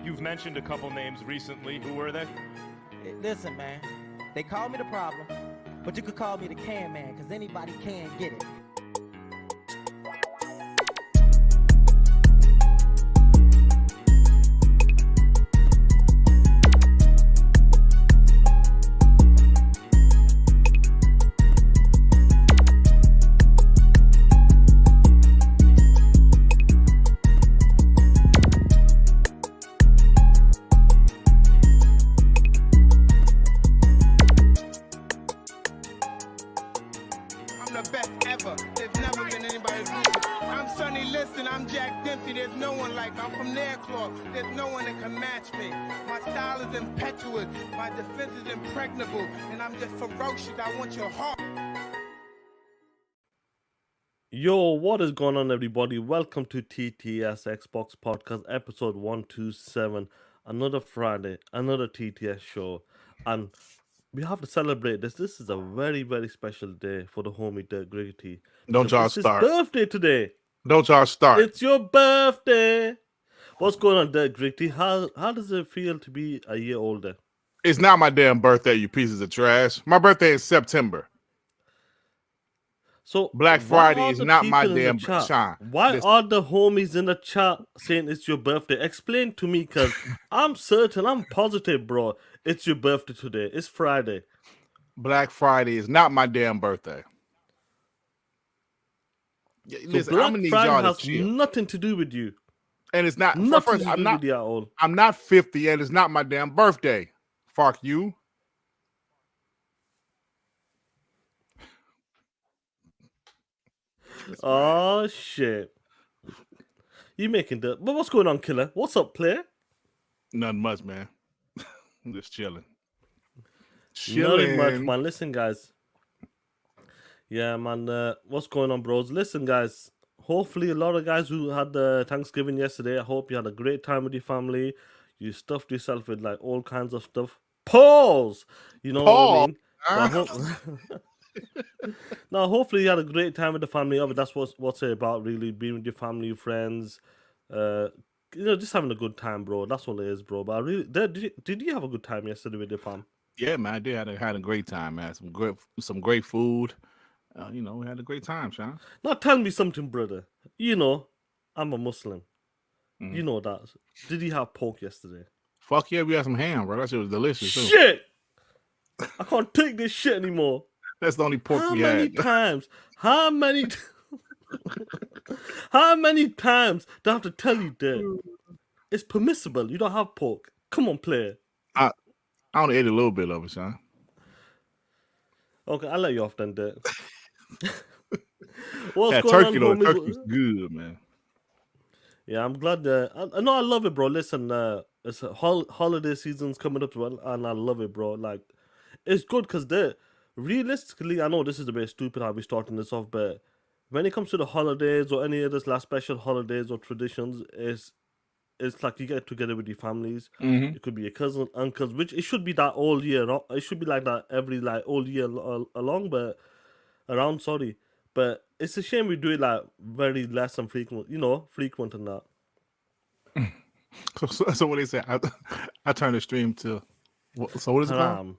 You've mentioned a couple names recently. Who were they? Listen, man, they call me the problem, but you could call me the can man, because anybody can get it. There's no one that can match me. My style is impetuous. My defense is impregnable. And I'm just ferocious. I want your heart. Yo, what is going on, everybody? Welcome to TTS Xbox Podcast, episode 127. Another Friday, another TTS show. And we have to celebrate this. This is a very, very special day for the homie Dirk Gritty. Don't y'all start. It's his birthday today. Don't y'all start. It's your birthday. What's going on, Dirk Gritty? How does it feel to be a year older? It's not my damn birthday, you pieces of trash. My birthday is September. So Black Friday is not my damn shine. Why are the homies in the chat saying it's your birthday? Explain to me, because I'm certain, I'm positive, bro. It's your birthday today. It's Friday. Black Friday is not my damn birthday. So listen, Black I'm gonna need Friday y'all has to chill. nothing to do with you. And it's not. Nothing First, to do with you at all. I'm not 50, and it's not my damn birthday. Fuck you. Oh shit! You making the? But what's going on, Killer? What's up, player? Nothing much, man. I'm just chilling. Nothing much, man. Listen, guys. Yeah, man. What's going on, bros? Listen, guys. Hopefully, a lot of guys who had Thanksgiving yesterday, I hope you had a great time with your family. You stuffed yourself with like all kinds of stuff. Pause! You know what I mean? Now, hopefully you had a great time with the family. But that's what's it about, really. Being with your family, friends. Just having a good time, bro. That's all it is, bro. But I really, did you have a good time yesterday with your fam? Yeah, man, I did. Had a great time, man. Some great food. We had a great time, Sean. Now tell me something, brother. I'm a Muslim. Mm-hmm. You know that. Did you have pork yesterday? Fuck yeah, we had some ham, bro. That shit was delicious. Shit! I can't take this shit anymore. That's the only pork we had. How many times do I have to tell you that? It's permissible. You don't have pork. Come on, player. I only ate a little bit of it, Sean. Okay, I'll let you off then, Dirk. What's going turkey, on, though? Turkey's good, man. Yeah, I'm glad. I know I love it, bro. Listen, it's a holiday season's coming up, and I love it, bro. Like, it's good because realistically, I know this is a bit stupid how we're starting this off, but when it comes to the holidays or any of this last special holidays or traditions, it's like you get together with your families. Mm-hmm. It could be your cousins, uncles, which it should be that all year. It should be like that every all year along, but around. Sorry, but it's a shame we do it like very less and frequent. Frequent and that. So what they say? I turn the stream to. So what is it called?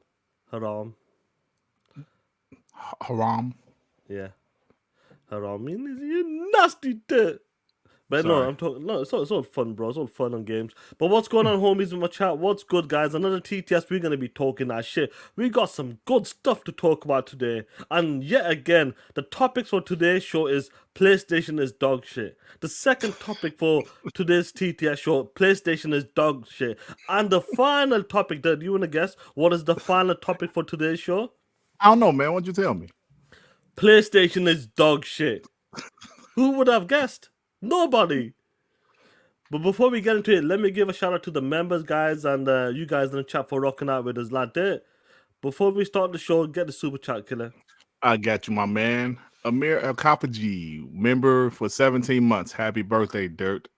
Haram. Yeah, haram means you nasty dirt. But sorry. No, I'm talking. No, it's all fun, bro. It's all fun and games. But what's going on, homies, in my chat? What's good, guys? Another TTS. We're gonna be talking that shit. We got some good stuff to talk about today. And yet again, the topics for today's show is PlayStation is dog shit. The second topic for today's TTS show, PlayStation is dog shit. And the final topic, do you wanna guess what is the final topic for today's show? I don't know, man. What'd you tell me? PlayStation is dog shit. Who would have guessed? Nobody. But before we get into it, let me give a shout out to the members, guys, and you guys in the chat for rocking out with us like that. Before we start the show, get the super chat, Killer. I got you, my man. Amir El Kapaji, member for 17 months. Happy birthday, Dirt.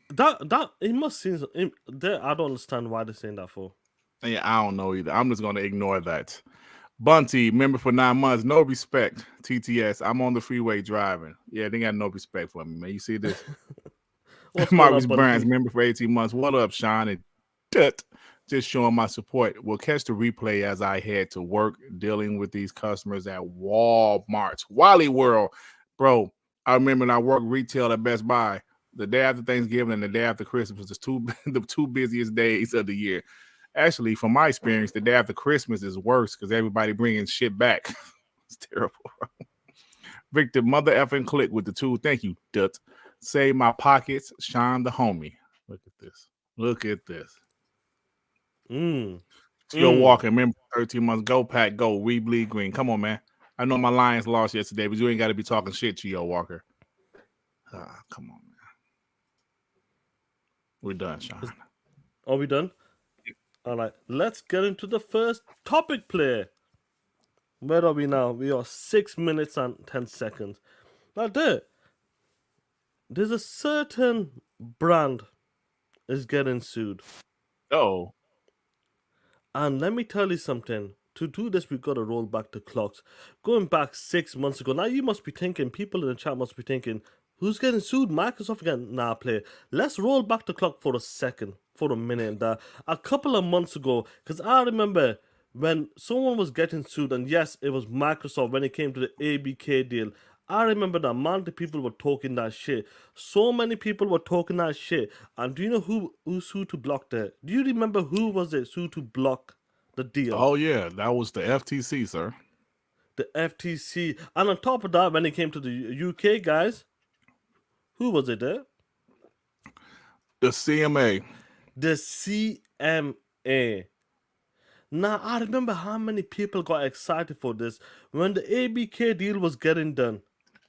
That it must seem. I don't understand why they're saying that for. Yeah, I don't know either. I'm just gonna ignore that. Bunty, member for 9 months. No respect. TTS. I'm on the freeway driving. Yeah, they got no respect for me, man. You see this? What's going on, Maurice buddy? Burns, member for 18 months. What up, Sean? And Tut, just showing my support. We'll catch the replay as I head to work dealing with these customers at Walmart. Wally World. Bro, I remember when I worked retail at Best Buy. The day after Thanksgiving and the day after Christmas is the two busiest days of the year. Actually, from my experience, the day after Christmas is worse because everybody bringing shit back. It's terrible. Victor, mother effing click with the two. Thank you, Dut. Save my pockets, Sean the homie. Look at this. Look at this. Still walking. Remember, 13 months. Go, Pack. Go. We bleed green. Come on, man. I know my Lions lost yesterday, but you ain't got to be talking shit to Yo Walker. Come on, man. We're done, Sean. Are we done? All right. Let's get into the first topic play. Where are we now? We are 6 minutes and 10 seconds. Now, there's a certain brand is getting sued. Oh. And let me tell you something. To do this, we've got to roll back the clocks. Going back 6 months ago. Now, you must be thinking, people in the chat must be thinking, who's getting sued? Microsoft again? Nah, play. Let's roll back the clock for a second, for a minute. A couple of months ago, because I remember when someone was getting sued, and yes, it was Microsoft when it came to the ABK deal. I remember the amount of people were talking that shit. So many people were talking that shit. And do you know who sued to block that? Do you remember who was it sued to block the deal? Oh, yeah. That was the FTC, sir. The FTC. And on top of that, when it came to the UK, guys, who was it there? The CMA. The CMA. Now, I remember how many people got excited for this when the ABK deal was getting done.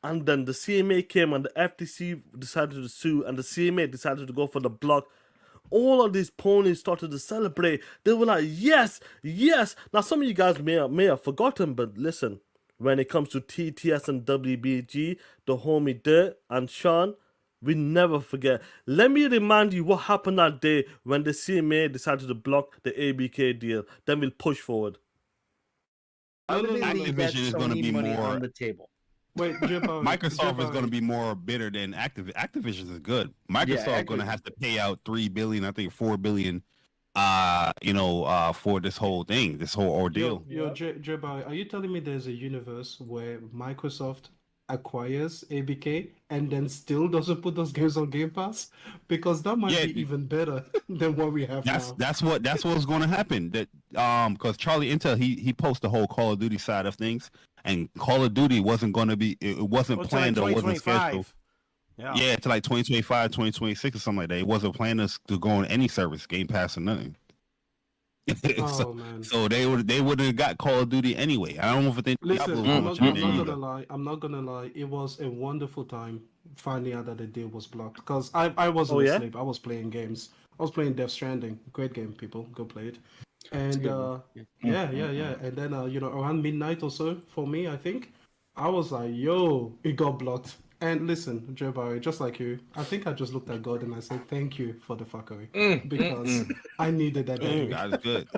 And then the CMA came and the FTC decided to sue and the CMA decided to go for the block. All of these ponies started to celebrate. They were like, yes, yes. Now, some of you guys may have forgotten, but listen, when it comes to TTS and WBG, the homie Dirt and Sean, we never forget. Let me remind you what happened that day when the CMA decided to block the ABK deal. Then we'll push forward. Activision is going to be more on the table. Wait, Microsoft is going to be more bitter than Activision is good. Microsoft going to have to pay out $3 billion, I think $4 billion, for this whole thing, this whole ordeal. Joe, are you telling me there's a universe where Microsoft acquires ABK and then still doesn't put those games on Game Pass? Because that might be even better than what we have now. That's what's going to happen. That because Charlie Intel he posted the whole Call of Duty side of things, and Call of Duty wasn't going to be it wasn't planned or wasn't scheduled. Yeah, to like 2025, 2026 or something like that. It wasn't planned to go on any service, Game Pass or nothing. So they would have got Call of Duty anyway. I don't know if they listen. I'm not gonna lie. It was a wonderful time finding out that the deal was blocked because I wasn't asleep. I was playing games. I was playing Death Stranding. Great game, people. Go play it. And yeah. And then around midnight or so for me, I think I was like, yo, it got blocked. And listen, Joe Barry, just like you, I think I just looked at God and I said, thank you for the fuckery. Because I needed that. That's good.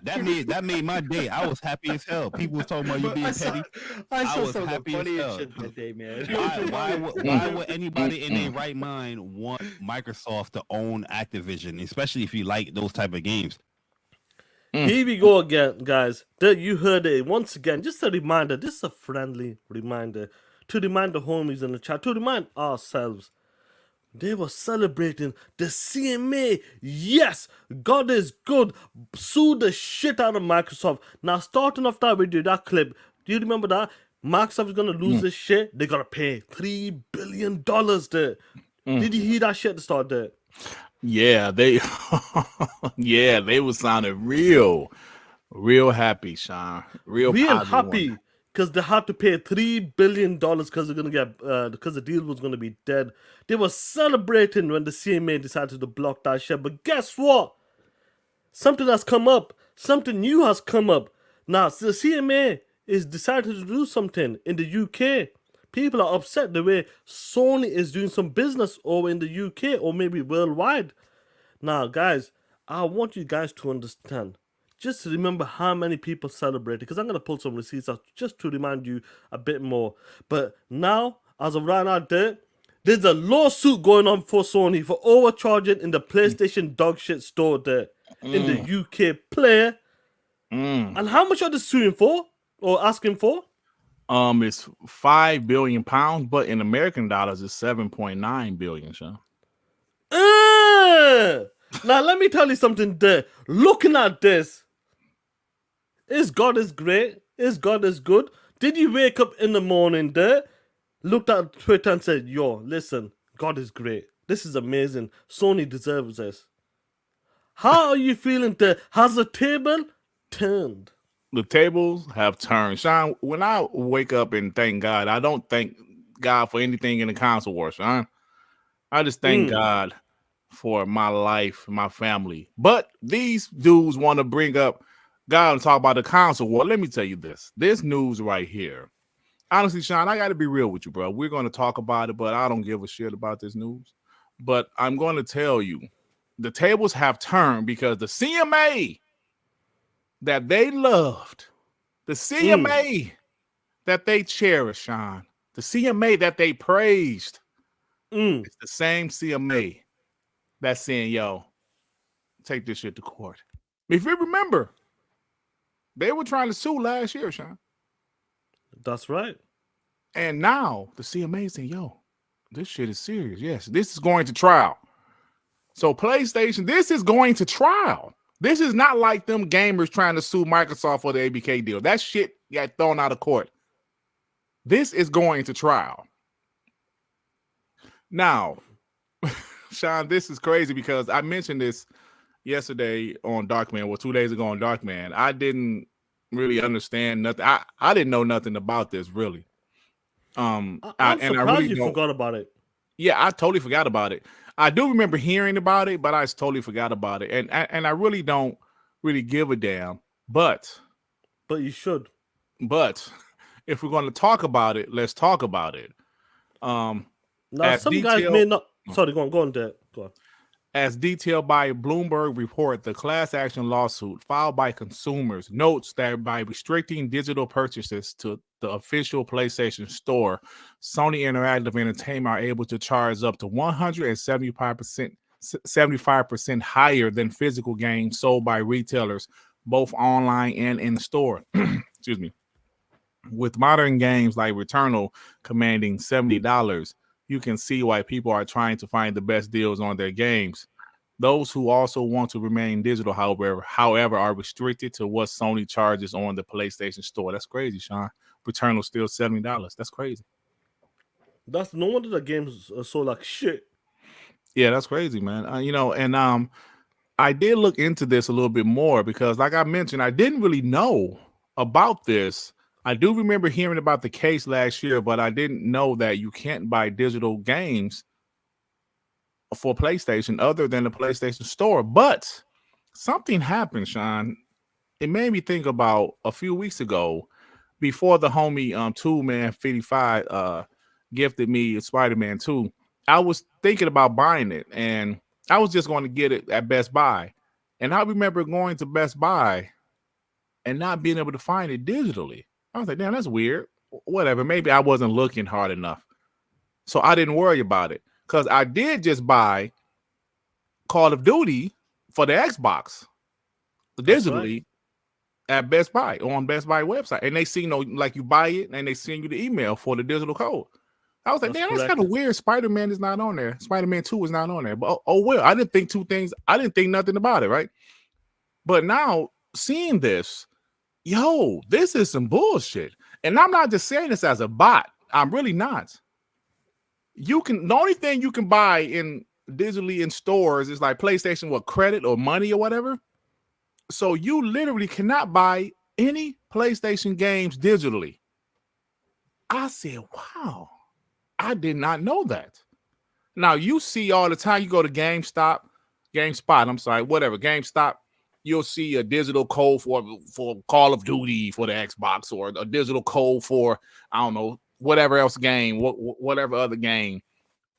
that made my day. I was happy as hell. People was talking about you being petty. I was happy as hell. That day, man. Why would anybody in their right mind want Microsoft to own Activision, especially if you like those type of games? Here we go again, guys. You heard it once again. Just a reminder. Just a friendly reminder to remind the homies in the chat, to remind ourselves. They were celebrating the CMA. Yes, God is good. Sue the shit out of Microsoft. Now, starting off that video, that clip, do you remember that? Microsoft is going to lose this shit. They're going to pay $3 billion there. Did you hear that shit at the start there? Yeah, they were sounding real happy, Sean. Real happy because they had to pay $3 billion because they're gonna get because the deal was gonna be dead. They were celebrating when the CMA decided to block that shit. But guess what? Something has come up. Something new has come up. Now the CMA is decided to do something in the UK. People are upset the way Sony is doing some business over in the UK or maybe worldwide. Now, guys, I want you guys to understand. Just remember how many people celebrated, because I'm going to pull some receipts out just to remind you a bit more. But now, as of right now, There's a lawsuit going on for Sony for overcharging in the PlayStation dogshit store there in the UK player. And how much are they suing for or asking for? It's £5 billion, but in American dollars, it's 7.9 billion, Sean. Now let me tell you something there. Looking at this, is God is great, is God is good. Did you wake up in the morning there, looked at Twitter and said, yo, listen, God is great. This is amazing. Sony deserves this. How are you feeling there? Has the table turned? The tables have turned. Sean, when I wake up and thank God, I don't thank God for anything in the console war, Sean. I just thank God for my life, my family. But these dudes want to bring up God and talk about the console war. Let me tell you this. This news right here. Honestly, Sean, I got to be real with you, bro. We're going to talk about it, but I don't give a shit about this news. But I'm going to tell you, the tables have turned because the CMA that they loved, the CMA that they cherished, Sean, the CMA that they praised, it's the same CMA that's saying, yo, take this shit to court. If you remember, they were trying to sue last year, Sean. That's right. And now the CMA is saying, yo, this shit is serious. Yes, this is going to trial. So PlayStation, this is going to trial. This is not like them gamers trying to sue Microsoft for the ABK deal. That shit got thrown out of court. This is going to trial. Now, Sean, this is crazy because I mentioned this yesterday on Darkman, or 2 days ago on Darkman. I didn't really understand nothing. I didn't know nothing about this, really. I'm surprised really you forgot about it. Yeah, I totally forgot about it. I do remember hearing about it, but I totally forgot about it. And I really don't really give a damn. But you should. But if we're going to talk about it, let's talk about it. Now, some guys may not. Sorry, go on, Dad. Go on. As detailed by Bloomberg report, the class action lawsuit filed by consumers notes that by restricting digital purchases to the official PlayStation Store, Sony Interactive Entertainment are able to charge up to 175% higher than physical games sold by retailers, both online and in store. Excuse me. With modern games like Returnal commanding $70, you can see why people are trying to find the best deals on their games. Those who also want to remain digital, however, are restricted to what Sony charges on the PlayStation Store. That's crazy, Sean. Returnal still $70. That's crazy. That's no wonder the games are so like shit. Yeah, that's crazy, man. I did look into this a little bit more because, like I mentioned, I didn't really know about this. I do remember hearing about the case last year, but I didn't know that you can't buy digital games for PlayStation other than the PlayStation Store. But something happened, Sean. It made me think about a few weeks ago, before the homie 2Man55 gifted me Spider-Man 2. I was thinking about buying it, and I was just going to get it at Best Buy. And I remember going to Best Buy and not being able to find it digitally. I was like, damn, that's weird. Whatever. Maybe I wasn't looking hard enough. So I didn't worry about it. Because I did just buy Call of Duty for the Xbox digitally at Best Buy, on Best Buy website. And they see, like you buy it and they send you the email for the digital code. I was like, damn, that's kind of weird. Spider-Man is not on there. Spider-Man 2 is not on there. But oh well, I didn't think two things. I didn't think nothing about it, right? But now seeing this, yo, this is some bullshit. And I'm not just saying this as a bot. I'm really not. The only thing you can buy in digitally in stores is like PlayStation, credit or money or whatever. So you literally cannot buy any PlayStation games digitally. I said, wow, I did not know that. Now you see all the time, you go to GameSpot, you'll see a digital code for Call of Duty for the Xbox, or a digital code for, I don't know, whatever else game, whatever other game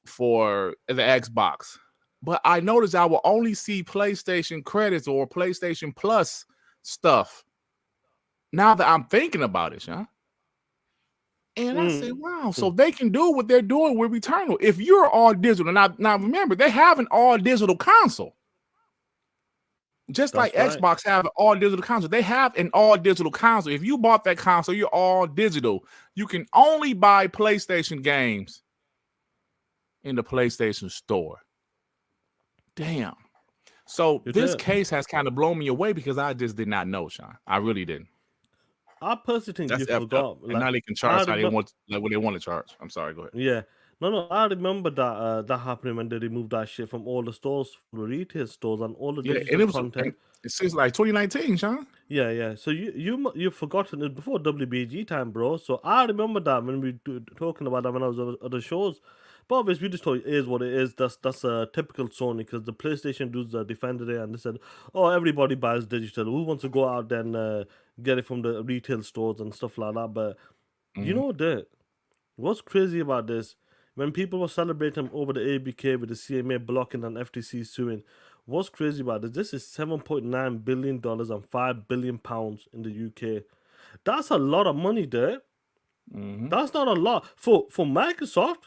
for the Xbox. But I noticed I will only see PlayStation credits or PlayStation Plus stuff. Now that I'm thinking about it, huh? And I said, wow, so they can do what they're doing with Returnal. If you're all digital, now remember, they have an all digital console. Just like Xbox have an all digital console. They have an all digital console. If you bought that console, you're all digital. You can only buy PlayStation games in the PlayStation Store. Damn. So this case has kind of blown me away because I just did not know, Sean. I really didn't. I personally think you forgot. And now they can charge how they want, like what they want to charge. I'm sorry, go ahead. Yeah. No, I remember that happening when they removed that shit from all the stores, the retail stores, and all the digital content. It seems like 2019, Sean. Yeah. So you've forgotten it before WBG time, bro. So I remember that when we talking about that when I was at the shows. But obviously, we just thought it is what it is. That's a typical Sony because the PlayStation dudes defended it and they said, "Oh, everybody buys digital. Who wants to go out and get it from the retail stores and stuff like that?" But you know what? What's crazy about this? When people were celebrating over the ABK with the CMA blocking and FTC suing, what's crazy about this? This is $7.9 billion and £5 billion in the UK. That's a lot of money there. That's not a lot for Microsoft.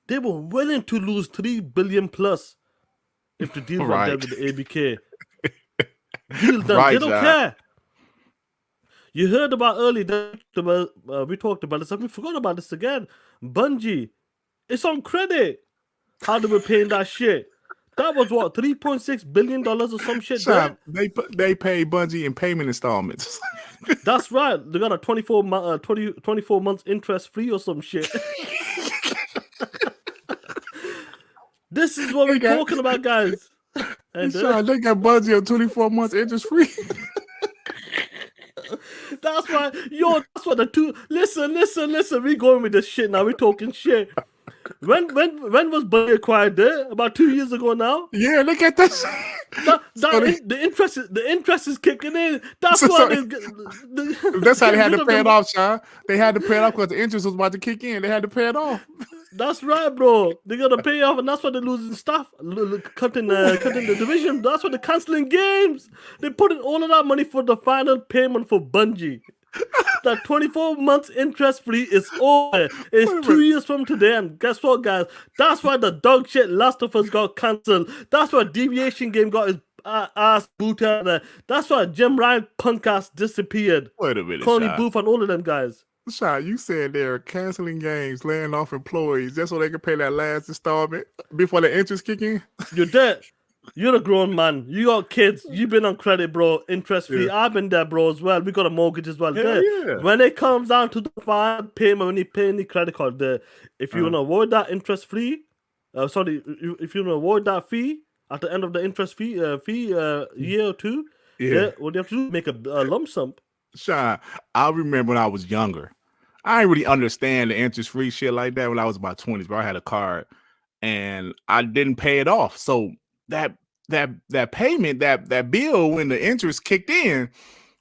They were willing to lose $3 billion plus if the deal went there with the ABK. Deal done. They don't care. You heard about earlier. We talked about this. We forgot about this again. Bungie, it's on credit. How they were paying that shit? That was what, $3.6 billion or some shit. Sean, they pay Bungie in payment installments. That's right. They got a 24 months interest free or some shit. This is what we're talking about, guys. And Sean, they got Bungie on 24 months interest free. That's why, that's what the two. Listen. We going with this shit now. We talking shit. When was Bungie acquired there? About 2 years ago now. Yeah, look at this. The interest is kicking in. That's why. That's how they had to pay it off, Sean. They had to pay it off because the interest was about to kick in. They had to pay it off. That's right, bro. They're gonna pay off, and that's why they're losing stuff, cutting the division. That's why they're canceling games. They put in all of that money for the final payment for Bungie. That 24 months interest free is over. It's 2 years from today, and guess what, guys? That's why the dog shit Last of Us got cancelled. That's why Deviation Game got his ass booted. That's why Jim Ryan punk ass disappeared. Wait a minute, Connie Booth and all of them guys. Sean, you said they're canceling games, laying off employees just so they can pay that last installment before the interest kick in? You're dead. You're a grown man. You got kids. You've been on credit, bro. Interest free. Yeah. I've been there, bro, as well. We got a mortgage as well. Yeah. When it comes down to the final payment, when you pay any credit card, if you want to avoid that interest free, if you want to avoid that fee at the end of the interest fee year or two, what you have to do is make a lump sum. Sean, I remember when I was younger. I didn't really understand the interest-free shit like that when I was about 20s, bro. I had a card and I didn't pay it off. So that payment, that bill when the interest kicked in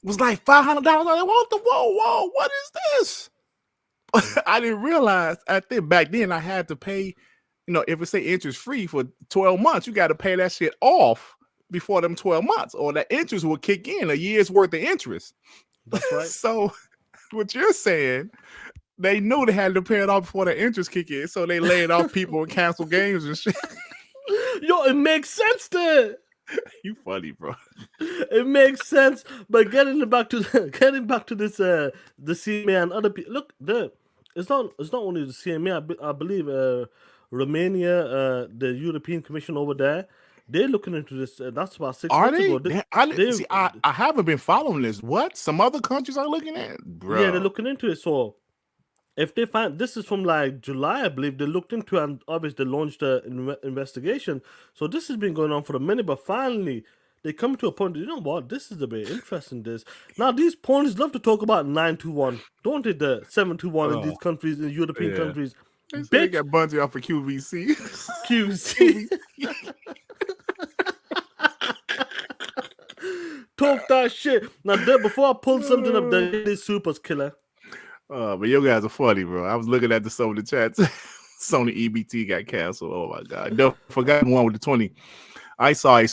was like $500. I was like, whoa, what is this? I didn't realize back then I had to pay, if it say interest-free for 12 months, you got to pay that shit off before them 12 months or that interest will kick in, a year's worth of interest. That's right. So what you're saying, they knew they had to pay it off before the interest kick in, so they laid off people and canceled games and shit. Yo, it makes sense there. You funny, bro. It makes sense, but getting back to this, the CMA and other people. Look, it's not only the CMA. I believe Romania, the European Commission over there. They're looking into this. That's about 6 months ago. I haven't been following this. What? Some other countries are looking at it? Bro. Yeah, they're looking into it. So if they find, this is from like July, I believe, they looked into it and obviously they launched an investigation. So this has been going on for a minute, but finally they come to a point, you know what? This is a bit interesting, this. Now, these ponies love to talk about 9-1, don't they? The 7-1 in these countries, in European countries. They got Bungie off of QVC. QVC. Talk that shit. Now, before I pull something up, this Super's killer. But you guys are funny, bro. I was looking at some of the chats. Sony EBT got canceled. Oh my god! Don't forget one with the 20. I saw a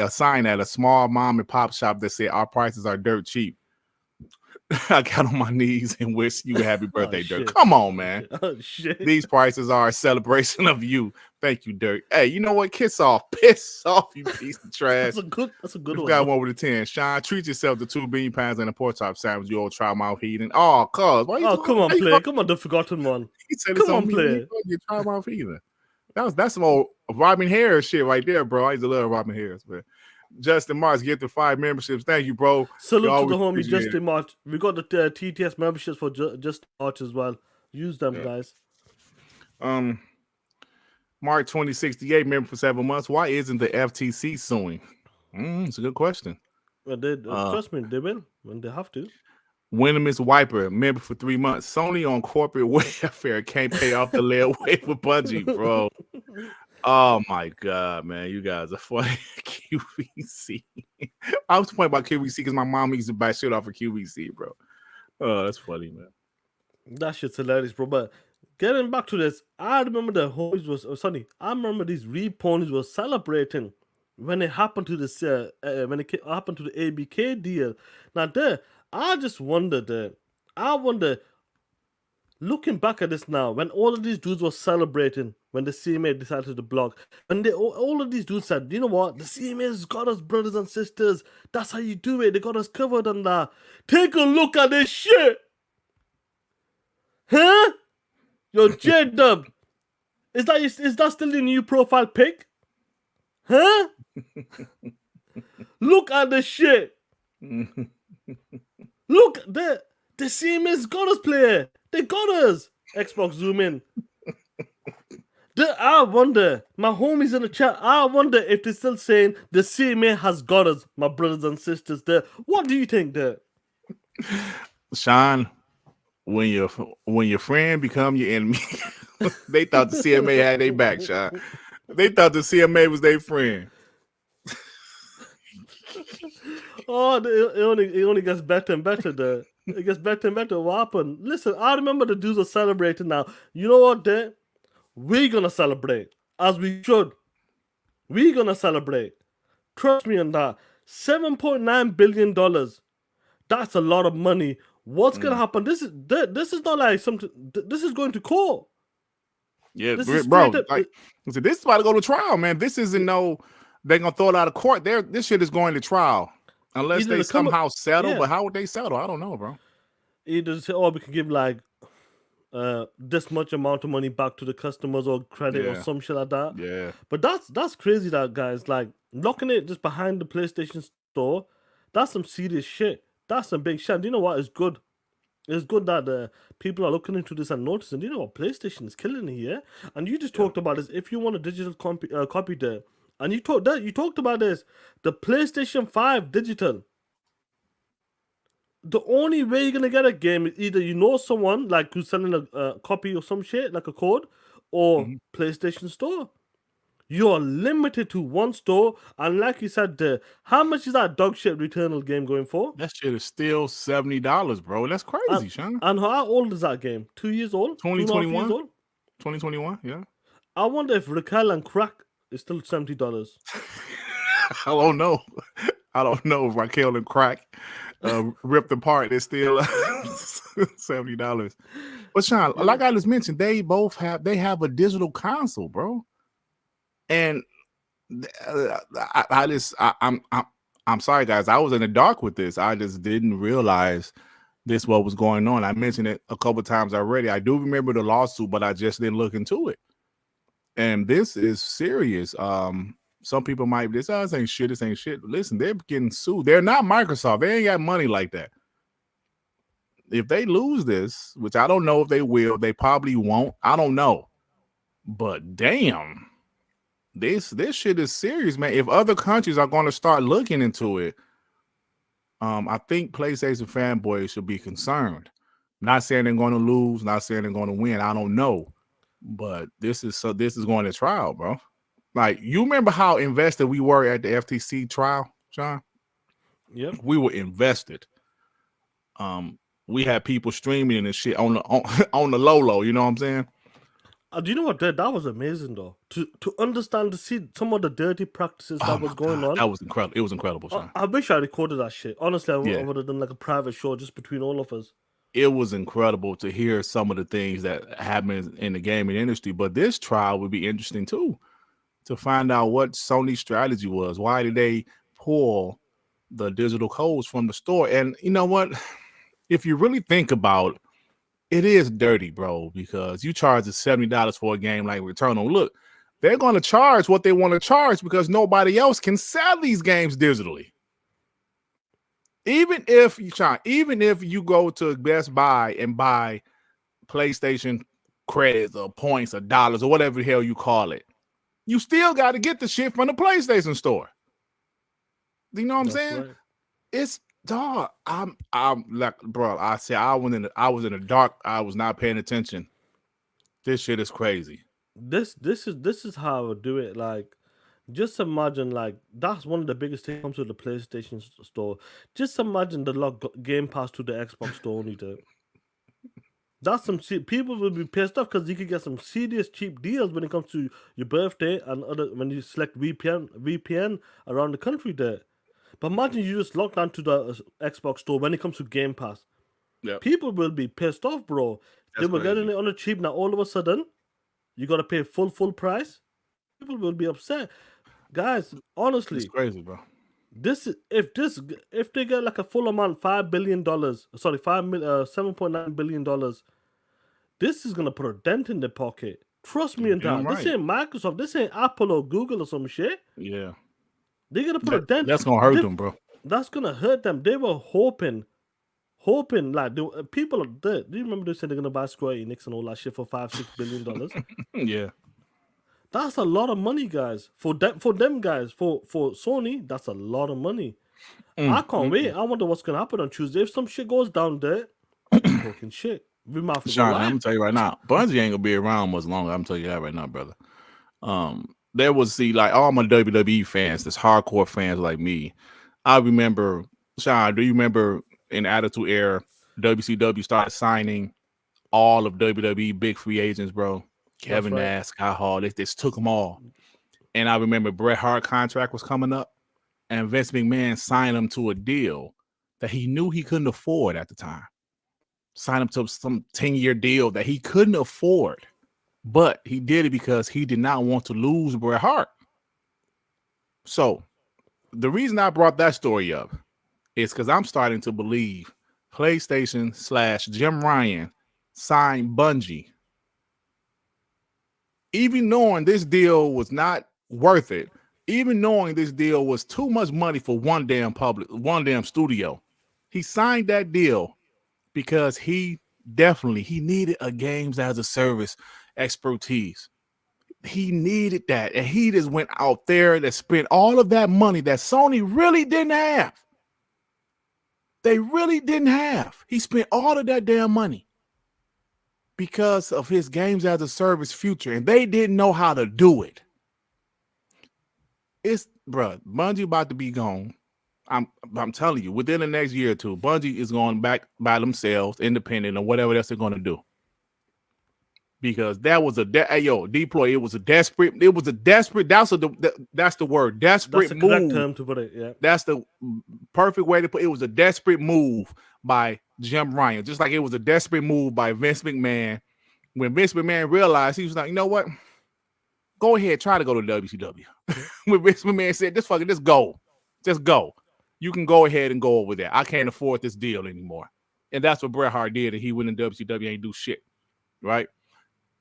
sign at a small mom and pop shop that said our prices are dirt cheap. I got on my knees and wish you a happy birthday, Dirk. Shit. Come on, man. Oh shit. These prices are a celebration of you. Thank you, Dirk. Hey, you know what? Kiss off. Piss off, you piece of trash. That's a good one. Got 1 with a 10. Sean, treat yourself to 2 bean pies and a pork chop sandwich, you old tri-mouth heathen. Oh, cuz. Come on, play. Come on, the forgotten one. He said come on, play. You tri-mouth heathen. That's some old Robin Harris shit right there, bro. I used to love Robin Harris, but Justin Marks, get the 5 memberships. Thank you, bro. Salute to the homie Justin March. We got the TTS memberships for Justin March as well. Use them, guys. Mark 2068 member for 7 months. Why isn't the FTC suing? It's a good question. Well, trust me, they will when they have to. Winnemist Wiper, member for 3 months. Sony on corporate welfare can't pay off the layaway for Bungie, bro. Oh my God, man. You guys are funny. QVC. I was pointing about QVC because my mom used to buy shit off of QVC, bro. Oh, that's funny, man. That shit's hilarious, bro. But getting back to this, I remember the homies I remember these reponies were celebrating when it happened to this when it happened to the ABK deal. Now I just wondered looking back at this now, when all of these dudes were celebrating, when the CMA decided to block, when all of these dudes said, you know what, the CMA's got us, brothers and sisters. That's how you do it. They got us covered on that. Take a look at this shit. Huh? Yo, J-Dub, is that still your new profile pic? Huh? Look at the shit. Look, the CMA's got us, player. They got us. Xbox zoom in. I wonder, my homies in the chat, I wonder if they're still saying the CMA has got us, my brothers and sisters there. What do you think there? Sean, when your friend become your enemy, they thought the CMA had their back, Sean. They thought the CMA was their friend. Oh, it only gets better and better there. It gets better and better. What happened? Listen, I remember the dudes are celebrating now. You know what, there? We're gonna celebrate. As we should. We're gonna celebrate. Trust me on that. $7.9 billion. That's a lot of money. What's gonna happen? This is not like something. This is going to court. Yeah, bro. This is about to go to trial, man. This isn't they're gonna throw it out of court. This shit is going to trial. Unless they somehow settle, but how would they settle? I don't know, bro. Either say, we can give like this much amount of money back to the customers or credit or some shit like that. Yeah. But that's crazy, that guys, like locking it just behind the PlayStation store. That's some serious shit. That's some big shit. You know what? It's good. It's good that people are looking into this and noticing. You know what? PlayStation is killing it here. And you just talked about this. If you want a digital copy there. And you talked about this, the PlayStation 5 digital. The only way you're gonna get a game is either you know someone like who's selling a copy or some shit, like a code, or PlayStation Store. You're limited to one store, and like you said, how much is that dog shit Returnal game going for? That shit is still $70, bro. That's crazy, Sean. And how old is that game? 2 years old? 2021. 2021, yeah. I wonder if Raquel and Crack is still $70. I don't know. I don't know if Raquel and Crack ripped apart. It's still $70. But Sean, like I just mentioned, they have a digital console, bro. And I'm sorry, guys. I was in the dark with this. I just didn't realize what was going on. I mentioned it a couple times already. I do remember the lawsuit, but I just didn't look into it. And this is serious. Some people might be this ain't shit. This ain't shit. Listen, they're getting sued. They're not Microsoft. They ain't got money like that. If they lose this, which I don't know if they will, they probably won't. I don't know. But damn, this shit is serious, man. If other countries are going to start looking into it, I think PlayStation fanboys should be concerned. Not saying they're going to lose, not saying they're going to win. I don't know. But this is going to trial, bro. Like, you remember how invested we were at the FTC trial, John? Yep. We were invested. We had people streaming and shit on the low, you know what I'm saying? Do you know what? That was amazing, though. To understand, to see some of the dirty practices that was going on. That was incredible. It was incredible, Sean. I wish I recorded that shit. Honestly, I would have done like a private show just between all of us. It was incredible to hear some of the things that happen in the gaming industry. But this trial would be interesting too, to find out what Sony's strategy was. Why did they pull the digital codes from the store? And you know what? If you really think about it, is dirty, bro, because you charge us $70 for a game like Returnal. Look, they're going to charge what they want to charge because nobody else can sell these games digitally. Even if you go to Best Buy and buy PlayStation credits or points or dollars or whatever the hell you call it, you still got to get the shit from the PlayStation store. Do you know what I'm saying? Right. It's dog. I'm like, bro. I said I was in the dark. I was not paying attention. This shit is crazy. This is how I would do it. Like, just imagine, like, that's one of the biggest things comes to the PlayStation store. Just imagine the Game Pass to the Xbox store only. That's some people will be pissed off because you could get some serious cheap deals when it comes to your birthday and when you select VPN around the country there. But imagine you just log down to the Xbox store when it comes to Game Pass. Yep. People will be pissed off, bro. They were getting it on the cheap. Now all of a sudden, you got to pay full price. People will be upset. Guys, honestly, it's crazy, bro. If they get like a full amount, $7.9 billion, this is gonna put a dent in their pocket. Trust me on that. Right. This ain't Microsoft. This ain't Apple or Google or some shit. Yeah, they're gonna put a dent. That's gonna hurt them, bro. That's gonna hurt them. They were hoping like people are dead. Do you remember they said they're gonna buy Square Enix and all that shit for $5-6 billion? Yeah. That's a lot of money, guys. For them guys, for Sony, that's a lot of money. I can't wait. I wonder what's gonna happen on Tuesday. If some shit goes down there, talking shit. Sean, I'm gonna tell you right now, Bungie ain't gonna be around much longer. I'm telling you that right now, brother. There was all my WWE fans, this hardcore fans like me. I remember, Sean, do you remember in the Attitude Era, WCW started signing all of WWE big free agents, bro? Kevin Nash, Scott Hall, they just took them all. And I remember Bret Hart contract was coming up, and Vince McMahon signed him to a deal that he knew he couldn't afford at the time. Signed him to some 10-year deal that he couldn't afford, but he did it because he did not want to lose Bret Hart. So the reason I brought that story up is because I'm starting to believe PlayStation / Jim Ryan signed Bungie, even knowing this deal was not worth it, even knowing this deal was too much money for one damn studio. He signed that deal because he needed a games as a service expertise. He needed that. And he just went out there and spent all of that money that Sony really didn't have. They really didn't have. He spent all of that damn money because of his games as a service future, and they didn't know how to do it. Bungie about to be gone. I'm telling you, within the next year or two, Bungie is going back by themselves, independent, or whatever else they're going to do. Because that was deploy. It was a desperate. That's the word. Desperate move. That's the correct term to put it. Yeah. That's the perfect way to put it. It was a desperate move by Jim Ryan, just like it was a desperate move by Vince McMahon. When Vince McMahon realized, he was like, you know what? Go ahead, try to go to WCW. When Vince McMahon said, just go. Just go. You can go ahead and go over there. I can't afford this deal anymore. And that's what Bret Hart did. And he went in WCW, ain't do shit. Right?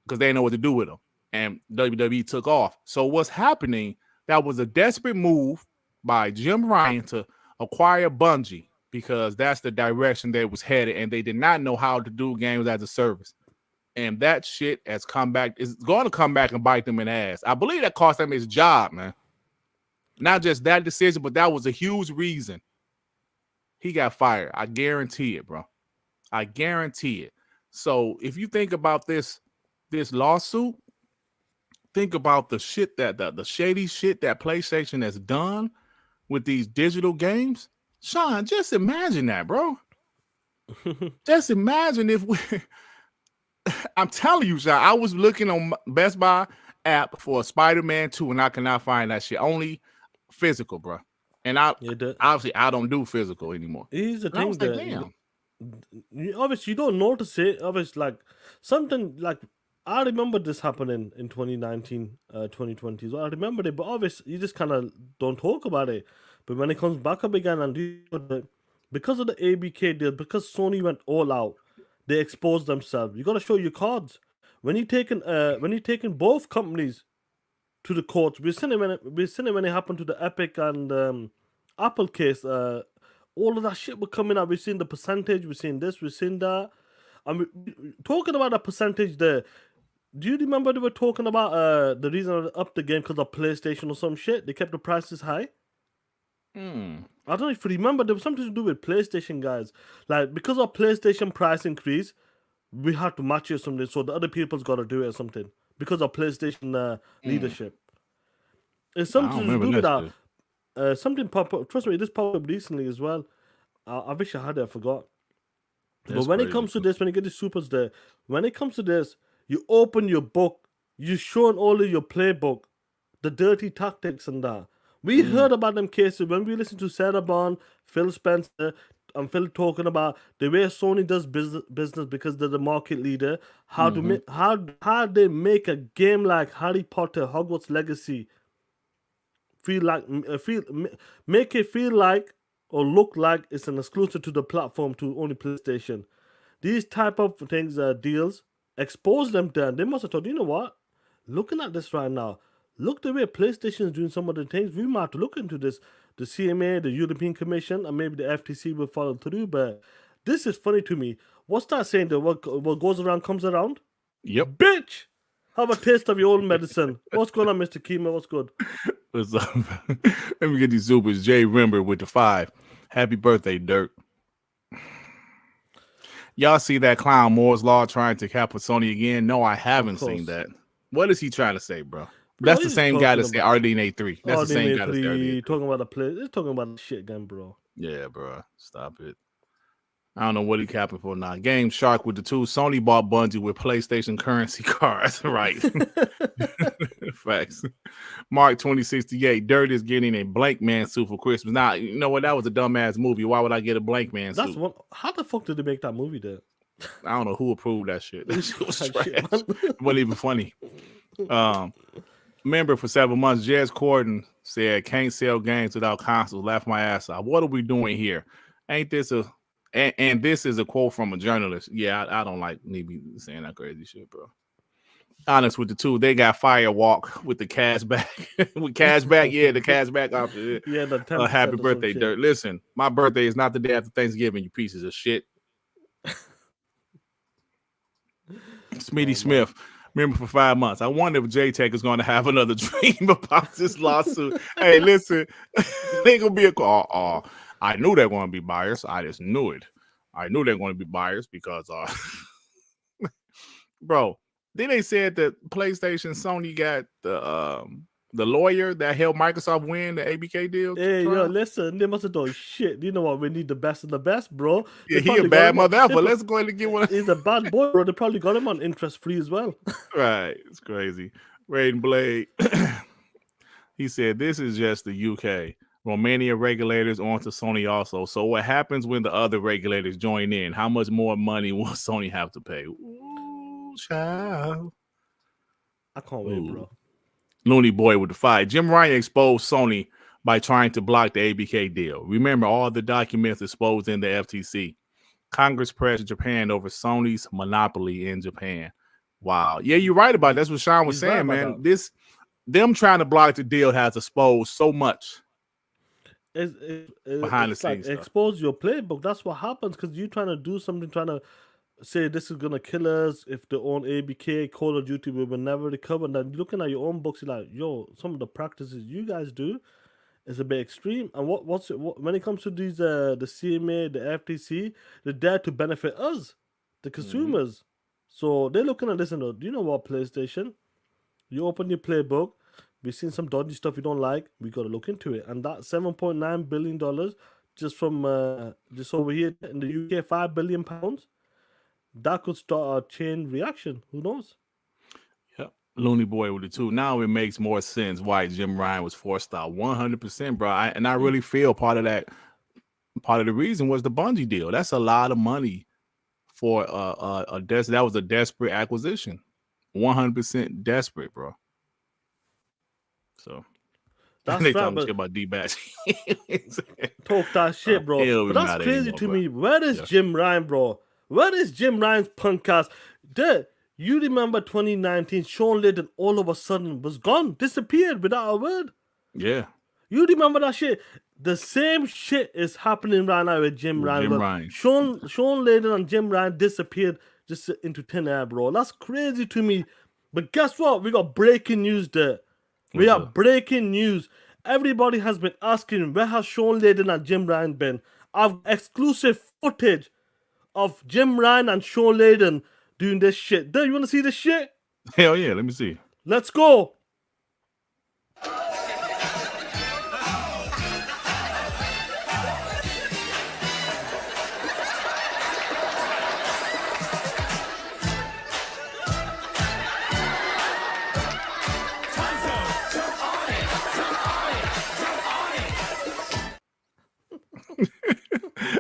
Because they didn't know what to do with him. And WWE took off. So what's happening, that was a desperate move by Jim Ryan to acquire Bungie, because that's the direction they was headed, and they did not know how to do games as a service. And that shit has come back. It's going to come back and bite them in the ass. I believe that cost him his job, man. Not just that decision, but that was a huge reason he got fired. I guarantee it, bro. I guarantee it. So if you think about this lawsuit, think about the shit the shady shit that PlayStation has done with these digital games. Sean, just imagine that, bro. Just imagine if I'm telling you, Sean, I was looking on Best Buy app for a Spider-Man 2, and I cannot find that shit. Only physical, bro. And obviously I don't do physical anymore. Here's the thing that, damn. Obviously you don't notice it. Obviously, like something like I remember this happening in 2019, 2020. So I remember it, but obviously you just kind of don't talk about it. But when it comes back up again, and because of the ABK deal, because Sony went all out, they exposed themselves. You got to show your cards. When you taking both companies to the courts, we've seen it when it happened to the Epic and Apple case. All of that shit were coming out. We've seen the percentage. We've seen this. We've seen that. And talking about that percentage there. Do you remember they were talking about the reason they upped the game because of PlayStation or some shit? They kept the prices high. I don't know if you remember. There was something to do with PlayStation, guys. Like, because of PlayStation price increase, we had to match it or something. So the other people's got to do it or something. Because of PlayStation leadership. It's something to do with that. Something popped up. Trust me, this popped up recently as well. I wish I had it. I forgot. But when it comes to this, when you get the supers there, when it comes to this, you open your book, you showing all of your playbook, the dirty tactics and that. We heard about them cases when we listened to Sarah Bond, Phil Spencer, and Phil talking about the way Sony does business because they're the market leader. How they make a game like Harry Potter, Hogwarts Legacy make it feel like or look like it's an exclusive to the platform, to only PlayStation. These type of things, deals, expose them then. They must have thought, you know what? Looking at this right now, look the way PlayStation is doing some of the things. We might have to look into this. The CMA, the European Commission, and maybe the FTC will follow through. But this is funny to me. What's that saying? That what goes around comes around? Yep. Bitch! Have a taste of your own medicine. What's going on, Mr. Kima? What's good? What's up? Let me get these supers. Jay Rimber with the 5. Happy birthday, Dirk. Y'all see that clown Moore's Law trying to cap with Sony again? No, I haven't seen that. What is he trying to say, bro? That's the same guy that said RDNA 3. That's the same guy that said RDNA 3. Talking about the play. It's talking about the shit again, bro. Yeah, bro. Stop it. I don't know what he capping for now. Game Shark with the 2. Sony bought Bungie with PlayStation currency cards. Right. Facts. Mark 2068. Dirt is getting a Blank Man suit for Christmas. Now, you know what? That was a dumbass movie. Why would I get a Blank Man suit? How the fuck did they make that movie there? I don't know who approved that shit. That shit was trash. It wasn't even funny. Member for 7 months, Jez Corden said, can't sell games without consoles. Laugh my ass off. What are we doing here? Ain't this a... And this is a quote from a journalist. Yeah, I don't like me saying that crazy shit, bro. Honest with the 2, they got Firewalk with the cash back. With cash back, yeah, the cash back option. Yeah, happy birthday, Dirt. Listen, my birthday is not the day after Thanksgiving, you pieces of shit. Smitty Smith, member for 5 months. I wonder if J-Tech is going to have another dream about this lawsuit. Hey, listen, they going to be a call. I knew they're going to be buyers. I just knew it. I knew they're going to be buyers because, bro, then they said that PlayStation, Sony got the lawyer that helped Microsoft win the ABK deal. Hey, yo, listen, they must have done shit. You know what? We need the best of the best, bro. Yeah, he a bad mother ever. Let's go ahead and get one. He's a bad boy, bro. They probably got him on interest free as well. Right. It's crazy. Raiden Blade, he said, this is just the UK. Romania regulators onto Sony also. So what happens when the other regulators join in? How much more money will Sony have to pay? Ooh, child. I can't wait, bro. Looney Boy with the 5. Jim Ryan exposed Sony by trying to block the ABK deal. Remember all the documents exposed in the FTC. Congress pressed Japan over Sony's monopoly in Japan. Wow. Yeah, you're right about that. That's what Sean was saying, man. Them trying to block the deal has exposed so much. Behind the scenes, like expose your playbook. That's what happens because you're trying to do something, trying to say this is gonna kill us. If they own ABK, Call of Duty, we will never recover. And then looking at your own books, you're like, yo, some of the practices you guys do is a bit extreme. And when it comes to these the CMA, the FTC, they're there to benefit us, the consumers. So they're looking at this and do you know what, PlayStation? You open your playbook. We've seen some dodgy stuff you don't like. We got to look into it. And that $7.9 billion just from just over here in the UK, £5 billion. that could start a chain reaction. Who knows? Yep. Looney Boy with it too. Now it makes more sense why Jim Ryan was forced out 100%, bro. And I really feel part of the reason was the Bungie deal. That's a lot of money for that was a desperate acquisition. 100% desperate, bro. So that's they right, talking shit about D-Batch. Talk that shit, bro. But that's crazy to me. Where is Jim Ryan, bro? Where is Jim Ryan's punk ass? Dude, you remember 2019, Sean Layden all of a sudden was gone, disappeared without a word. Yeah. You remember that shit? The same shit is happening right now with Jim Ryan. Sean Layden and Jim Ryan disappeared just into thin air, bro. That's crazy to me. But guess what? We got breaking news there. We have breaking news. Everybody has been asking, where has Sean Layden and Jim Ryan been? I've exclusive footage of Jim Ryan and Sean Layden doing this shit. Dude, you want to see this shit? Hell yeah, let me see. Let's go.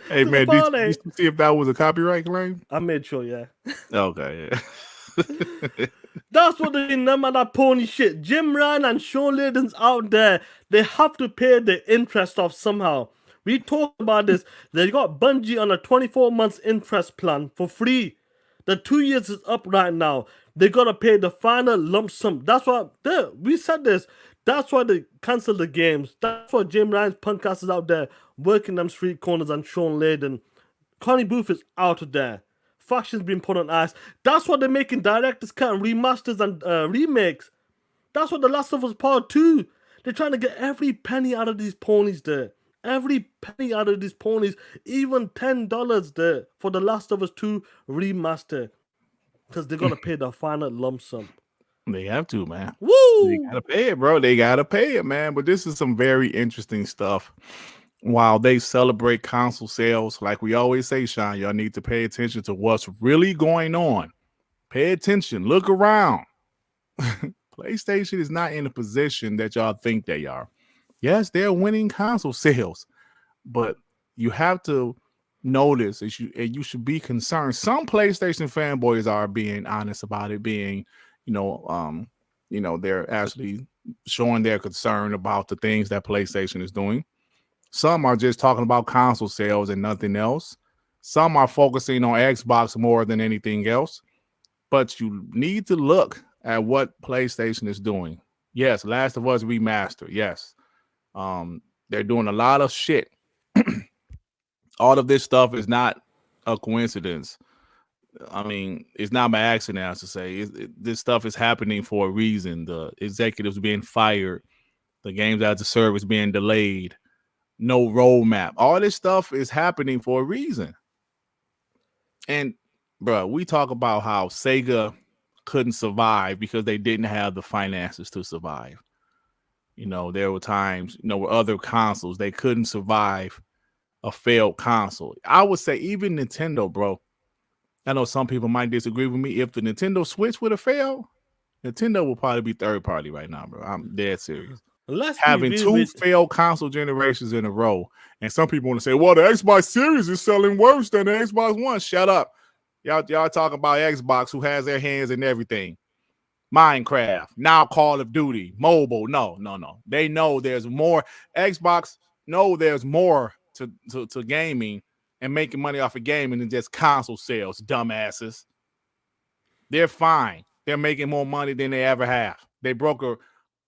Hey man, did you see if that was a copyright claim? I made sure, yeah. Okay, yeah. That's what they remember that pony shit. Jim Ryan and Sean Layden's out there. They have to pay the interest off somehow. We talked about this. They got Bungie on a 24 months interest plan for free. The 2 years is up right now. They gotta pay the final lump sum. That's why we said this. That's why they canceled the games. That's why Jim Ryan's punk ass is out there working them street corners and Sean Layden. Connie Booth is out of there. Factions being put on ice. That's what they're making director's cut and remasters and remakes. That's what The Last of Us Part 2. They're trying to get every penny out of these ponies there. Every penny out of these ponies. Even $10 there for The Last of Us 2 remaster. Because they're going to pay the final lump sum. They have to, man. Woo! They gotta pay it, bro. They gotta pay it, man. But this is some very interesting stuff. While they celebrate console sales, like we always say, Sean, y'all need to pay attention to what's really going on. Pay attention. Look around. PlayStation is not in a position that y'all think they are. Yes, they're winning console sales, but you have to notice and you should be concerned. Some PlayStation fanboys are being honest about it, being they're actually showing their concern about the things that PlayStation is doing. Some are just talking about console sales and nothing else. Some are focusing on Xbox more than anything else. But you need to look at what PlayStation is doing. Yes, Last of Us Remastered. Yes. They're doing a lot of shit. All of this stuff is not a coincidence. I mean, it's not by accident, as to say. This stuff is happening for a reason. The executives being fired, the games as a service being delayed, no roadmap. All this stuff is happening for a reason. And, bro, we talk about how Sega couldn't survive because they didn't have the finances to survive. There were times, with other consoles, they couldn't survive a failed console. I would say even Nintendo, bro. I know some people might disagree with me. If the Nintendo Switch would have failed, Nintendo will probably be third party right now, bro. I'm dead serious. Having two failed console generations in a row. And some people want to say, well, the Xbox Series is selling worse than the Xbox One. Shut up. Y'all talking about Xbox, who has their hands in everything. Minecraft, now Call of Duty, mobile. No. They know there's more. Xbox know there's more to gaming and making money off of gaming than just console sales, dumbasses. They're fine. They're making more money than they ever have. They broke a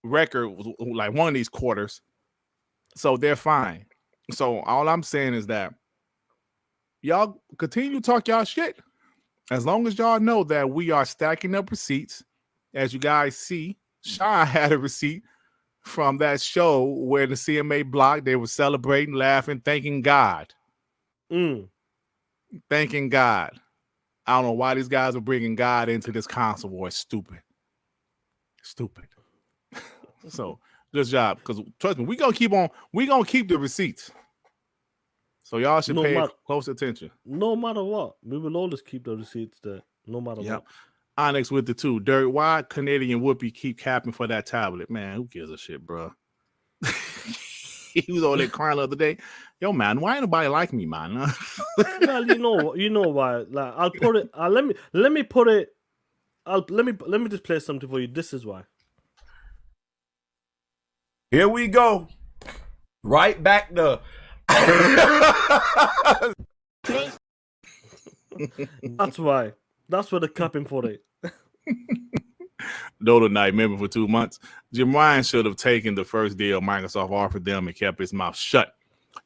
record like one of these quarters. So they're fine. So all I'm saying is that y'all continue to talk y'all shit. As long as y'all know that we are stacking up receipts. As you guys see, Sean had a receipt from that show where the CMA blocked. They were celebrating, laughing, thanking God. Thanking God. I don't know why these guys are bringing God into this console war. It's stupid. So good job. Because trust me, we're gonna keep the receipts. So y'all should pay close attention. No matter what, we will always keep the receipts there, no matter what. Onyx with the 2. Dirk, why Canadian Whoopi keep capping for that tablet? Man, who gives a shit, bro? He was on that crying the other day. Yo, man, why ain't nobody like me, man? Well, you know why. Like, I'll put it. Let me put it. Let me just play something for you. This is why. Here we go. Right back to. That's why. That's what they're capping for it. Dodo Knight member for 2 months. Jim Ryan should have taken the first deal Microsoft offered them and kept his mouth shut.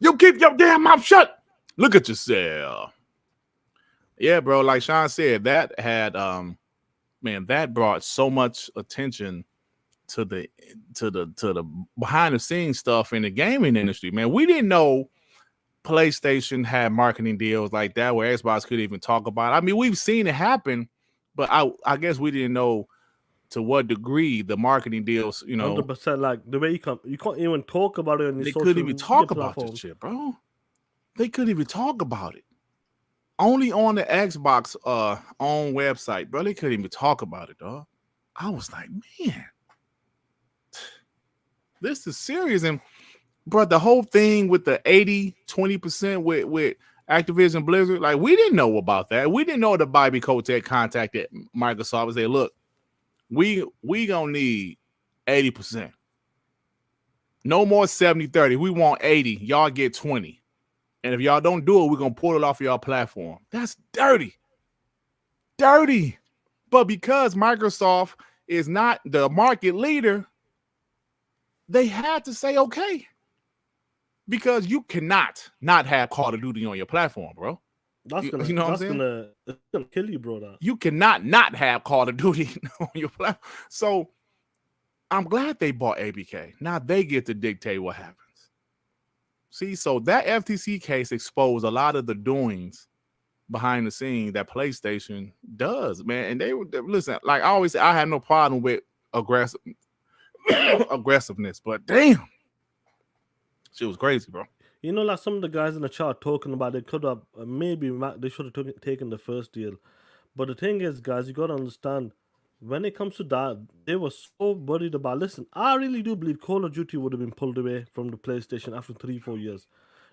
You keep your damn mouth shut. Look at yourself. Yeah, bro. Like Sean said, that had that brought so much attention to the behind the scenes stuff in the gaming industry. Man, we didn't know PlayStation had marketing deals like that where Xbox could even talk about it. I mean, we've seen it happen, but I guess we didn't know to what degree the marketing deals, 100%. Like the way you can't even talk about it on your they social couldn't even talk media about platforms. this shit, bro. They couldn't even talk about it. Only on the Xbox own website, bro. They couldn't even talk about it, dog. I was like, man, this is serious. And bro, the whole thing with the 80-20% with Activision Blizzard, like we didn't know about that. We didn't know that Bobby Kotick contacted Microsoft and said, look, we gonna need 80%. No more 70-30. We want 80. Y'all get 20. And if y'all don't do it, we're gonna pull it off of y'all platform. That's dirty. Dirty. But because Microsoft is not the market leader, they had to say okay. Because you cannot not have Call of Duty on your platform, bro. That's gonna kill you, bro. That. You cannot not have Call of Duty on your platform. So I'm glad they bought ABK. Now they get to dictate what happens. See, so that FTC case exposed a lot of the doings behind the scenes that PlayStation does, man. And they listen, like I always say, I have no problem with aggressiveness, but damn, shit was crazy, bro. You know, like some of the guys in the chat talking about they could have they should have taken the first deal. But the thing is, guys, you got to understand, when it comes to that, they were so worried about, listen, I really do believe Call of Duty would have been pulled away from the PlayStation after 3-4 years.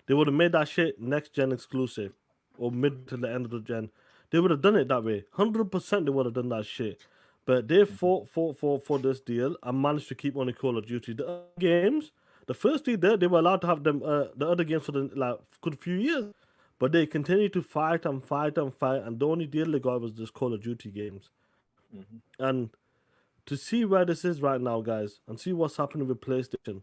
They would have made that shit next-gen exclusive or mid to the end of the gen. They would have done it that way. 100% they would have done that shit. But they fought for this deal and managed to keep on the Call of Duty. The other games, the first deal there, they were allowed to have them the other games for the good few years. But they continued to fight, and the only deal they got was this Call of Duty games. Mm-hmm. And to see where this is right now, guys, and see what's happening with PlayStation,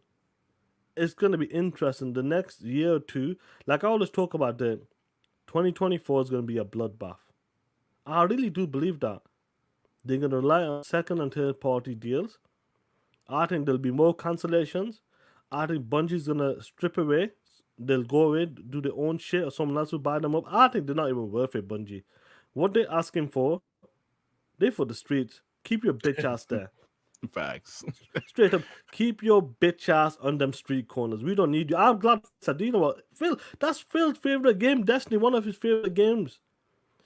it's going to be interesting. The next year or two, like I always talk about, 2024 is going to be a bloodbath. I really do believe that. They're going to rely on second and third party deals. I think there'll be more cancellations. I think Bungie's going to strip away. They'll go away, do their own shit, or someone else will buy them up. I think they're not even worth it, Bungie. What they're asking for, they're for the streets. Keep your bitch ass there. Facts. Straight up, keep your bitch ass on them street corners. We don't need you. I'm glad. Do you know what? Phil, that's Phil's favorite game, Destiny, one of his favorite games.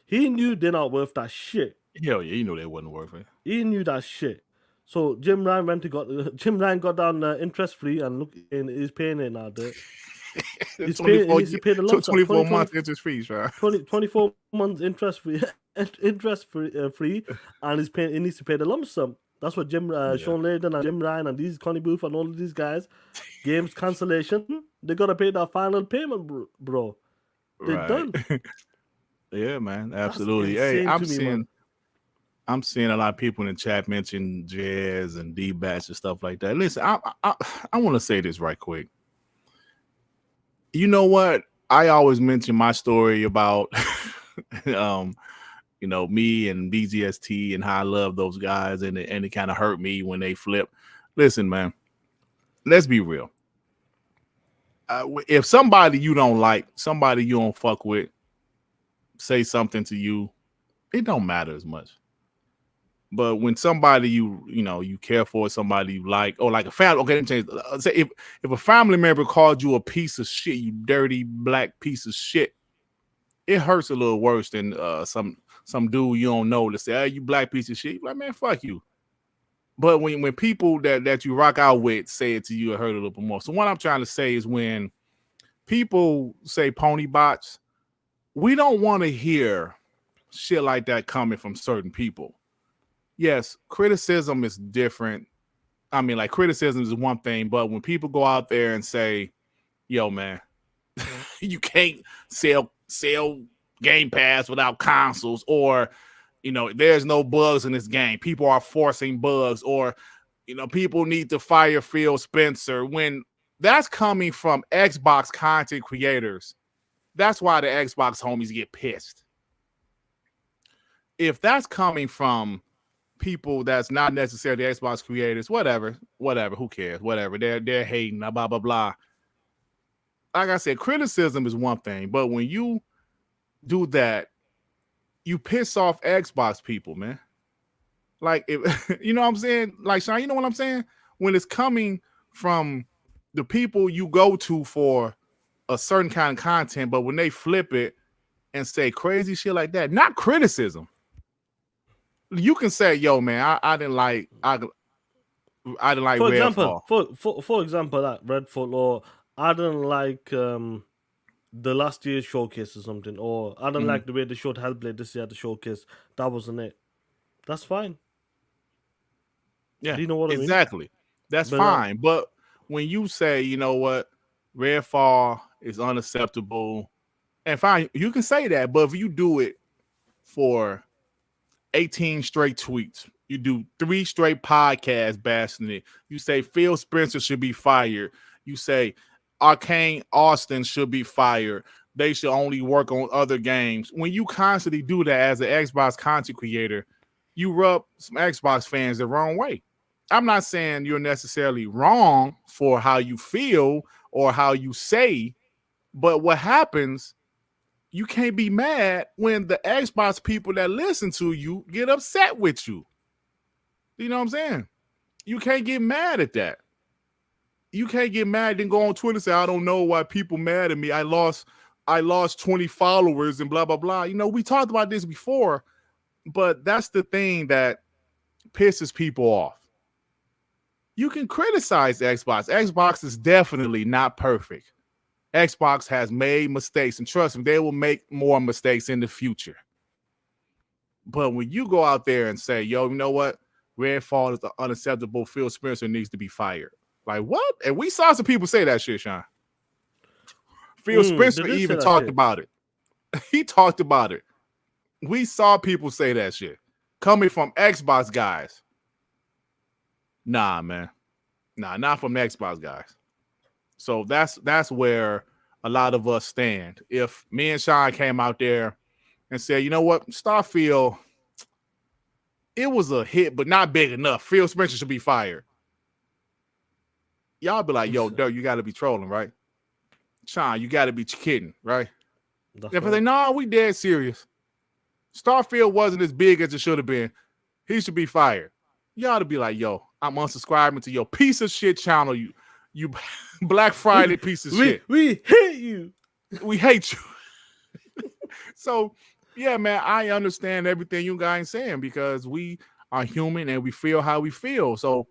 He knew they're not worth that shit. Hell yeah, you know they wasn't worth it. He knew that shit. So Jim Ryan got down interest free, and look, he's paying it now. He's paid the lump sum. 24 months interest free, right? 24 months interest free, and he needs to pay the lump sum. That's what Sean Layden and Jim Ryan and these Connie Booth and all of these guys, games cancellation, they gotta pay that final payment, bro. They're done. Yeah, man, absolutely. Hey, I'm seeing a lot of people in the chat mention Jazz and D-Batch and stuff like that. Listen, I want to say this right quick. You know what? I always mention my story about, me and BGST and how I love those guys, and it kind of hurt me when they flip. Listen, man, let's be real. If somebody you don't like, somebody you don't fuck with, say something to you, it don't matter as much. But when somebody you care for, somebody you like, or like a family, okay, let me change. Say if a family member called you a piece of shit, you dirty black piece of shit, it hurts a little worse than some dude you don't know to say, "Hey, you black piece of shit." You're like, man, fuck you. But when people that you rock out with say it to you, it hurt a little bit more. So what I'm trying to say is when people say pony bots, we don't want to hear shit like that coming from certain people. Yes, criticism is different. I mean, like criticism is one thing, but when people go out there and say, "Yo, man, you can't sell Game Pass without consoles," or there's no bugs in this game. People are forcing bugs, or people need to fire Phil Spencer. When that's coming from Xbox content creators, that's why the Xbox homies get pissed. If that's coming from people that's not necessarily Xbox creators, whatever, who cares? Whatever. They're hating, blah, blah, blah. Like I said, criticism is one thing, but when you do that, you piss off Xbox people, man. Like, if you know what I'm saying? Like, Sean, you know what I'm saying? When it's coming from the people you go to for a certain kind of content, but when they flip it and say crazy shit like that, not criticism. You can say, "Yo, man, I didn't like for example, Redfall." For example, like Redfall, or I didn't like the last year's showcase or something, or I don't like the way they showed Hellblade this year at the showcase. That wasn't it. That's fine. Yeah, do you know what exactly. I mean? That's fine. But when you say, you know what, Redfall is unacceptable, and fine, you can say that. But if you do it for 18 straight tweets, you do 3 straight podcasts bashing it, you say Phil Spencer should be fired, you say Arcane Austin should be fired, they should only work on other games. When you constantly do that as an Xbox content creator, you rub some Xbox fans the wrong way. I'm not saying you're necessarily wrong for how you feel or how you say, but what happens, you can't be mad when the Xbox people that listen to you get upset with you. You know what I'm saying? You can't get mad at that. You can't get mad and go on Twitter and say, "I don't know why people mad at me. I lost 20 followers and blah, blah, blah." We talked about this before, but that's the thing that pisses people off. You can criticize Xbox. Xbox is definitely not perfect. Xbox has made mistakes, and trust me, they will make more mistakes in the future. But when you go out there and say, "Yo, you know what? Redfall is unacceptable. Phil Spencer needs to be fired." Like, what? And we saw some people say that shit, Sean. Phil Spencer even talked about it. He talked about it. We saw people say that shit coming from Xbox guys. Nah, man. Nah, not from the Xbox guys. So that's where a lot of us stand. If me and Sean came out there and said, "You know what, Starfield, it was a hit, but not big enough. Phil Spencer should be fired." Y'all be like, "Yo, Dirk, you got to be trolling, right? Sean, you got to be kidding, right?" If I say, "No, we dead serious. Starfield wasn't as big as it should have been. He should be fired." Y'all to be like, "Yo, I'm unsubscribing to your piece of shit channel, you Black Friday piece of shit. We hate you. We hate you." So, yeah, man, I understand everything you guys saying because we are human and we feel how we feel. So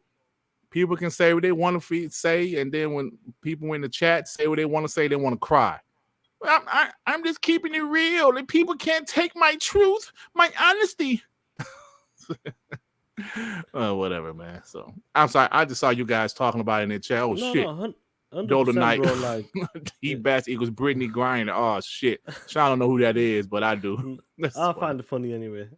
people can say what they want to say, and then when people in the chat say what they want to say, they want to cry. I'm just keeping it real, and people can't take my truth, my honesty. Whatever, man. So I'm sorry. I just saw you guys talking about it in the chat. Oh, shit. Dollar Knight. T-Bass equals Brittany Griner. Oh, shit. I don't know who that is, but I do. I'll find it funny anyway.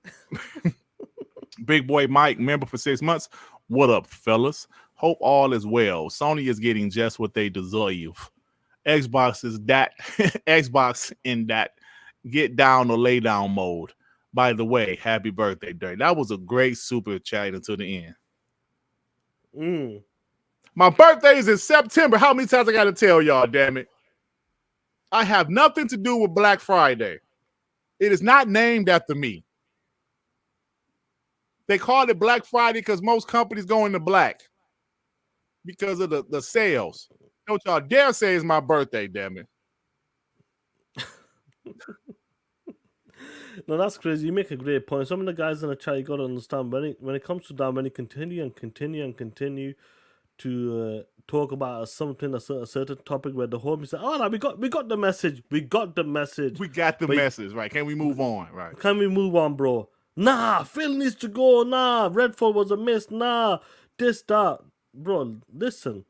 Big Boy Mike, member for 6 months. What up, fellas? Hope all is well. Sony is getting just what they deserve. Xbox is that. Xbox in that get down or lay down mode. By the way, happy birthday, Dirk. That was a great super chat until the end. My birthday is in September. How many times I got to tell y'all, damn it? I have nothing to do with Black Friday. It is not named after me. They called it Black Friday because most companies go into black because of the sales. Don't y'all dare say it's my birthday, damn it. No, that's crazy. You make a great point. Some of the guys in the chat, you got to understand when it comes to that, when you continue to talk about something, a certain topic where the homie said, "Oh, no, we got the message. We got the message. Message, right? Can we move on, right? Can we move on, bro? Nah, Phil needs to go. Nah, Redford was a miss. Nah, this, that, bro. Listen,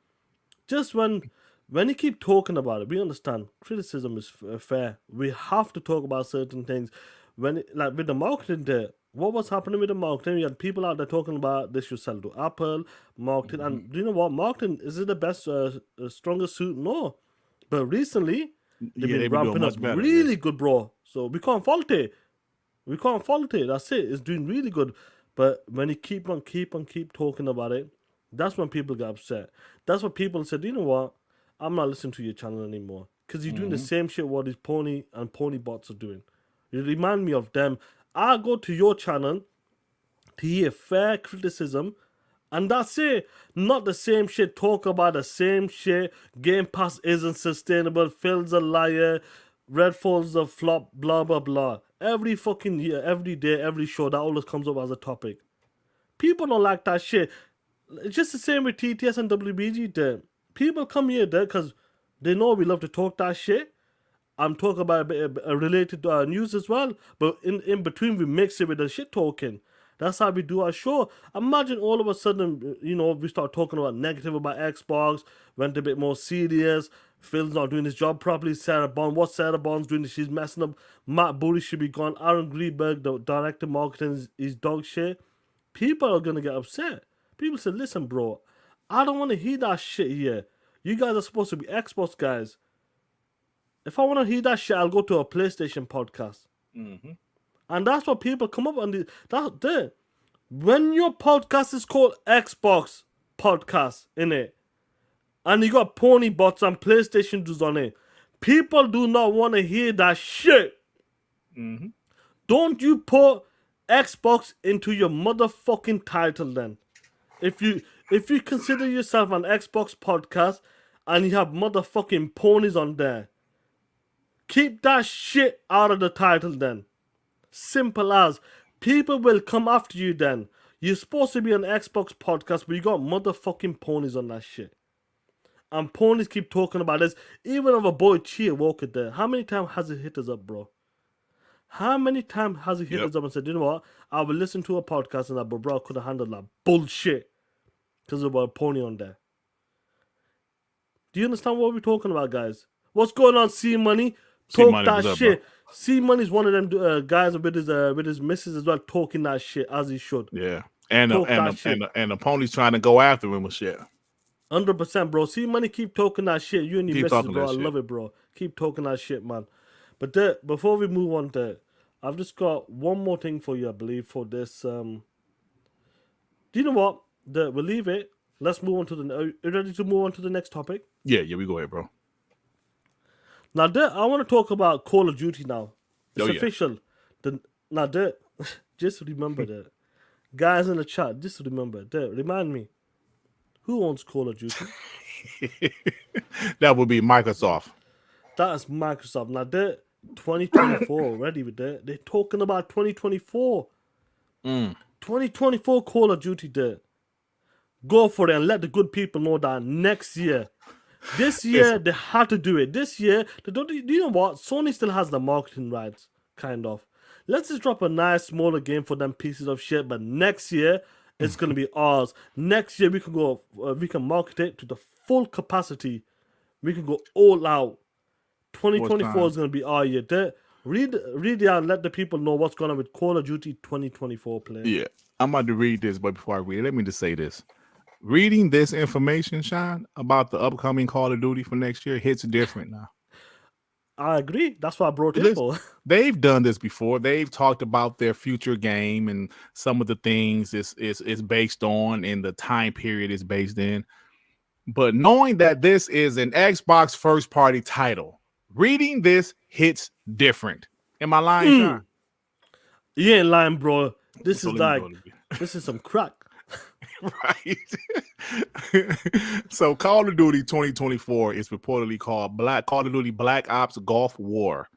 just when you keep talking about it, we understand criticism is fair. We have to talk about certain things. Like with the marketing there, what was happening with the marketing? You had people out there talking about they should sell to Apple, marketing. And do you know what? Marketing, is it the best, strongest suit? No. But recently, they've been ramping up really good, bro. So we can't fault it. That's it. It's doing really good. But when you keep talking about it, that's when people get upset. That's what people said, you know what? I'm not listening to your channel anymore. Because you're doing the same shit what these pony bots are doing. You remind me of them. I go to your channel to hear fair criticism, and that's it. Not the same shit. Talk about the same shit. Game Pass isn't sustainable. Phil's a liar. Redfall's a flop. Blah, blah, blah. Every fucking year, every day, every show, that always comes up as a topic. People don't like that shit. It's just the same with TTS and WBG there. People come here there because they know we love to talk that shit. I'm talking about a bit related news as well, but in between we mix it with the shit talking. That's how we do our show. Imagine all of a sudden, we start talking about negative about Xbox, went a bit more serious. Phil's not doing his job properly. What's Sarah Bond's doing? She's messing up. Matt Booty should be gone. Aaron Greenberg, the director of marketing, is dog shit. People are gonna get upset. People say, listen, bro, I don't want to hear that shit here. You guys are supposed to be Xbox guys. If I want to hear that shit, I'll go to a PlayStation podcast. Mm-hmm. And that's what people come up and that's there. When your podcast is called Xbox Podcast, innit? And you got pony bots and PlayStation dudes on it, people do not want to hear that shit. Mm-hmm. Don't you put Xbox into your motherfucking title then. If you consider yourself an Xbox podcast and you have motherfucking ponies on there, keep that shit out of the title then. Simple as. People will come after you then. You're supposed to be an Xbox podcast, but you got motherfucking ponies on that shit. And ponies keep talking about this. Even of a boy Chia Walker there. How many times has he hit us up, bro? How many times has he hit us up and said, you know what? I will listen to a podcast and that, but bro, I could have handled that bullshit. Because there was a pony on there. Do you understand what we're talking about, guys? What's going on, C Money? Talk that shit. C Money's one of them guys with his missus as well, talking that shit as he should. Yeah, and the pony's trying to go after him and shit. 100%, bro. C Money, keep talking that shit. You and your missus, bro. I love it, bro. Keep talking that shit, man. But before we move on there, I've just got one more thing for you, I believe, for this. Do you know what? We'll leave it. Let's move on to are you ready to move on to the next topic? Yeah, we go ahead, bro. Now, I want to talk about Call of Duty now. It's official. Just remember that. Guys in the chat, just remember that. Remind me. Who owns Call of Duty? That would be Microsoft. That's Microsoft. Now, they're 2024 already with that. They're talking about 2024. 2024 Call of Duty there. Go for it and let the good people know that next year. This year, they had to do it. This year, do you know what? Sony still has the marketing rights, kind of. Let's just drop a nice, smaller game for them pieces of shit. But next year, it's going to be ours. Next year, we can market it to the full capacity. We can go all out. 2024 is going to be our year. Read it out and let the people know what's going on with Call of Duty 2024 play. Yeah, I'm about to read this, but before I read it, let me just say this. Reading this information, Sean, about the upcoming Call of Duty for next year hits different now. I agree. That's what I brought it for. They've done this before. They've talked about their future game and some of the things it's based on and the time period it's based in. But knowing that this is an Xbox first-party title, reading this hits different. Am I lying, Sean? You ain't lying, bro. This is like This is some crack. Right. So Call of Duty 2024 is reportedly called Call of Duty Black Ops Gulf War.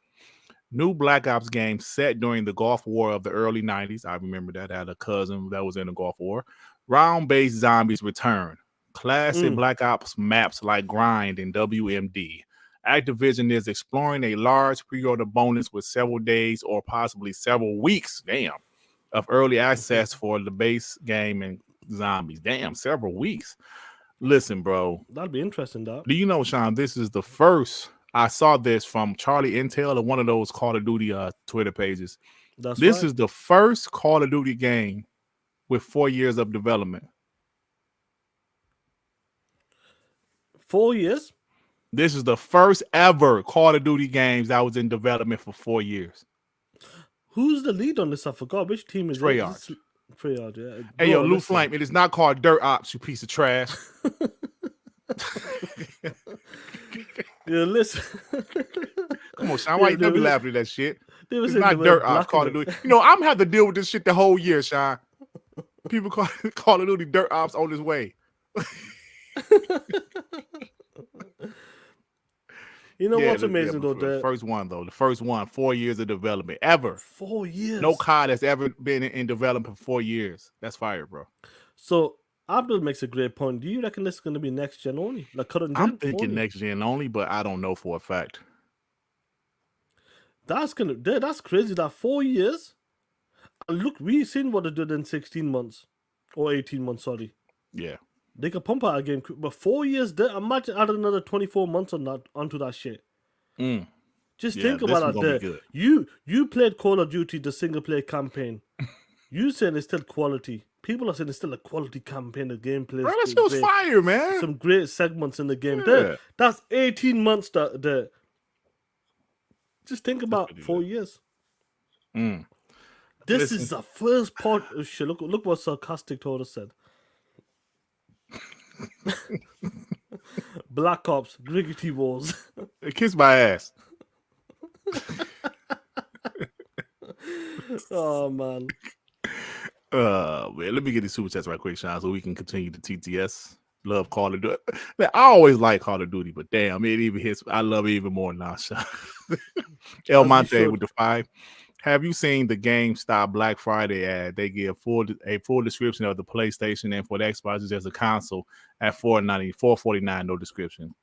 New Black Ops game set during the Gulf War of the early 90s. I remember that. I had a cousin that was in the Gulf War. Round-based zombies return. Classic Black Ops maps like Grind and WMD. Activision is exploring a large pre-order bonus with several days or possibly several weeks, of early access for the base game and zombies. Several weeks. Listen, bro. That'd be interesting, though. Do you know, Sean, this is the first. I saw this from Charlie Intel or one of those Call of Duty Twitter pages. This is the first Call of Duty game with 4 years of development. 4 years? This is the first ever Call of Duty games that was in development for 4 years. Who's the lead on this? I forgot. Which team is Treyarch. Treyarch, yeah. Hey, yo, Lou Flame, it is not called Dirt Ops, you piece of trash. Yeah, listen. Come on, Sean. Why you never laughing at that shit? It's not Dirt Ops, Call of Duty. You know, I'm have to deal with this shit the whole year, Sean. People call of Duty Dirt Ops on his way. You know what's amazing though? The first one, 4 years of development ever. 4 years. No COD has ever been in development for 4 years. That's fire, bro. So Abdul makes a great point. Do you reckon this is going to be next gen only? Like current gen? I'm thinking next gen only, but I don't know for a fact. That's crazy. That 4 years. And look, we've seen what they did in 16 months or 18 months. Sorry. Yeah. They could pump out a game, but 4 years. Imagine adding another 24 months onto that shit. Just think about that. You played Call of Duty, the single player campaign. You saying it's still quality. People are saying it's still a quality campaign. The gameplay. Bro, that shit was fire, man. Some great segments in the game. Yeah. That's 18 months. Just think about 4 years. This is the first part. Oh, shit, look what sarcastic Torres said. Black Ops, Griggity Wars. Kiss my ass. Oh man. Man, let me get these super chats right quick, Sean, so we can continue the TTS. Love Call of Duty. I always like Call of Duty, but damn, it even hits. I love it even more now, Sean. El Monte with the 5. Have you seen the GameStop Black Friday ad? They give a full description of the PlayStation, and for the Xbox, there's a console at $449, no description.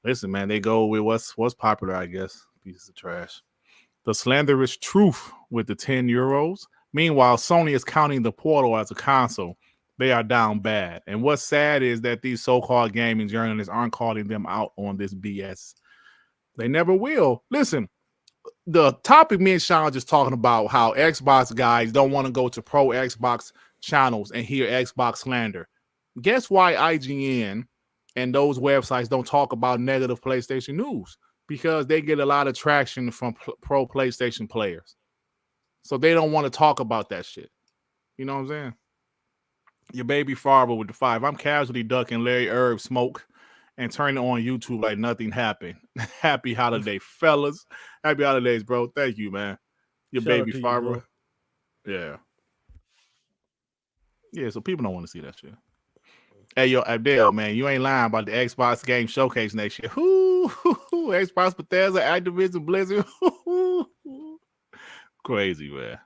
Listen, man, they go with what's popular, I guess. Pieces of trash. The slanderous truth with the €10. Meanwhile, Sony is counting the Portal as a console. They are down bad. And what's sad is that these so-called gaming journalists aren't calling them out on this BS. They never will. Listen. The topic me and Sean just talking about how Xbox guys don't want to go to pro Xbox channels and hear Xbox slander. Guess why IGN and those websites don't talk about negative PlayStation news? Because they get a lot of traction from pro PlayStation players. So they don't want to talk about that shit. You know what I'm saying? Your baby father with the 5. I'm casually ducking Larry Herb smoke and turn it on YouTube like nothing happened. Happy holiday, fellas. Happy holidays, bro. Thank you, man. Your baby father. Yeah. Yeah, so people don't want to see that shit. Hey, yo, Abdel, man, you ain't lying about the Xbox Game Showcase next year. Xbox, Bethesda, Activision, Blizzard. Crazy, man.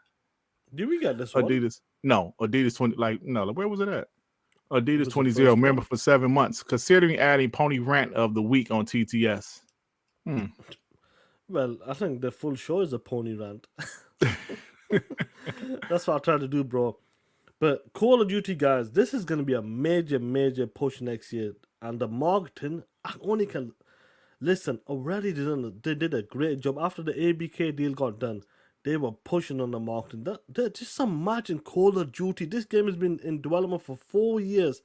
Did we get this one? Adidas. No, Adidas 20. Where was it at? Adidas 20 member for 7 months, considering adding Pony Rant of the Week on TTS. Well, I think the full show is a Pony Rant. That's what I try to do, bro. But Call of Duty, guys, this is going to be a major, major push next year. And the marketing, I only can... Listen, already they did a great job. After the ABK deal got done, they were pushing on the marketing. Just imagine Call of Duty. This game has been in development for 4 years.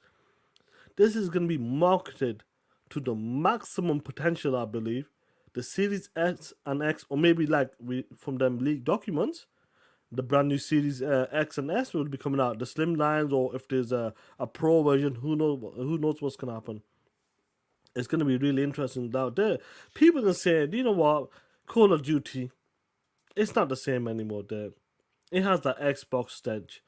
This is going to be marketed to the maximum potential, I believe. The Series S and X, or maybe from them leaked documents, the brand new Series X and S will be coming out. The slim lines, or if there's a Pro version, who knows what's going to happen. It's going to be really interesting out there. People are saying, you know what, Call of Duty, it's not the same anymore there. It has that Xbox stage.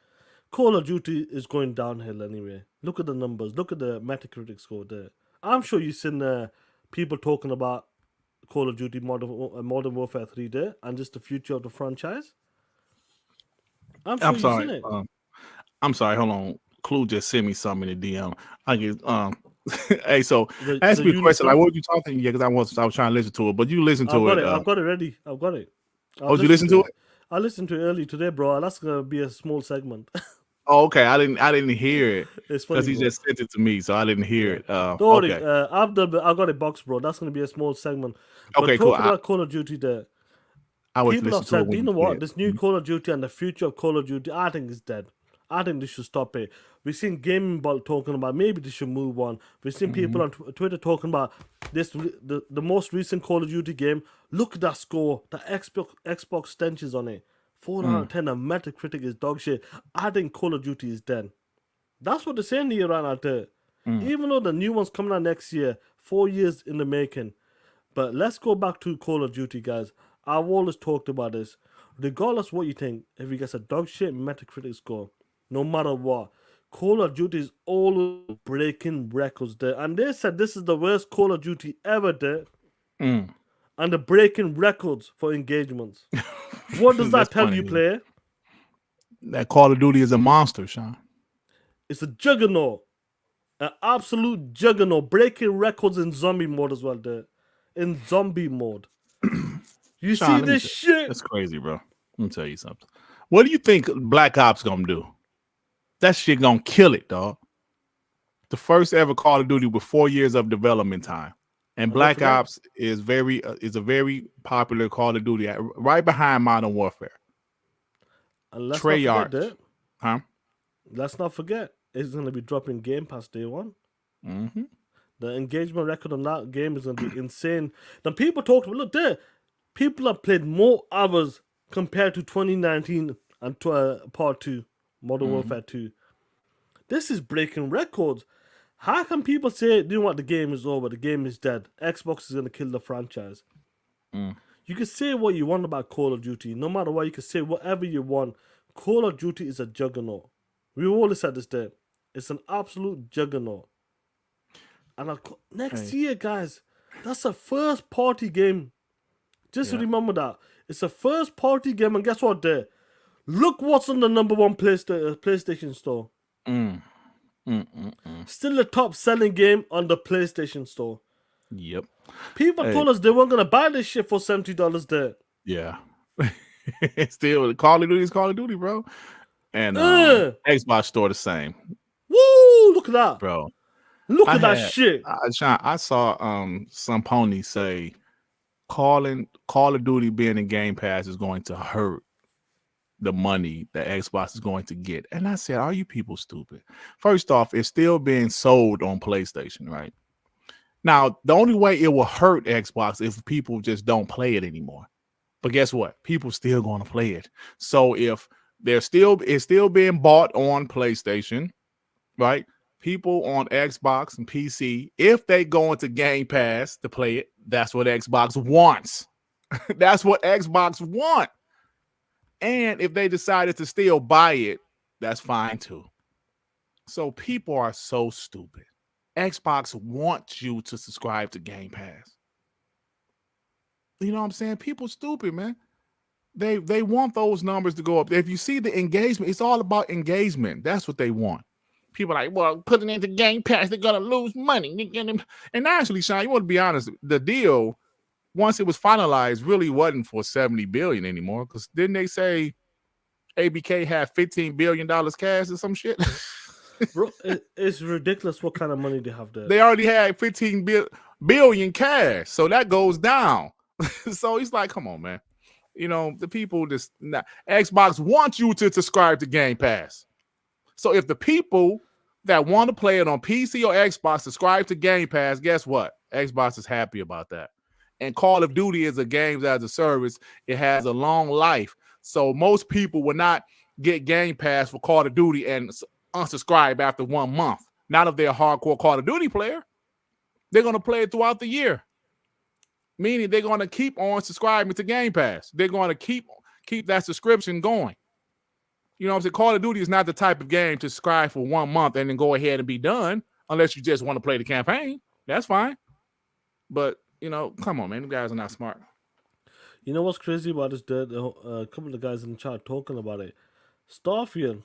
Call of Duty is going downhill anyway. Look at the numbers. Look at the Metacritic score there. I'm sure you've seen people talking about Call of Duty Modern Warfare 3 there and just the future of the franchise. I'm sure you've seen it. I'm sorry. Hold on. Clue just sent me something in the DM. I get hey, so ask me a question. Like, what were you talking? Yeah, because I was trying to listen to it, but you listen to it. I've got it ready. I've got it. Oh, you listen to it? I listened to it early today, bro. That's gonna be a small segment. Oh, okay. I didn't hear it because he just sent it to me, so I didn't hear it. Don't worry. I've got it boxed, bro. That's gonna be a small segment. But okay, cool. Talking about Call of Duty, there. People have said, you know what? This new Call of Duty and the future of Call of Duty, I think is dead. I think they should stop it. We've seen Gaming Bolt talking about maybe they should move on. We've seen people on Twitter talking about this. The most recent Call of Duty game. Look at that score. The Xbox stenches on it. 4 out of 10. And Metacritic is dog shit. I think Call of Duty is dead. That's what they're saying here right out there. Even though the new one's coming out next year, 4 years in the making. But let's go back to Call of Duty, guys. I've always talked about this. Regardless what you think, if he gets a dog shit Metacritic score, no matter what, Call of Duty is all breaking records there. And they said this is the worst Call of Duty ever there. And they're breaking records for engagements. What does that tell you, player? That Call of Duty is a monster, Sean. It's a juggernaut. An absolute juggernaut. Breaking records in zombie mode as well there. In zombie mode. You Sean, see this shit? That's crazy, bro. Let me tell you something. What do you think Black Ops gonna do? That shit gonna kill it, dog. The first ever Call of Duty with 4 years of development time, and Black Ops is a very popular Call of Duty, right behind Modern Warfare. And let's Treyarch, not forget that. huh? Let's not forget it's gonna be dropping Game Pass day one. The engagement record on that game is gonna be insane. The people talked about, look there. People have played more hours compared to 2019 and Part 2, Modern Warfare 2. This is breaking records. How can people say, you know what, the game is over, the game is dead, Xbox is going to kill the franchise? You can say what you want about Call of Duty. No matter what, you can say whatever you want. Call of Duty is a juggernaut. We've always said this there. It's an absolute juggernaut. And next year, guys, that's a first-party game. Just remember that. It's a first-party game, and guess what there? Look what's on the #1 PlayStation Store. Still the top-selling game on the PlayStation Store. Yep. People told us they weren't going to buy this shit for $70 there. Yeah. Still, Call of Duty is Call of Duty, bro. And Xbox Store the same. Woo! Look at that. Bro. Look at that shit. I saw some pony say Call of Duty being in Game Pass is going to hurt the money that Xbox is going to get. And I said, are you people stupid? First off, it's still being sold on PlayStation, right? Now, the only way it will hurt Xbox if people just don't play it anymore. But guess what? People still going to play it. So if it's still being bought on PlayStation, right? People on Xbox and PC, if they go into Game Pass to play it, that's what Xbox wants. That's what Xbox want. And if they decided to still buy it, that's fine too. So people are so stupid. Xbox wants you to subscribe to Game Pass. You know what I'm saying? People stupid, man. They want those numbers to go up. If you see the engagement, it's all about engagement. That's what they want. People are like, well, putting into Game Pass, they're gonna lose money. And actually, Sean, you want to be honest, the deal, once it was finalized, really wasn't for $70 billion anymore. Because didn't they say ABK had $15 billion cash or some shit? Bro, it's ridiculous what kind of money they have there. They already had $15 billion cash, so that goes down. So he's like, come on, man. You know, the people just Xbox wants you to subscribe to Game Pass. So if the people that want to play it on PC or Xbox subscribe to Game Pass, guess what? Xbox is happy about that. And Call of Duty is a games as a service. It has a long life. So most people will not get Game Pass for Call of Duty and unsubscribe after 1 month. Not if they're a hardcore Call of Duty player. They're going to play it throughout the year. Meaning they're going to keep on subscribing to Game Pass. They're going to keep that subscription going. You know what I'm saying? Call of Duty is not the type of game to subscribe for 1 month and then go ahead and be done, unless you just want to play the campaign. That's fine. But, you know, come on, man. Them guys are not smart. You know what's crazy about this? A couple of guys in the chat talking about it. Starfield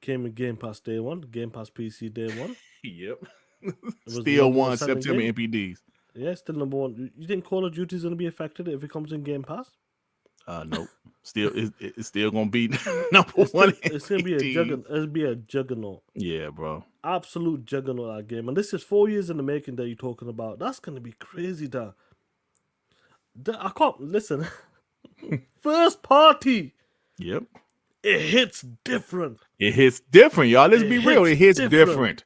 came in Game Pass day one, Game Pass PC day one. Yep. Still won September MPDs. Yeah, still number one. You think Call of Duty is going to be affected if it comes in Game Pass? Nope. Still, it's still gonna be number one. It's gonna be a juggernaut. It'll be a juggernaut. Yeah, bro. Absolute juggernaut that game. And this is 4 years in the making that you're talking about. That's gonna be crazy. I can't listen. First party. Yep. It hits different. It hits different, y'all. Let's be real. It hits different.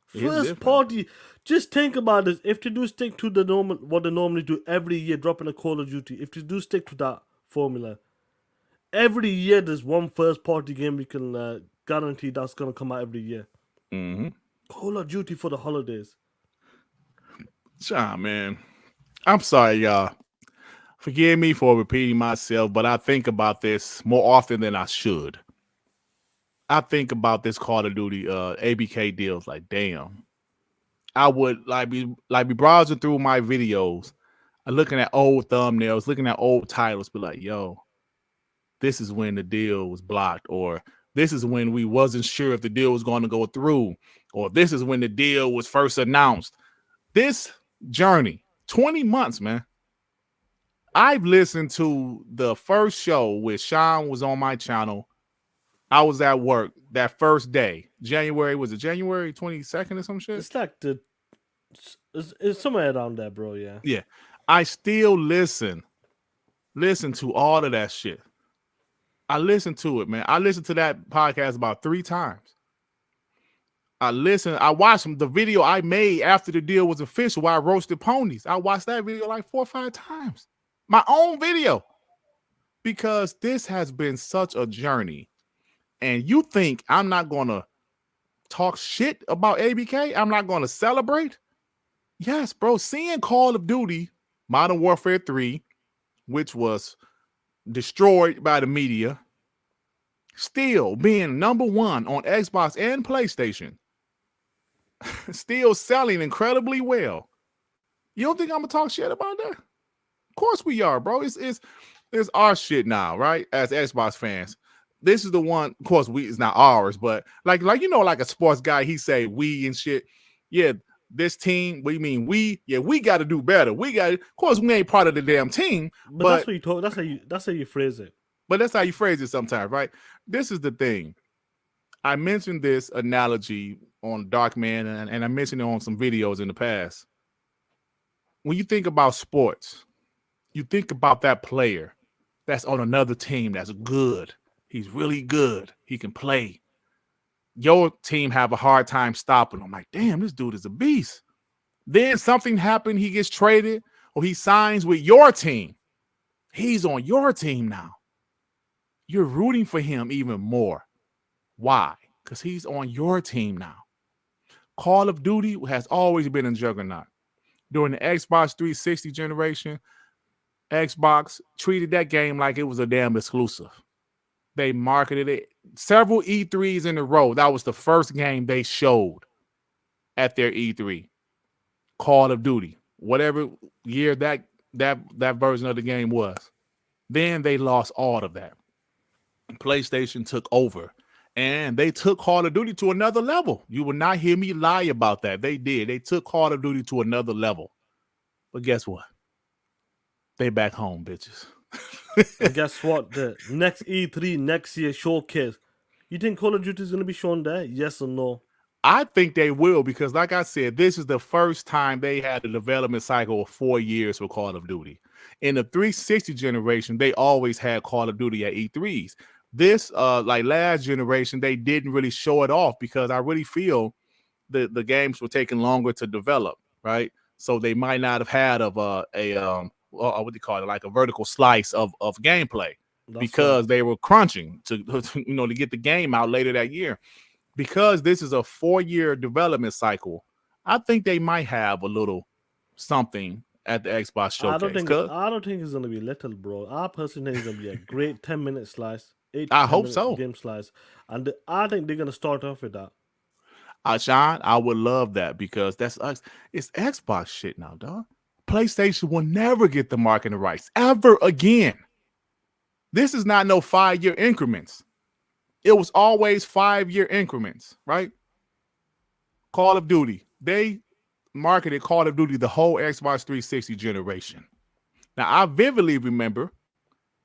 First party. Just think about this. If they do stick to the normal, what they normally do every year, dropping a Call of Duty. If they do stick to that formula, every year there's one first party game we can guarantee that's gonna come out every year. Mm-hmm. Call of Duty for the holidays. Sean, man, I'm sorry, y'all. Forgive me for repeating myself, but I think about this more often than I should. I think about this Call of Duty ABK deals like, damn. I would be browsing through my videos, looking at old thumbnails, looking at old titles, be like, yo, this is when the deal was blocked, or this is when we wasn't sure if the deal was going to go through, or this is when the deal was first announced. This journey, 20 months, man. I've listened to the first show where Sean was on my channel. I was at work that first day. Was it January 22nd or some shit? It's like it's somewhere around there, bro. Yeah. Yeah. I still listen to all of that shit. I listen to it, man. I listened to that podcast about 3 times. I watched the video I made after the deal was official where I roasted ponies. I watched that video like 4 or 5 times. My own video. Because this has been such a journey. And you think I'm not going to talk shit about ABK? I'm not going to celebrate? Yes, bro. Seeing Call of Duty Modern Warfare 3, which was destroyed by the media, still being number 1 on Xbox and PlayStation, still selling incredibly well. You don't think I'm gonna talk shit about that? Of course we are, bro. It's our shit now, right? As Xbox fans, this is the one. Of course, it's not ours, but like you know, like a sports guy, he say we and shit. Yeah, this team. We mean we. Yeah, we got to do better. We got. Of course, we ain't part of the damn team. But that's what you talk. That's how you phrase it. But that's how you phrase it sometimes, right? This is the thing. I mentioned this analogy on Darkman, and I mentioned it on some videos in the past. When you think about sports, you think about that player that's on another team that's good. He's really good. He can play. Your team have a hard time stopping him. Like, damn, this dude is a beast. Then something happened. He gets traded or he signs with your team. He's on your team now. You're rooting for him even more. Why? Because he's on your team now. Call of Duty has always been a juggernaut. During the Xbox 360 generation, Xbox treated that game like it was a damn exclusive. They marketed it several E3s in a row. That was the first game they showed at their E3. Call of Duty, whatever year that version of the game was. Then they lost all of that. PlayStation took over. And they took Call of Duty to another level. You will not hear me lie about that. They did. They took Call of Duty to another level. But guess what? They back home, bitches. And guess what? The next E3 next year showcase. You think Call of Duty is going to be shown there? Yes or no? I think they will because, like I said, this is the first time they had a development cycle of 4 years for Call of Duty. In the 360 generation, they always had Call of Duty at E3s. This, like last generation, they didn't really show it off because I really feel the games were taking longer to develop, right? So they might not have had what do you call it, like a vertical slice of gameplay. Because they were crunching to get the game out later that year. Because this is a 4-year development cycle, I think they might have a little something at the Xbox showcase. I don't think it's gonna be little, bro. I personally think it's gonna be a great 10-minute slice. I hope so. Game slice, and I think they're gonna start off with that. Sean, I would love that because that's us. It's Xbox shit now, dog. PlayStation will never get the marketing rights ever again. This is not no 5-year increments. It was always 5-year increments, right? Call of Duty. They marketed Call of Duty the whole Xbox 360 generation. Now, I vividly remember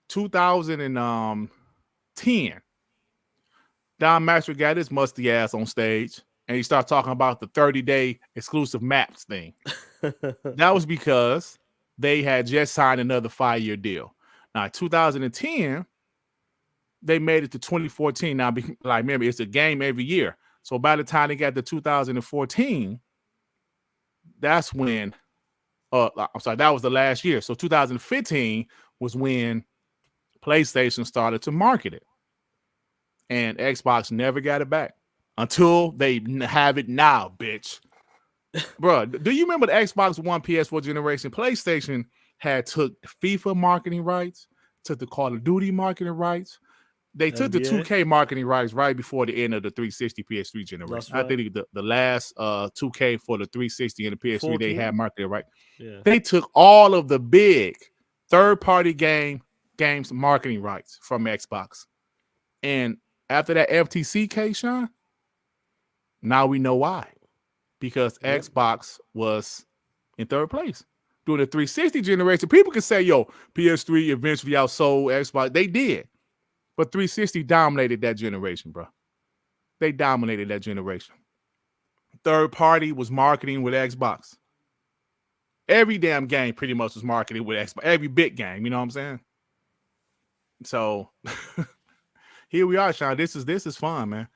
2010. Don Master got his musty ass on stage, and he started talking about the 30-day exclusive maps thing. That was because they had just signed another 5-year deal. Now, 2010, they made it to 2014. Now, like, remember, it's a game every year. So by the time they got to 2014, that's when, I'm sorry, that was the last year. So 2015 was when PlayStation started to market it. And Xbox never got it back until they have it now, bitch. Bro, do you remember the Xbox One PS4 generation? PlayStation had took FIFA marketing rights, took the Call of Duty marketing rights. They took the 2K marketing rights right before the end of the 360 PS3 generation. Right. I think the last 2K for the 360 and the PS3, 14? They had marketing right. Yeah. They took all of the big third-party games marketing rights from Xbox. And after that FTC case, Sean, now we know why. Because Xbox was in third place. During the 360 generation, people can say, yo, PS3 eventually outsold Xbox. They did. But 360 dominated that generation, bro. They dominated that generation. Third party was marketing with Xbox. Every damn game pretty much was marketed with Xbox. Every big game, you know what I'm saying? So here we are, Sean. This is fun, man.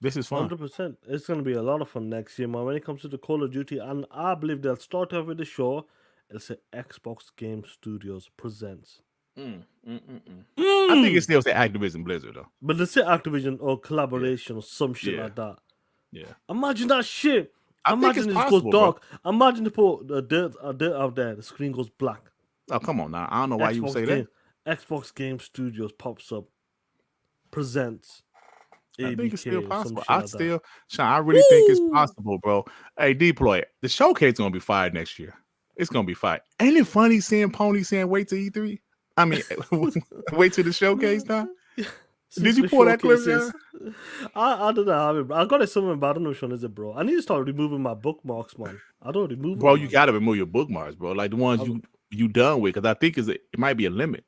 This is fun. 100%. It's going to be a lot of fun next year, man. When it comes to the Call of Duty, and I believe they'll start off with the show. It'll say Xbox Game Studios presents. I think it still say Activision Blizzard though. But let's say Activision or collaboration or some shit like that. Yeah. Imagine that shit. Imagine it goes dark. Bro. Imagine they put a dirt out there. The screen goes black. Oh, come on now. I don't know why you would say that. Xbox Game Studios pops up. Presents. I think it's still possible. Sean, I really think it's possible, bro. Hey, Deploy, the showcase is gonna be fired next year. It's gonna be fired. Ain't it funny seeing Pony saying wait till E3? I mean, wait till the showcase now. Did you pull that clip down? I don't know. I got it somewhere, but I don't know which one is it, bro. I need to start removing my bookmarks, man. I don't remove them. Bro, you gotta remove your bookmarks, bro. Like the ones you done with, because I think it might be a limit.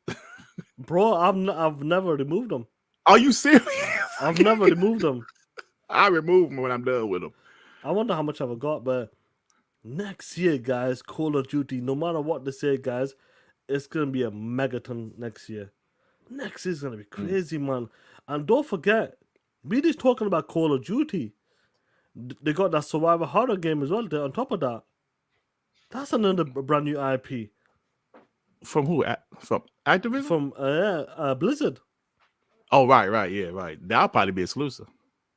Bro, I've never removed them. Are you serious? I've never removed them. I remove them when I'm done with them. I wonder how much I've got, but next year, guys, Call of Duty, no matter what they say, guys, it's going to be a megaton next year. Next year's going to be crazy, man. And don't forget, we just talking about Call of Duty. They got that survival horror game as well there on top of that. That's another brand new IP. From who? From Activision? From Blizzard. Oh, right. Yeah, right. That'll probably be exclusive.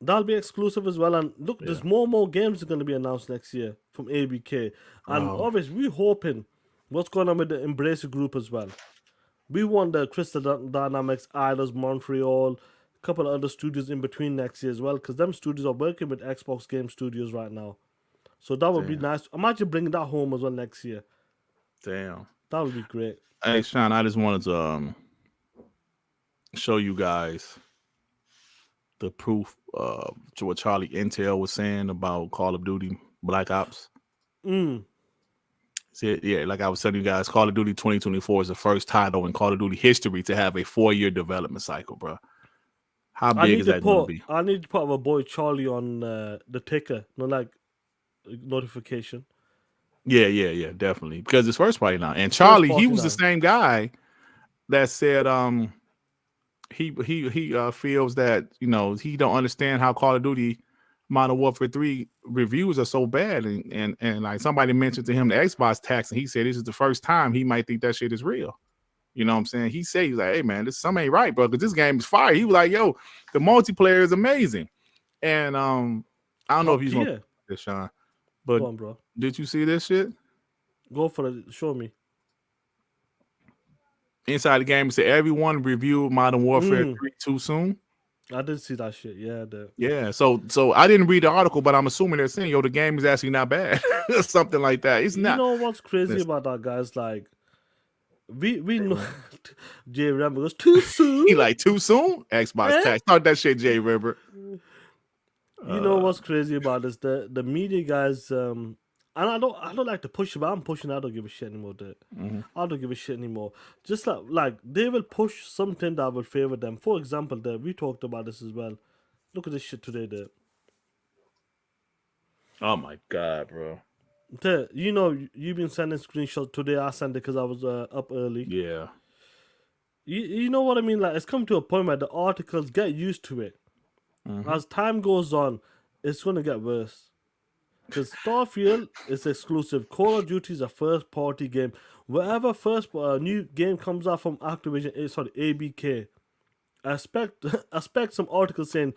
That'll be exclusive as well. And look, there's more and more games that are going to be announced next year from ABK. And obviously, we're hoping what's going on with the Embracer Group as well. We want the Crystal Dynamics, Eidos, Montreal, a couple of other studios in between next year as well, because them studios are working with Xbox Game Studios right now. So that would be nice. Imagine bringing that home as well next year. Damn. That would be great. Hey, Sean, I just wanted to show you guys the proof to what Charlie Intel was saying about Call of Duty Black Ops. See, yeah, like I was telling you guys, Call of Duty 2024 is the first title in Call of Duty history to have a 4-year development cycle, bro. How big is that going to be? I need to put my boy Charlie on the ticker, not like notification. Yeah, definitely, because it's first party now. And Charlie, he was the same guy that said he feels that, you know, he don't understand how Call of Duty Modern Warfare 3 reviews are so bad, and like somebody mentioned to him the Xbox tax, and he said this is the first time he might think that shit is real. You know what I'm saying? He said, he's like, hey man, this something ain't right, bro, because this game is fire. He was like, yo, the multiplayer is amazing. And I don't know if he's gonna this, Sean, but go on, bro. Did you see this shit? Go for it. Show me. Inside the Game said everyone reviewed Modern Warfare 3 too soon. I did see that shit. Yeah, yeah. So I didn't read the article, but I'm assuming they're saying, the game is actually not bad, something like that. It's not. You know what's crazy about that, guys? Like, we know Jay Rember goes too soon. He like too soon. Xbox tax. Start that shit, Jay Rember. You know what's crazy about this? The media guys. And I don't like to push it, but I'm pushing. I don't give a shit anymore. I don't give a shit anymore. Just like they will push something that will favor them. For example, we talked about this as well. Look at this shit today. Oh my god, bro. You've been sending screenshots today. I sent it because I was up early. Yeah. You know what I mean? Like, it's come to a point where the articles get used to it. As time goes on, it's gonna get worse. Because Starfield is exclusive. Call of Duty is a first-party game. Wherever new game comes out from Activision, ABK, I expect some articles saying,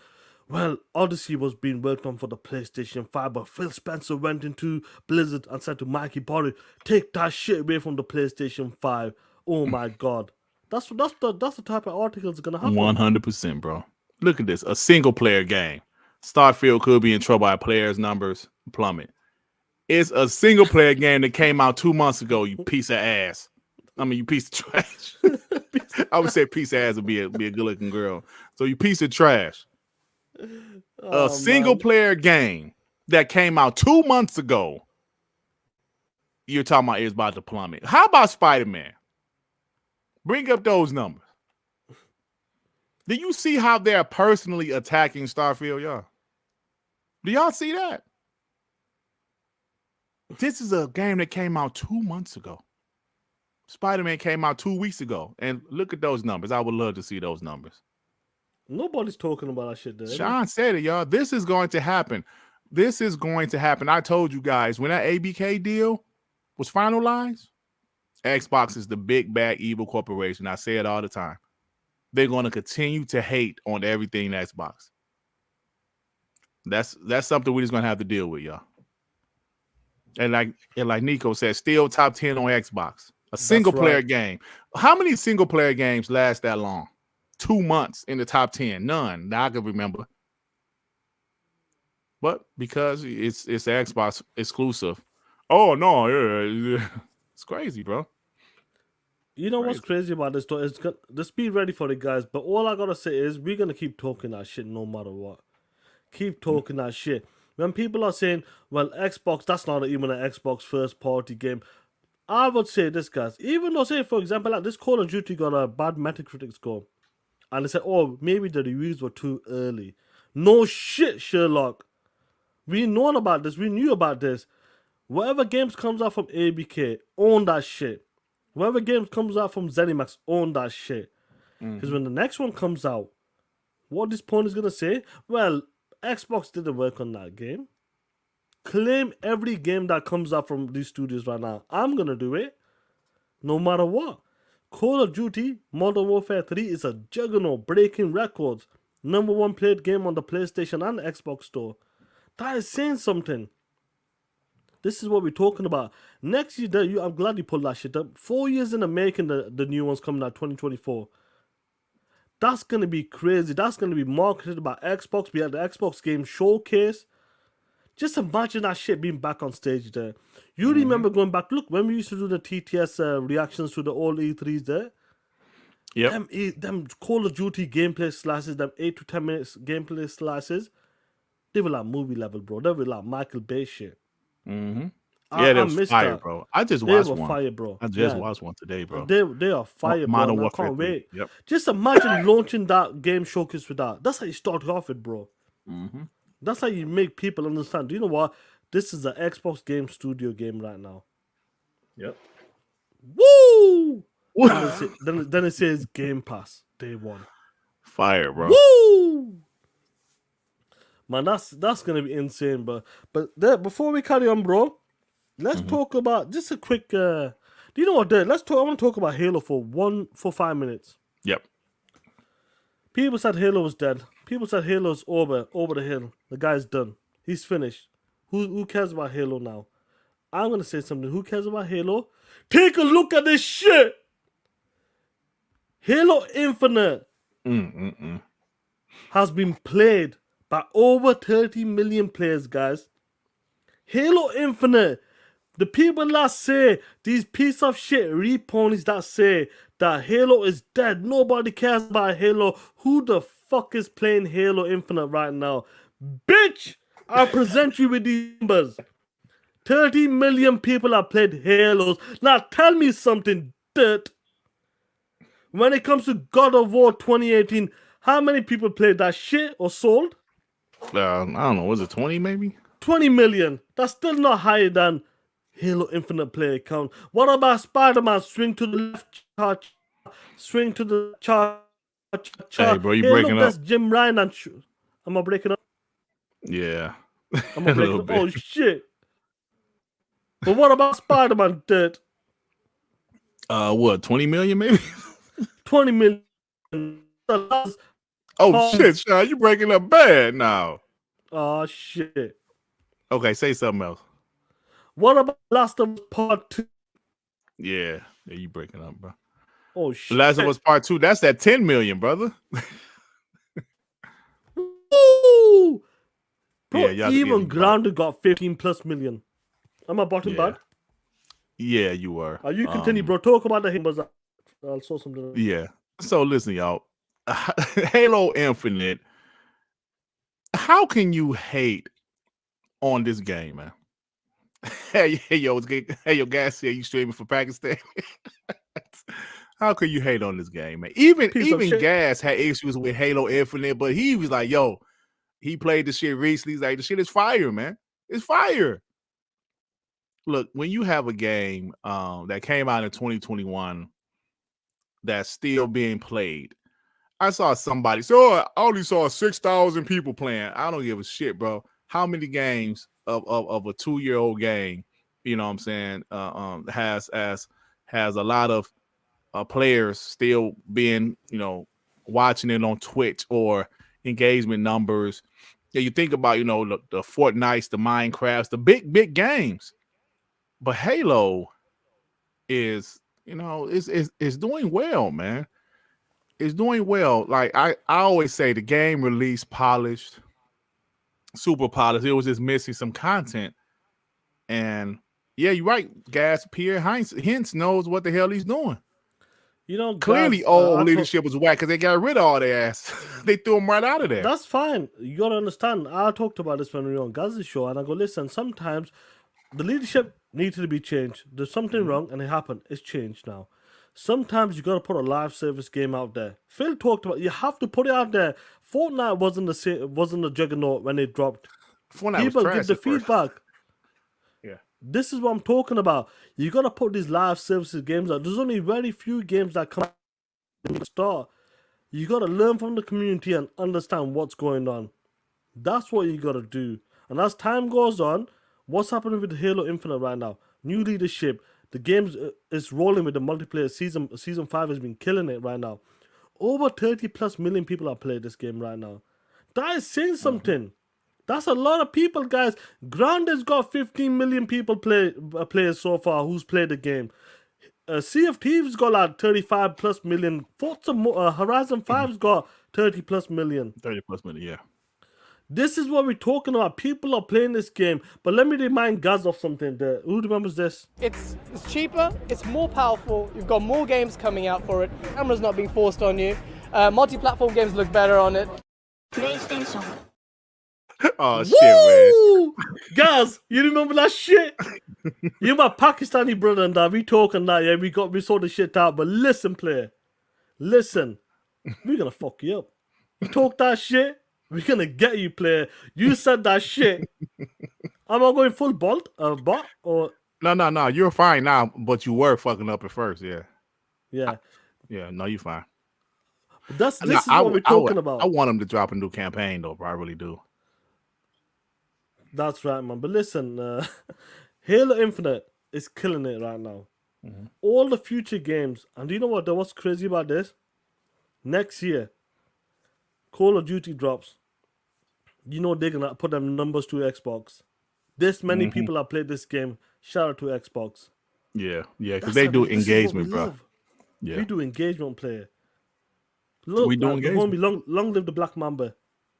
well, Odyssey was being worked on for the PlayStation 5, but Phil Spencer went into Blizzard and said to Mikey Barry, take that shit away from the PlayStation 5. Oh my god. That's the type of articles gonna happen. 100%, bro. Look at this. A single-player game. Starfield could be in trouble at players' numbers plummet. It's a single-player game that came out 2 months ago, you piece of ass. I mean, you piece of trash. I would say piece of ass would be a good-looking girl. So you piece of trash. A single-player game that came out 2 months ago, you're talking about is about to plummet. How about Spider-Man? Bring up those numbers. Do you see how they're personally attacking Starfield, y'all? Do y'all see that? This is a game that came out 2 months ago. Spider-Man came out 2 weeks ago. And look at those numbers. I would love to see those numbers. Nobody's talking about that shit there. Sean said it, y'all. This is going to happen. This is going to happen. I told you guys, when that ABK deal was finalized, Xbox is the big, bad, evil corporation. I say it all the time. They're going to continue to hate on everything Xbox. That's something we're just going to have to deal with, y'all. And like Nico said, still top 10 on Xbox. A single-player game. How many single-player games last that long? 2 months in the top 10. None that I can remember. But because it's Xbox exclusive. Oh, no. Yeah. It's crazy, bro. You know what's crazy about this, though? Just be ready for it, guys. But all I got to say is we're going to keep talking that shit no matter what. Keep talking that shit. When people are saying, well, Xbox, that's not even an Xbox first-party game. I would say this, guys. Even though, say, for example, like this Call of Duty got a bad Metacritic score. And they said, oh, maybe the reviews were too early. No shit, Sherlock. We known about this. We knew about this. Whatever games comes out from ABK, own that shit. Whatever games comes out from ZeniMax, own that shit. Because when the next one comes out, what this point is going to say, well, Xbox didn't work on that game. Claim every game that comes out from these studios right now. I'm going to do it. No matter what. Call of Duty Modern Warfare 3 is a juggernaut, breaking records. #1 played game on the PlayStation and the Xbox store. That is saying something. This is what we're talking about. Next year, I'm glad you pulled that shit up. 4 years in the making, the new one's coming out 2024. That's going to be crazy. That's going to be marketed by Xbox. We had the Xbox Game Showcase. Just imagine that shit being back on stage there. You remember going back, look, when we used to do the TTS reactions to the old E3s there. Yep. Them Call of Duty gameplay slices, them 8 to 10 minutes gameplay slices, they were like movie level, bro. They were like Michael Bay shit. Yeah, they were fire, that. Bro. I just watched one. Fire, bro. I just watched one today, bro. They are fire, bro. I can't wait. Yep. Just imagine launching that game showcase with that. That's how you start off with, bro. That's how you make people understand. Do you know what? This is an Xbox Game Studio game right now. Yep. Woo! then it says Game Pass Day 1. Fire, bro. Woo! Man, that's gonna be insane, but before we carry on, bro, let's talk about just a quick. Do you know what? I want to talk about Halo for 5 minutes. Yep. People said Halo was dead. People said Halo's over the hill. The guy's done. He's finished. Who cares about Halo now? I'm gonna say something. Who cares about Halo? Take a look at this shit. Halo Infinite has been played by over 30 million players, guys. Halo Infinite, the people that say, these piece of shit reponies that say that Halo is dead, nobody cares about Halo. Who the fuck is playing Halo Infinite right now? Bitch, I present you with these numbers. 30 million people have played Halos. Now tell me something, dirt. When it comes to God of War 2018, how many people played that shit or sold? I don't know. Was it 20 maybe? 20 million. That's still not higher than Halo Infinite player count. What about Spider-Man? Swing to the left, swing to the chart. Hey, bro, you Halo breaking best up? Jim Ryan and am I breaking up? Yeah. Am I breaking up? Oh shit. But what about Spider-Man, dirt? What, 20 million maybe? 20 million. Oh shit, Sean, you breaking up bad now. Oh shit. Okay, say something else. What about Last of Us Part 2? Yeah, you breaking up, bro. Oh shit. Last of Us Part 2, that's at 10 million, brother. Woo! Bro, Yeah, even Grounded got 15 plus million. Am I bottom bad? Yeah, you were. You continue, bro. Talk about the Himbas. I'll show something. Yeah. So listen, y'all. Halo Infinite. How can you hate on this game, man? Hey, yo, guys, here you streaming for Pakistan? How could you hate on this game, man? Even Gas had issues with Halo Infinite, but he was like, yo, he played the shit recently. He's like, the shit is fire, man. It's fire. Look, when you have a game that came out in 2021 that's still being played, I saw somebody, so I only saw 6,000 people playing. I don't give a shit, bro. How many games of a 2-year-old game, you know what I'm saying, has a lot of players still being, you know, watching it on Twitch or engagement numbers. Yeah, you think about, you know, the Fortnites, the Minecrafts, the big games. But Halo is, you know, it's doing well, man. It's doing well. Like I always say, the game released polished, super polished. It was just missing some content. And yeah, you're right. Pierre Hintz knows what the hell he's doing. You know, clearly old leadership was whack because they got rid of all their ass. They threw them right out of there. That's fine. You gotta understand. I talked about this when we were on Gaz's show, and I go, listen, sometimes the leadership needed to be changed. There's something wrong, and it happened. It's changed now. Sometimes you gotta put a live service game out there. Phil talked about you have to put it out there. Fortnite wasn't a juggernaut when it dropped. Fortnite People was give the feedback. Yeah, this is what I'm talking about. You gotta put these live services games out. There's only very few games that come out start. You gotta learn from the community and understand what's going on. That's what you gotta do. And as time goes on, what's happening with Halo Infinite right now? New leadership. The game is rolling with the multiplayer. Season 5 has been killing it right now. Over 30 plus million people have played this game right now. That is saying something. That's a lot of people, guys. Grounded's got 15 million people players so far who's played the game. Sea of Thieves got like 35 plus million. Horizon 5's got 30 plus million. 30 plus million, yeah. This is what we're talking about. People are playing this game. But let me remind Gaz of something there. Who remembers this? It's cheaper, it's more powerful, you've got more games coming out for it, camera's not being forced on you, multi-platform games look better on it. PlayStation. Oh, shit, man. Gaz, you remember that shit? You're my Pakistani brother and that. We talking that, yeah, we sort the shit out. But listen, player. Listen. We're gonna fuck you up. You talk that shit, we're gonna get you, player. You said that shit. Am I going full bot or no, you're fine now, but you were fucking up at first, yeah. Yeah. No, you're fine. This is what we're talking about. I want him to drop a new campaign though, bro. I really do. That's right, man. But listen, Halo Infinite is killing it right now. Mm-hmm. All the future games, and do you know what? What's crazy about this? Next year, Call of Duty drops. You know they're gonna put them numbers to Xbox. This many people have played this game. Shout out to Xbox. Yeah, because they do engagement, bro. Yeah, we do engagement, player. Look, we doing homie, long live the Black Mamba.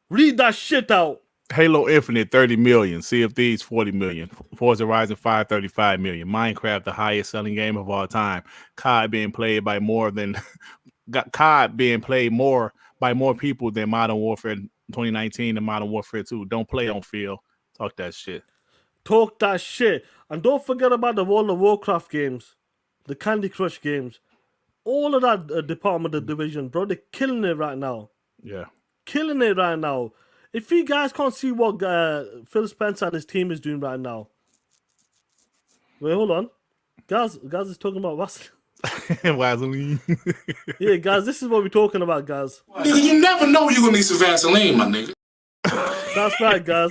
Read that shit out. Halo Infinite 30 million, Sea of Thieves 40 million, Forza Horizon 5 35 million, Minecraft the highest selling game of all time, COD being played by more people than Modern Warfare 2019 and Modern Warfare 2. Don't play on Phil. Talk that shit. And don't forget about the World of Warcraft games, the Candy Crush games, all of that department of division, bro. They're killing it right now. Yeah. Killing it right now. If you guys can't see what Phil Spencer and his team is doing right now. Wait, hold on. Guys is talking about Vaseline. Yeah, guys, this is what we're talking about, guys. Nigga, you never know you're gonna need some Vaseline, my nigga. That's right, guys.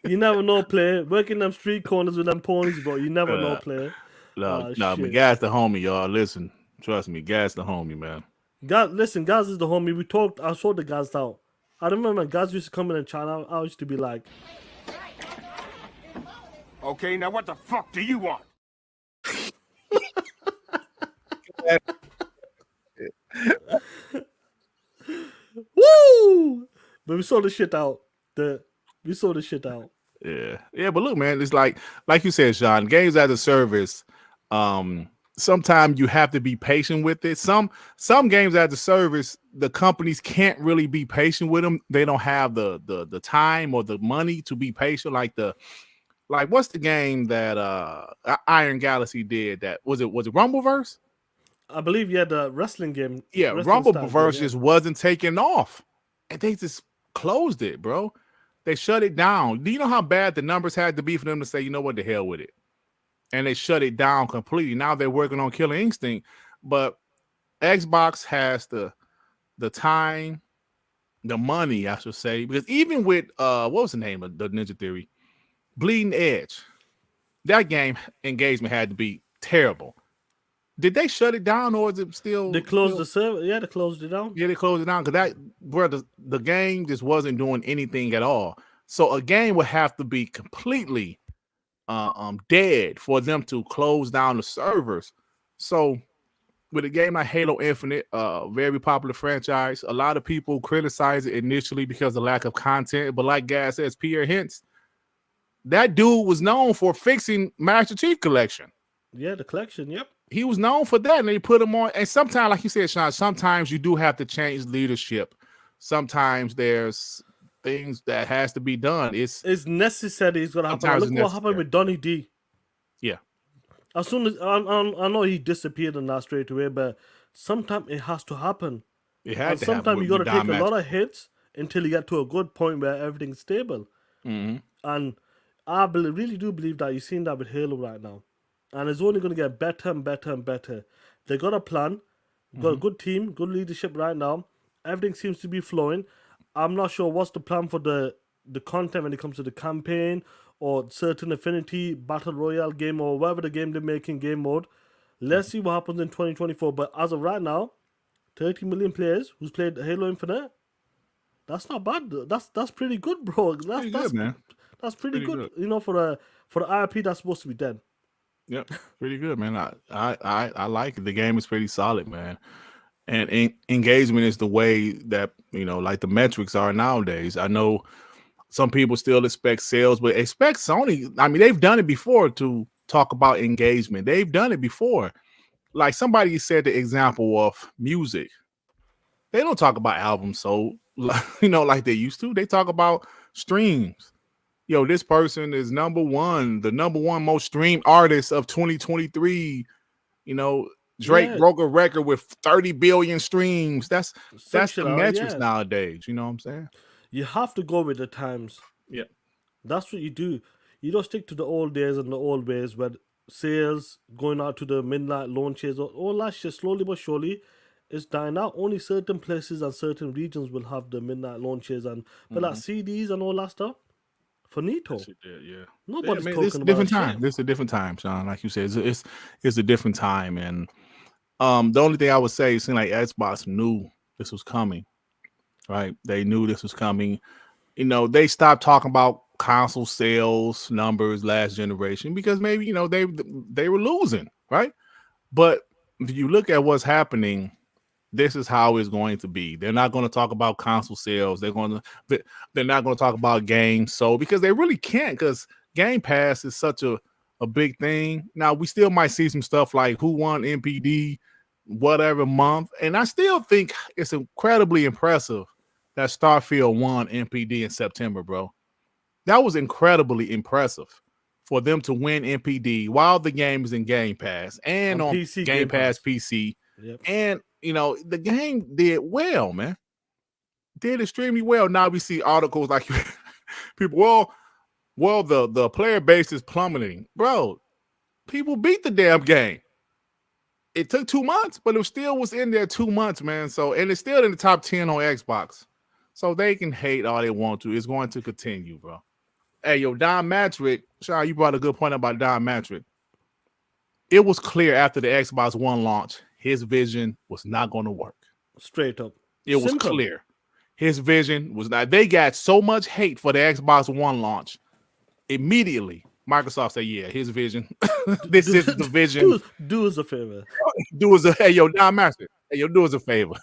You never know, player. Working them street corners with them ponies, bro. You never know, player. No, but Gas the homie, y'all. Listen, trust me, Gas the homie, man. Listen, Gas is the homie. We talked. I saw the Gas out. I remember guys used to come in and chat. I used to be like, Okay, now what the fuck do you want? woo! But we saw the shit out. Yeah, but look, man, it's like you said, Sean, games as a service. Sometimes you have to be patient with it. Some games as a service, the companies can't really be patient with them. They don't have the time or the money to be patient. Like what's the game that Iron Galaxy did? That was it Rumbleverse? I believe the wrestling game. Yeah, Rumbleverse just wasn't taking off, and they just closed it, bro. They shut it down. Do you know how bad the numbers had to be for them to say, you know what, the hell with it? And they shut it down completely. Now they're working on Killer Instinct, but Xbox has the time, the money, I should say, because even with what was the name of the Ninja Theory? Bleeding Edge. That game engagement had to be terrible. Did they shut it down, or is it still? They closed the server. Yeah, they closed it down. Yeah, they closed it down because the game just wasn't doing anything at all. So a game would have to be completely dead for them to close down the servers. So with a game like Halo Infinite, very popular franchise, a lot of people criticize it initially because of lack of content. But like Gas says, Pierre Hintz, that dude was known for fixing Master Chief Collection. Yeah, the collection. Yep. He was known for that, and they put him on. And sometimes, like you said, Sean, sometimes you do have to change leadership. Sometimes there's things that has to be done. It's necessary. It's gonna happen. Look what happened with Donny D. Yeah. As soon as I know he disappeared and that straight away, but sometimes it has to happen. It had to sometimes happen. You got to take a lot of hits until you get to a good point where everything's stable. Mm-hmm. And I really do believe that you're seeing that with Halo right now. And it's only going to get better and better and better. They got a plan, got a good team, good leadership right now. Everything seems to be flowing. I'm not sure what's the plan for the content when it comes to the campaign or certain affinity, battle royale game, or whatever the game they're making, game mode. Let's see what happens in 2024. But as of right now, 30 million players who's played Halo Infinite. That's not bad. That's pretty good, bro. That's good, man. That's pretty good. You know, for the IP that's supposed to be dead. Yep, pretty good, man. I like it. The game is pretty solid, man. And engagement is the way that, like the metrics are nowadays. I know some people still expect sales, but expect Sony. I mean, they've done it before to talk about engagement. They've done it before. Like somebody said the example of music. They don't talk about albums sold, like they used to. They talk about streams. Yo, this person is the number one most streamed artist of 2023. Drake broke a record with 30 billion streams. That's the metrics nowadays. You know what I'm saying? You have to go with the times. Yeah. That's what you do. You don't stick to the old days and the old ways where sales going out to the midnight launches, all that shit slowly but surely is dying out. Only certain places and certain regions will have the midnight launches but like CDs and all that stuff. Finito. Yeah. Nobody's talking it's a about different shit. time. This is a different time, Sean. Like you said, it's a different time. And the only thing I would say, it seemed like Xbox knew this was coming. Right? They knew this was coming. They stopped talking about console sales numbers last generation because maybe they were losing, right? But if you look at what's happening, this is how it's going to be. They're not going to talk about console sales. They're not going to talk about games. So because they really can't, because Game Pass is such a big thing. Now we still might see some stuff like who won NPD, whatever month, and I still think it's incredibly impressive that Starfield won NPD in September, bro. That was incredibly impressive for them to win NPD while the game is in Game Pass and on PC, Game Pass PC. Yep. And, the game did well, man. Did extremely well. Now we see articles like people, well, the player base is plummeting. Bro, people beat the damn game. It took 2 months, but it still was in there 2 months, man. So, and it's still in the top 10 on Xbox. So they can hate all they want to. It's going to continue, bro. Hey, yo, Don Matrick, Sean, you brought a good point about Don Matrick. It was clear after the Xbox One launch, his vision was not going to work. Straight up. It was clear. His vision was not. They got so much hate for the Xbox One launch. Immediately, Microsoft said, yeah, his vision. This is the vision. Do us a favor. Hey, yo, Don Matrick. Hey, yo, do us a favor.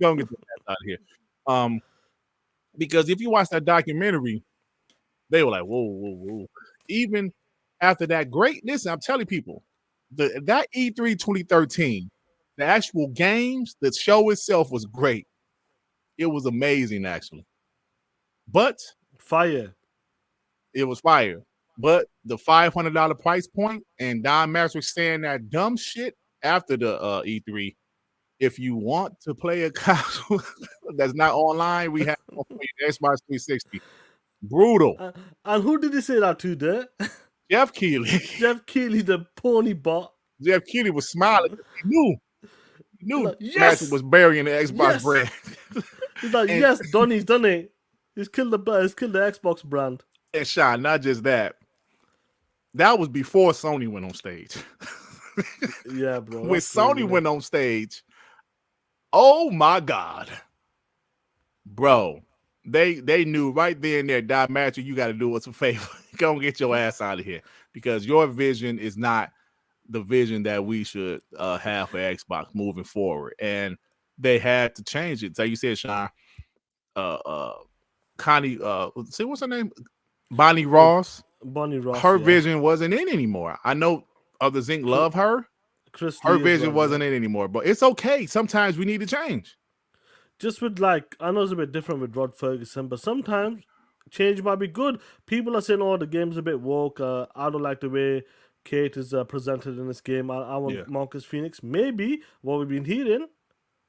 Go and get the ass out of here. Because if you watch that documentary, they were like, whoa. Even after that listen, I'm telling people, that E3 2013, the actual games, the show itself was great. It was amazing, actually. But fire. It was fire. But the $500 price point and Don Matrick saying that dumb shit after the E3, if you want to play a console that's not online, we have Xbox 360. Brutal. And who did he say that to there? Jeff Keighley. Jeff Keighley, the pony bot. Jeff Keighley was smiling. He knew like, yes! Matrick was burying the Xbox brand. He's like, yes, Donnie's done it. He's killed the Xbox brand. And Sean, not just that. That was before Sony went on stage. Yeah, bro. When Sony went on stage, oh my God. Bro, they knew right there and there, Don Matrick, you got to do us a favor. Go and get your ass out of here. Because your vision is not the vision that we should have for Xbox moving forward. And they had to change it. So you said, Sean, Connie, what's her name? Bonnie Ross. Bonnie Ross. Her vision wasn't in anymore. I know other Zinc love her. Her vision wasn't in anymore, but it's okay. Sometimes we need to change. Just with I know it's a bit different with Rod Ferguson, but sometimes change might be good. People are saying, "Oh, the game's a bit woke. I don't like the way Kate is presented in this game. I want Marcus Phoenix." Maybe what we've been hearing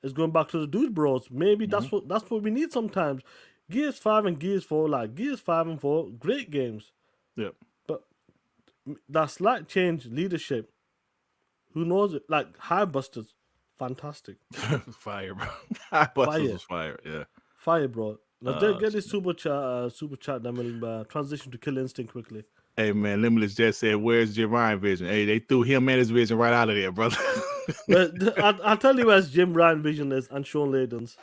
is going back to the Dude Bros. Maybe that's what we need sometimes. Gears 5 and Gears 4, Gears 5 and 4, great games. Yeah. But that slight change, leadership, who knows it? Hive Busters, fantastic. Fire, bro. Hive Busters was fire, yeah. Fire, bro. Let's get this super chat, then we'll transition to Kill Instinct quickly. Hey, man, Limitless just said, where's Jim Ryan vision? Hey, they threw him and his vision right out of there, brother. I'll tell you where Jim Ryan vision is and Sean Layden's.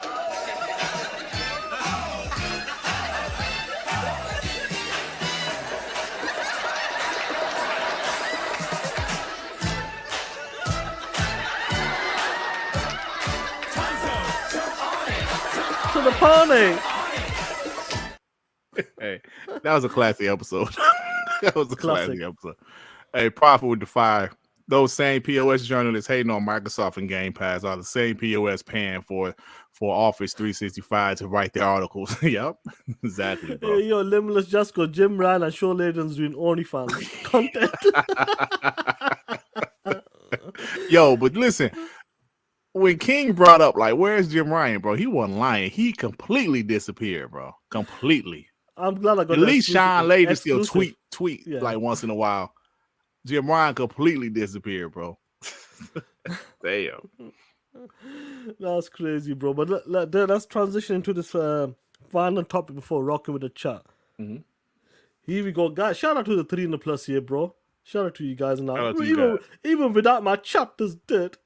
The pony. Hey, that was a classic episode. That was a classic episode. Hey, Prophet with the fire. Those same POS journalists hating on Microsoft and Game Pass are the same POS paying for Office 365 to write their articles. Yep, exactly, bro. Hey, yo, Limitless just go Jim Ryan and Sean Layden's doing OnlyFans content. Yo, but listen. When King brought up, where's Jim Ryan, bro? He wasn't lying. He completely disappeared, bro. Completely. I'm glad I got at least Sean Layden still tweet yeah. once in a while. Jim Ryan completely disappeared, bro. Damn. That's crazy, bro. But let's transition into this final topic before rocking with the chat. Mm-hmm. Here we go, guys. Shout out to the 300+ here, bro. Shout out to you guys now. Even without my chapters dead.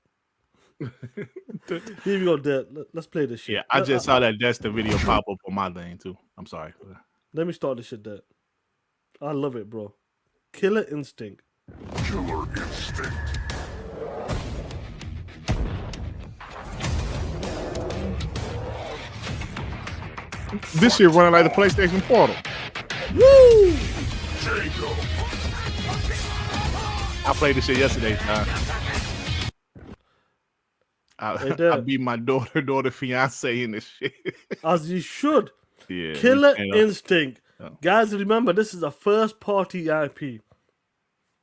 Here we go, Dad. Let's play this shit. Yeah, I just saw that Dexter video pop up on my thing too. I'm sorry. Let me start this shit, Dad. I love it, bro. Killer Instinct. Killer Instinct. This shit running like the PlayStation Portal. Woo! I played this shit yesterday, John. I beat my daughter fiance in this shit. As you should. Yeah. Killer Instinct. Guys, remember, this is a first-party IP.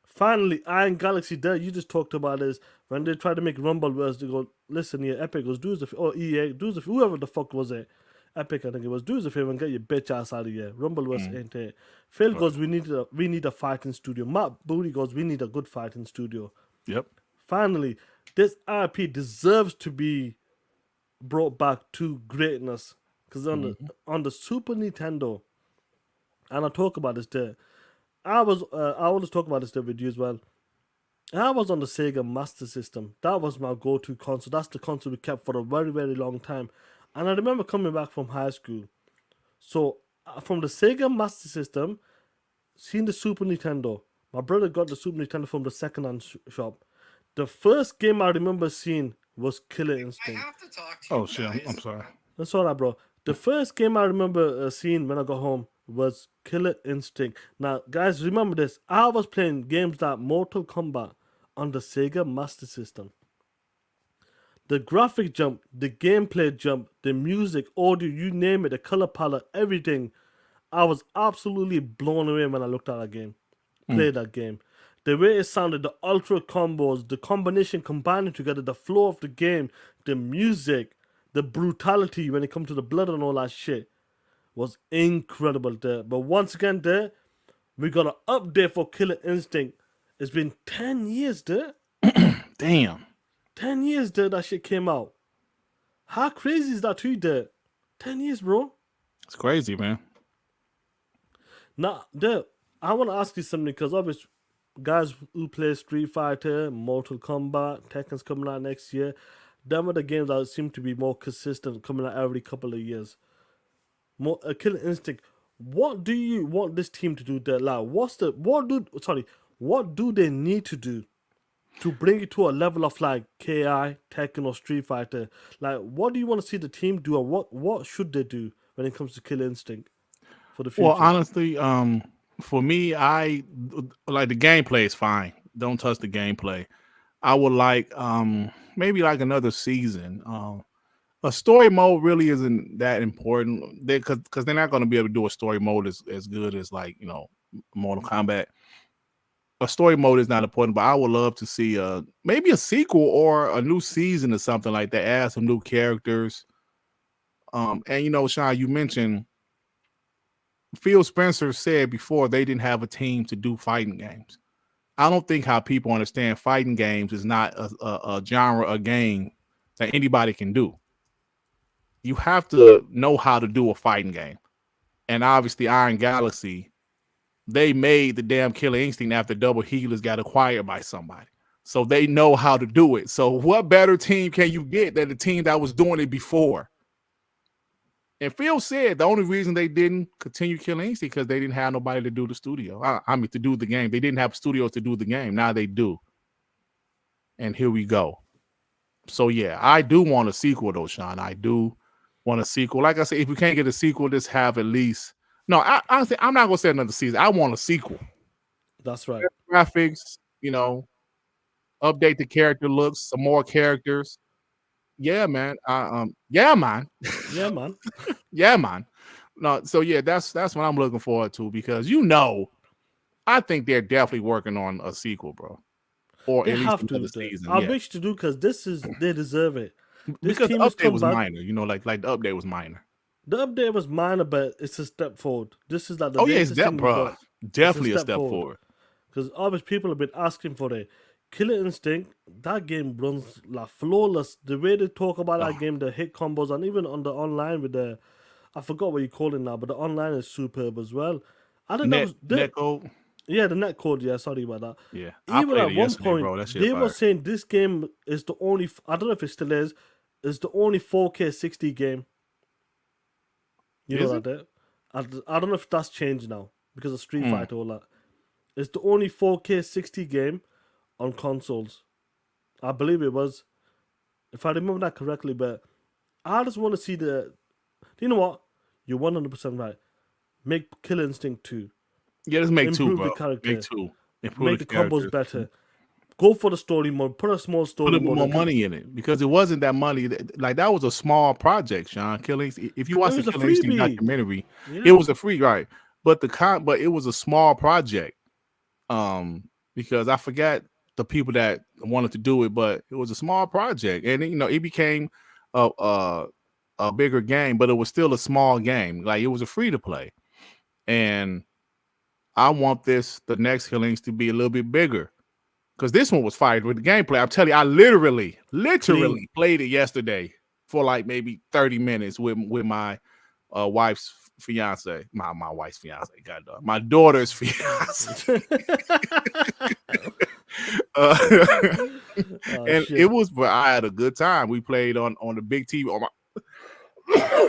Finally, Iron Galaxy there, you just talked about this. When they tried to make Rumbleverse, they go, listen here, Epic goes, do us a favor, or EA, do us a favor, whoever the fuck was it? Epic, I think it was, do us a favor and get your bitch ass out of here. Rumbleverse ain't it. Phil goes, we need a fighting studio. Matt Booty goes, we need a good fighting studio. Yep. Finally, this IP deserves to be brought back to greatness. Because on the Super Nintendo, and I'll talk about this there, I want to talk about this there with you as well. I was on the Sega Master System. That was my go-to console. That's the console we kept for a very, very long time. And I remember coming back from high school. So, from the Sega Master System, seeing the Super Nintendo. My brother got the Super Nintendo from the second-hand shop. The first game I remember seeing was Killer Instinct. Oh, shit. I'm sorry. That's all right, bro. The first game I remember seeing when I got home was Killer Instinct. Now, guys, remember this. I was playing games like Mortal Kombat on the Sega Master System. The graphic jump, the gameplay jump, the music, audio, you name it, the color palette, everything. I was absolutely blown away when I looked at that game. Played that game. The way it sounded, the ultra combos, the combination combining together, the flow of the game, the music, the brutality when it comes to the blood and all that shit was incredible there. But once again there, we got an update for Killer Instinct. It's been 10 years there. Damn. 10 years there that shit came out. How crazy is that to you there? 10 years, bro. It's crazy, man. Now, there, I want to ask you something because obviously, guys who play Street Fighter, Mortal Kombat, Tekken's coming out next year. Them are the games that seem to be more consistent, coming out every couple of years. More Killer Instinct. What do you want this team to do there? Like, what do they need to do to bring it to a level of like KI, Tekken, or Street Fighter? Like, what do you want to see the team do, or what should they do when it comes to Killer Instinct for the future? Well, honestly, for me, I like the gameplay is fine. Don't touch the gameplay. I would like maybe like another season. A story mode really isn't that important because they're not going to be able to do a story mode as good as like, you know, Mortal Kombat. A story mode is not important, but I would love to see maybe a sequel or a new season or something like that. Add some new characters. And you know, Sean, you mentioned Phil Spencer said before they didn't have a team to do fighting games. I don't think how people understand fighting games is not a genre of game that anybody can do. You have to know how to do a fighting game. And obviously Iron Galaxy, they made the damn Killer Instinct after Double Healers got acquired by somebody. So they know how to do it. So what better team can you get than the team that was doing it before? And Phil said the only reason they didn't continue Killer Instinct because they didn't have nobody to do the studio. I mean, to do the game. They didn't have studios to do the game. Now they do. And here we go. So, yeah, I do want a sequel, though, Sean. I do want a sequel. Like I said, if we can't get a sequel, just have at least... No, honestly, I'm not going to say another season. I want a sequel. That's right. Graphics, you know, update the character looks, some more characters. Yeah, man. Yeah, man. Yeah, man. Yeah, man. No, so yeah, that's what I'm looking forward to because you know, I think they're definitely working on a sequel, bro. Or they at least have another to. season. I wish to do because they deserve it. This because team the has update come was back. minor, you know, like the update was minor. The update was minor, but it's a step forward. This is like the it's thing bro. Definitely a step forward. Because obviously people have been asking for it. Killer Instinct, that game runs like flawless. The way they talk about that game, the hit combos, and even on the online with the, I forgot what you call it now, but the online is superb as well. I don't know. Netcode. Yeah, the netcode. Yeah, sorry about that. Yeah, even at one point, bro. That shit they fire. were saying this game is the only. I don't know if it still is the only 4K 60 game. You know that? I don't know if that's changed now because of Street Fighter all that. It's the only 4K 60 game on consoles. I believe it was, if I remember that correctly. But I just want to see the. You know what? You're 100% right. Make Killer Instinct 2. Yeah, let's make Improve 2, bro. the character. Make 2. Make the combos better. Go for the story mode. Put a small story mode. Put more money in it because it wasn't that money. Like that was a small project, Sean. If you watch the Killer Instinct documentary, it was a free but but it was a small project. Because I forgot the people that wanted to do it, but it was a small project, and it became a bigger game, but it was still a small game. Like it was a free to play, and I want the next Killings to be a little bit bigger. Because this one was fired with the gameplay. I'm telling you, I literally played it yesterday for like maybe 30 minutes with my wife's fiance. My wife's fiance, goddamn. My daughter's fiance. And it was, but I had a good time. We played on the big TV on my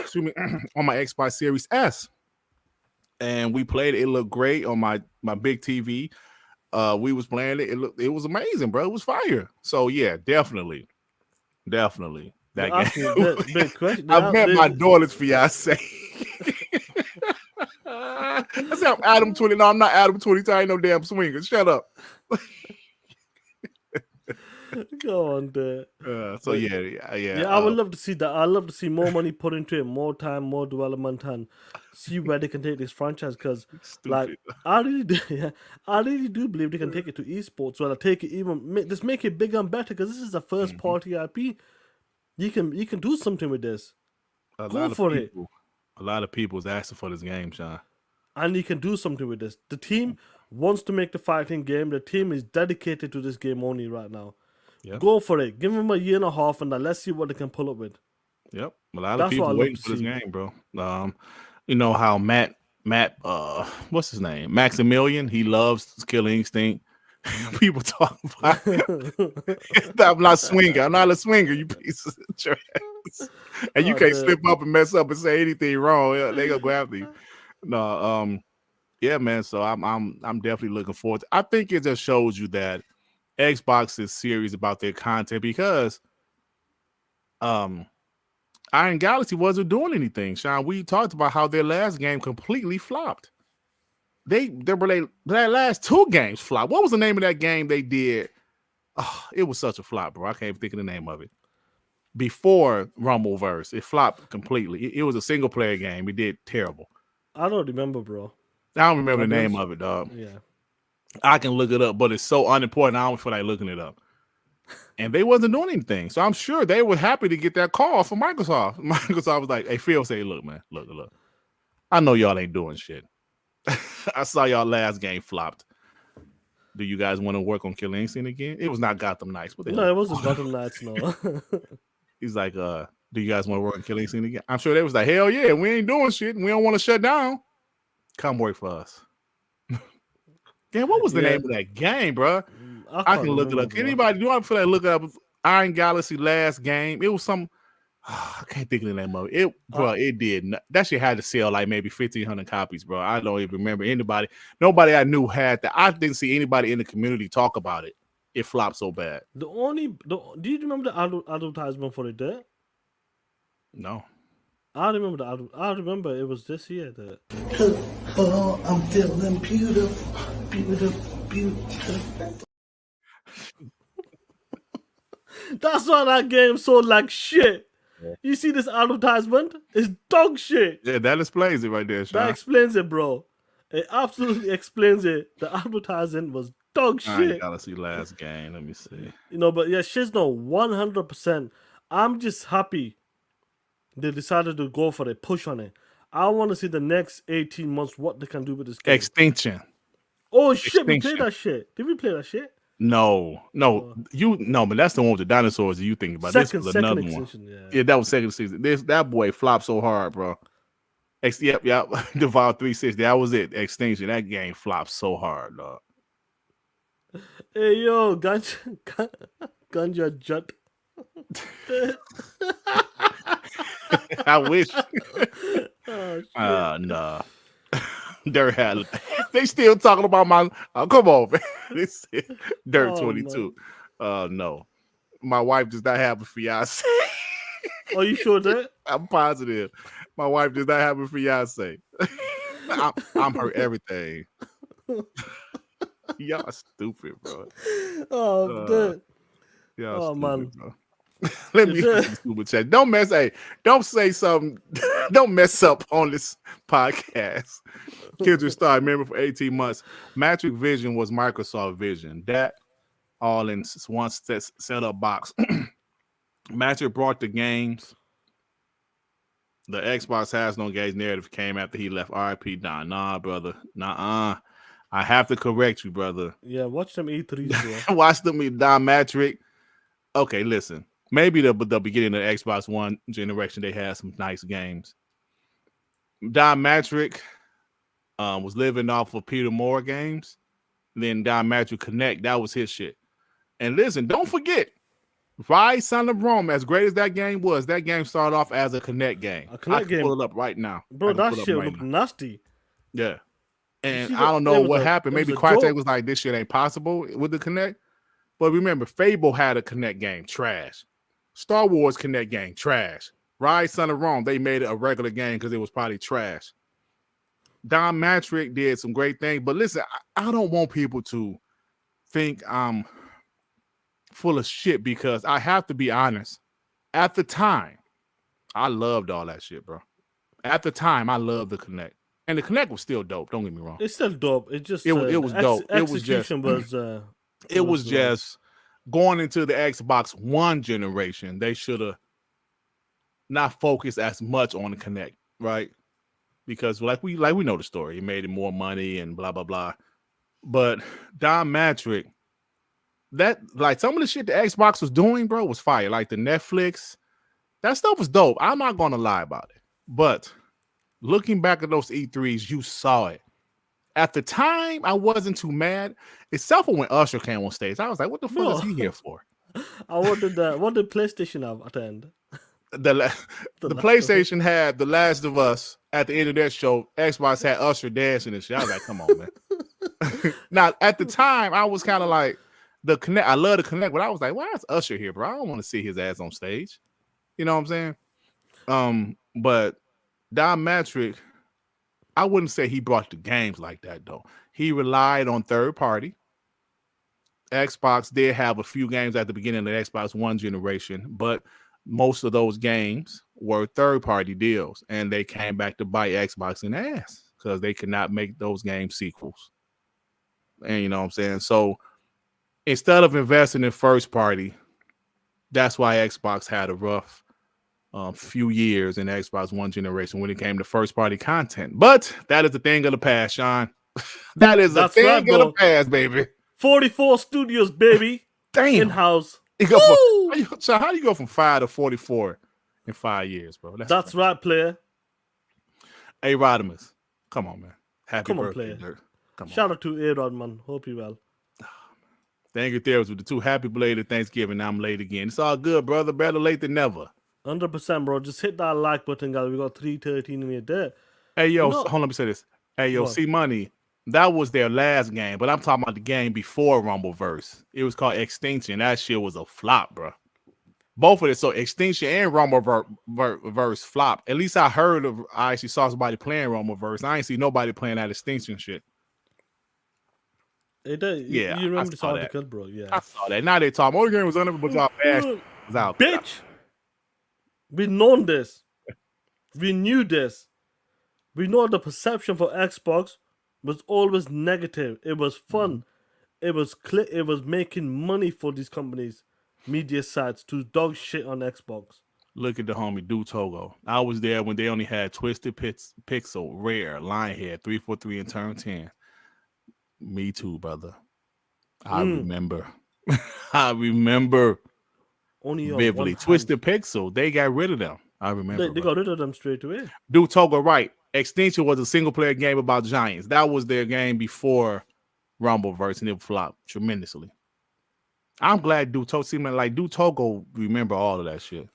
excuse me, on my Xbox Series S. And we played it. It looked great on my big TV. We was playing it. It was amazing, bro. It was fire. So yeah, definitely. That game. I met my daughter's fiance. I said I'm Adam 20. No, I'm not Adam 20. I ain't no damn swinger. Shut up. Go on, there. So yeah. I would love to see that. I love to see more money put into it, more time, more development, and see where they can take this franchise. Because, like, I really do believe they can take it to esports. Well, take it just make it bigger and better. Because this is a first party IP. You can do something with this. Go for it. A lot of people is asking for this game, Sean. And you can do something with this. The team wants to make the fighting game. The team is dedicated to this game only right now. Yep. Go for it. Give them a year and a half, and then let's see what they can pull up with. Yep, a lot of people waiting for this game, bro. You know how Matt, what's his name? Maximilian. He loves Killer Instinct. People talk about. I'm not swinger. I'm not a swinger. You pieces of trash. And you can't slip up and mess up and say anything wrong. They gonna go after you. No, yeah, man. So I'm definitely looking forward. I think it just shows you that Xbox is serious about their content because Iron Galaxy wasn't doing anything. Sean, we talked about how their last game completely flopped. Their last 2 games flopped. What was the name of that game they did? Oh, it was such a flop, bro. I can't even think of the name of it. Before Rumbleverse, it flopped completely. It was a single player game. It did terrible. I don't remember, bro. I don't remember the name of it, dog. Yeah. I can look it up, but it's so unimportant. I don't feel like looking it up. And they wasn't doing anything. So I'm sure they were happy to get that call from Microsoft. Microsoft was like, hey, Phil, say, look, man, look. I know y'all ain't doing shit. I saw y'all last game flopped. Do you guys want to work on Killer Instinct again? It was not Gotham Knights. No, it wasn't Gotham Knights, no. He's like, do you guys want to work on Killer Instinct again? I'm sure they was like, hell yeah, we ain't doing shit. We don't want to shut down. Come work for us. Damn, what was the name of that game, bro? I can look it up. Anybody, do I feel like looking up Iron Galaxy last game? It was some. I can't think of the name of it. It did not, that shit had to sell like maybe 1,500 copies, bro. I don't even remember anybody. Nobody I knew had that. I didn't see anybody in the community talk about it. It flopped so bad. Do you remember the advertisement for it there? No. I remember I remember it was this year that. Oh, I'm feeling beautiful. That's why that game sold like shit. Yeah. You see this advertisement? It's dog shit. Yeah, that explains it right there, Sean. That explains it, bro. It absolutely explains it. The advertising was dog shit. I gotta see last game. Let me see. But yeah, shit's no 100%. I'm just happy they decided to go for it, push on it. I want to see the next 18 months what they can do with this game. Extinction. Oh shit, we played that shit. Did we play that shit? No, but that's the one with the dinosaurs that you think about. This was another one. Yeah, that was second season. That boy flopped so hard, bro. Yep. Devour 360. That was it. Extinction. That game flopped so hard, dog. Hey yo, Ganja Jut. I wish. Nah. They still talking about my. Come on, man. This Dirt 22. No, my wife does not have a fiance. Are you sure that? I'm positive. My wife does not have a fiance. I'm her everything. Y'all stupid, bro. Oh, dude. Y'all stupid, man. bro. Let me get the super chat. Don't say something. Don't mess up on this podcast. Kendrick Star, member for 18 months. Matrix Vision was Microsoft Vision. That all in one set-up box. Matrix brought the games. The Xbox has no games narrative came after he left. RIP Don. Nah, brother. Nah. I have to correct you, brother. Yeah, watch them E3s, bro. Watch them Don Matrix. Okay, listen. Maybe the beginning of the Xbox One generation, they had some nice games. Don Matrix was living off of Peter Moore games. Then Don Matrix Connect, that was his shit. And listen, don't forget, Rise Son of Rome, as great as that game was, that game started off as a Connect game. A Connect game. Pull it up right now. Bro, that shit looked nasty. Yeah. And I don't know what happened. Maybe Crytek was like, this shit ain't possible with the Connect. But remember, Fable had a Connect game. Trash. Star Wars Connect game. Trash. Rise Son of Rome, they made it a regular game because it was probably trash. Don Matrix did some great things. But listen, I don't want people to think I'm full of shit because I have to be honest. At the time, I loved all that shit, bro. At the time, I loved the Connect. And the Connect was still dope. Don't get me wrong. It's still dope. It just it was dope. Execution it was just going into the Xbox One generation. They should have not focused as much on the Connect, right? Because like we know the story. It made it more money and blah blah blah. But Don Matrix, that like some of the shit the Xbox was doing, bro, was fire. Like the Netflix, that stuff was dope. I'm not gonna lie about it. But looking back at those E3s, you saw it. At the time, I wasn't too mad, except for when Usher came on stage. I was like, what the fuck is he here for? I wanted what did PlayStation have at the end? The PlayStation had The Last of Us at the end of that show. Xbox had Usher dancing and shit. I was like, come on, man. Now, at the time, I was kind of like, the Connect. I love the Connect, but I was like, why is Usher here, bro? I don't want to see his ass on stage. You know what I'm saying? But Don Matrix, I wouldn't say he brought the games like that, though. He relied on third party. Xbox did have a few games at the beginning of the Xbox One generation, but most of those games were third party deals, and they came back to bite Xbox in the ass because they could not make those game sequels. And you know what I'm saying? So instead of investing in first party, that's why Xbox had a rough few years in the Xbox One generation when it came to first party content. But that is the thing of the past, Sean. That is a thing of the past, baby. 44 studios, baby. Damn. In-house. So how do you go from 5 to 44 in 5 years, bro? That's right, player. Hey, Rodimus. Come on, man. Happy birthday, player. Dirk. Shout out to A-Rod, man. Hope you well. Thank you, there with the 2. Happy belated Thanksgiving. Now I'm late again. It's all good, brother. Better late than never. 100%, bro. Just hit that like button, guys. We got 313 in here. There. Hey, yo, hold on, let me say this. Hey, yo, C-Money. That was their last game, but I'm talking about the game before Rumbleverse. It was called Extinction. That shit was a flop, bro. Both of it. So Extinction and Rumbleverse flop. At least I actually saw somebody playing Rumbleverse. I ain't see nobody playing that Extinction shit. You remember this article, bro? Yeah, I saw that. Now they talk. All the game was under, but our bad was out. Bitch, we known this. We knew this. We know the perception for Xbox was always negative. It was fun. It was it was making money for these companies, media sites, to dog shit on Xbox. Look at the homie Do Togo. I was there when they only had Twisted Pixel, Rare, Lionhead, 343, and Turn 10. Me too, brother. I remember. I remember only vividly. Twisted Pixel, they got rid of them. I remember. They got rid of them straight away. Do Togo right. Extinction was a single player game about giants. That was their game before Rumbleverse, and it flopped tremendously. I'm glad Do Togo remember all of that shit.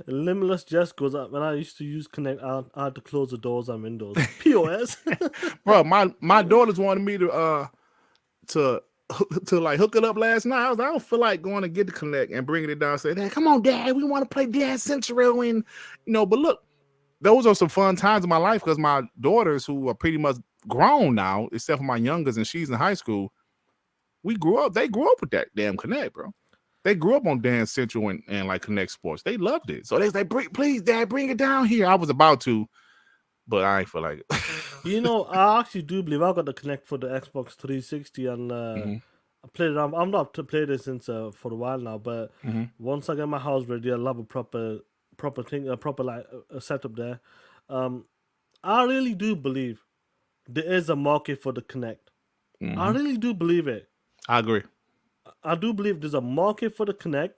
Limitless just goes up. When I used to use Connect, I had to close the doors and windows. POS. Bro, my daughters wanted me to like hook it up last night. I was like, I don't feel like going to get the Connect and bringing it down and say, hey, come on, Dad, we want to play Dance Central. And but look, those are some fun times in my life because my daughters, who are pretty much grown now, except for my youngest, and she's in high school, they grew up with that damn Connect, bro. They grew up on Dance Central and like Connect Sports. They loved it. So they say, please, Dad, bring it down here. I was about to, but I ain't feel like it. You know, I actually do believe I got the Connect for the Xbox 360 and I played it. I'm not to play this since for a while now, but once I get my house ready, I'll have a proper thing, a proper setup there. I really do believe there is a market for the Connect. I really do believe it. I agree. I do believe there's a market for the Connect,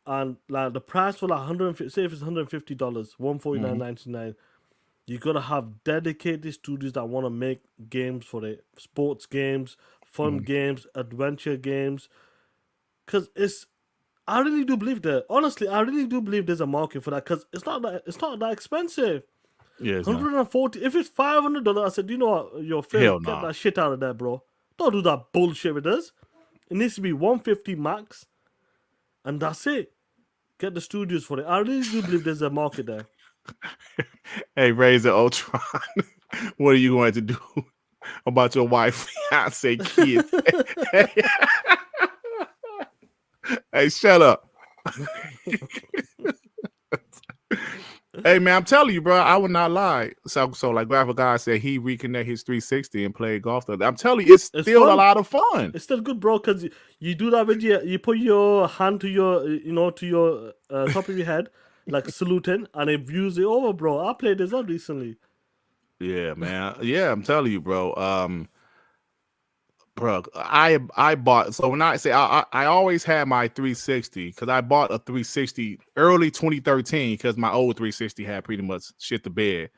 and like the price for like $150, say if it's $150, $149.99. You gotta have dedicated studios that want to make games for it, sports games, fun games, adventure games. Cause I really do believe that. Honestly, I really do believe there's a market for that. Cause it's not that expensive. Yeah, it's $140. If it's $500, I said, you know what, your film, get that shit out of there, bro. Don't do that bullshit with us. It needs to be $150 max, and that's it. Get the studios for it. I really do believe there's a market there. Hey, Razor Ultron, what are you going to do about your wife, fiance, kids? Hey, shut up. Hey, man, I'm telling you, bro, I would not lie. So like Graphic Guy said, he reconnect his 360 and play golf. I'm telling you, it's still fun. A lot of fun. It's still good, bro, because you do that with you put your hand to your, to your top of your head, like saluting, and it views it over, bro. I played this out recently. Yeah, man. Yeah, I'm telling you, bro. Bro, I bought, so when I say I always had my 360 because I bought a 360 early 2013 because my old 360 had pretty much shit the bed.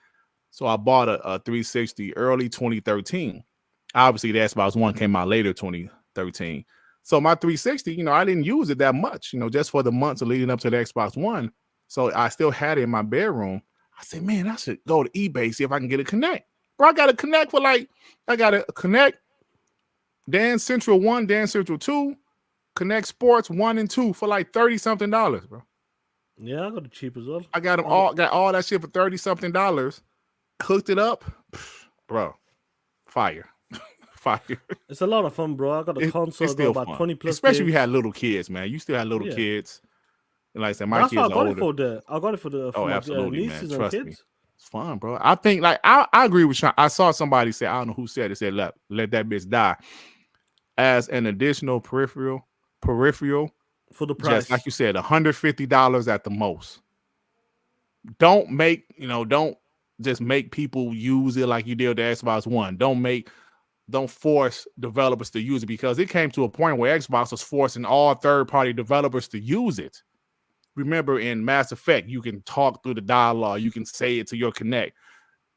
So I bought a 360 early 2013. Obviously, the Xbox One came out later 2013. So my 360, I didn't use it that much, just for the months leading up to the Xbox One. So I still had it in my bedroom. I said, man, I should go to eBay, see if I can get a Connect. Bro, I got a Connect I got a Connect, Dance Central 1, Dance Central 2, Connect Sports 1 and 2 for like $30-something, bro. Yeah, I got it cheap as well. I got all that shit for $30-something. Hooked it up, bro. Fire. Fire. It's a lot of fun, bro. I got a console. It's still about fun. 20 plus. Especially if you had little kids, man. You still had little kids. And like I said, my kids are older. I got it for my absolutely, nieces man. Trust and kids. me. It's fun, bro. I think I agree with Sean. I saw somebody say, I don't know who said it, said let that bitch die. As an additional peripheral for the price, just like you said, $150 at the most. Don't just make people use it like you did with the Xbox One. Don't force developers to use it, because it came to a point where Xbox was forcing all third-party developers to use it. Remember, in Mass Effect, you can talk through the dialogue, you can say it to your Connect.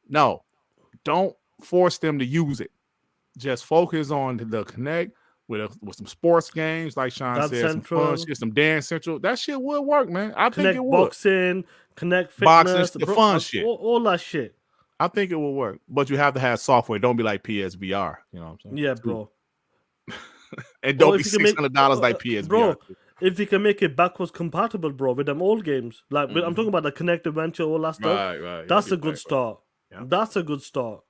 No, don't force them to use it. Just focus on the Connect with some sports games, like Sean said, Central. some fun shit, some Dance Central. That shit would work, man. I Connect think it would. boxing, Connect fitness, the fun shit. All that shit. I think it will work, but you have to have software. Don't be like PSVR. You know what I'm saying? Yeah, bro. And don't be $600 like PSVR. Bro, if you can make it backwards compatible, bro, with them old games, like I'm talking about the Connect Adventure, all that stuff. Right. That's a good start. Yeah. That's a good start.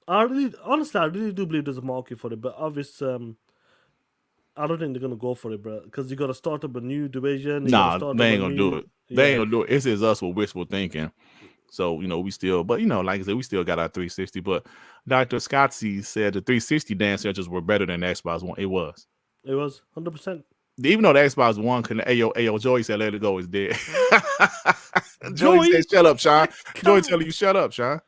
I really do believe there's a market for it, but obviously, I don't think they're gonna go for it, bro, because you gotta start up a new division. Nah, they ain't gonna do it. They ain't gonna do it. It's just us with wishful thinking. So we still, but like I said, we still got our 360. But Dr. Scottsy said the 360 Dance Centers were better than the Xbox One. It was 100%. Even though the Xbox One can, Ayo, Joey said let it go is dead. Joey said shut up, Sean. Joey telling you shut up, Sean.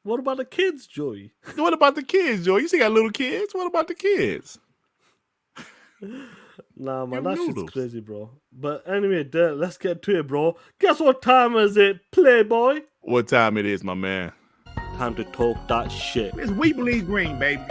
What about the kids, Joey? What about the kids, Joey? You still got little kids. What about the kids? Nah, man, that shit's crazy, bro. But anyway, let's get to it, bro. Guess what time is it, Playboy? What time it is, my man? Time to talk that shit. It's We Believe Green, baby.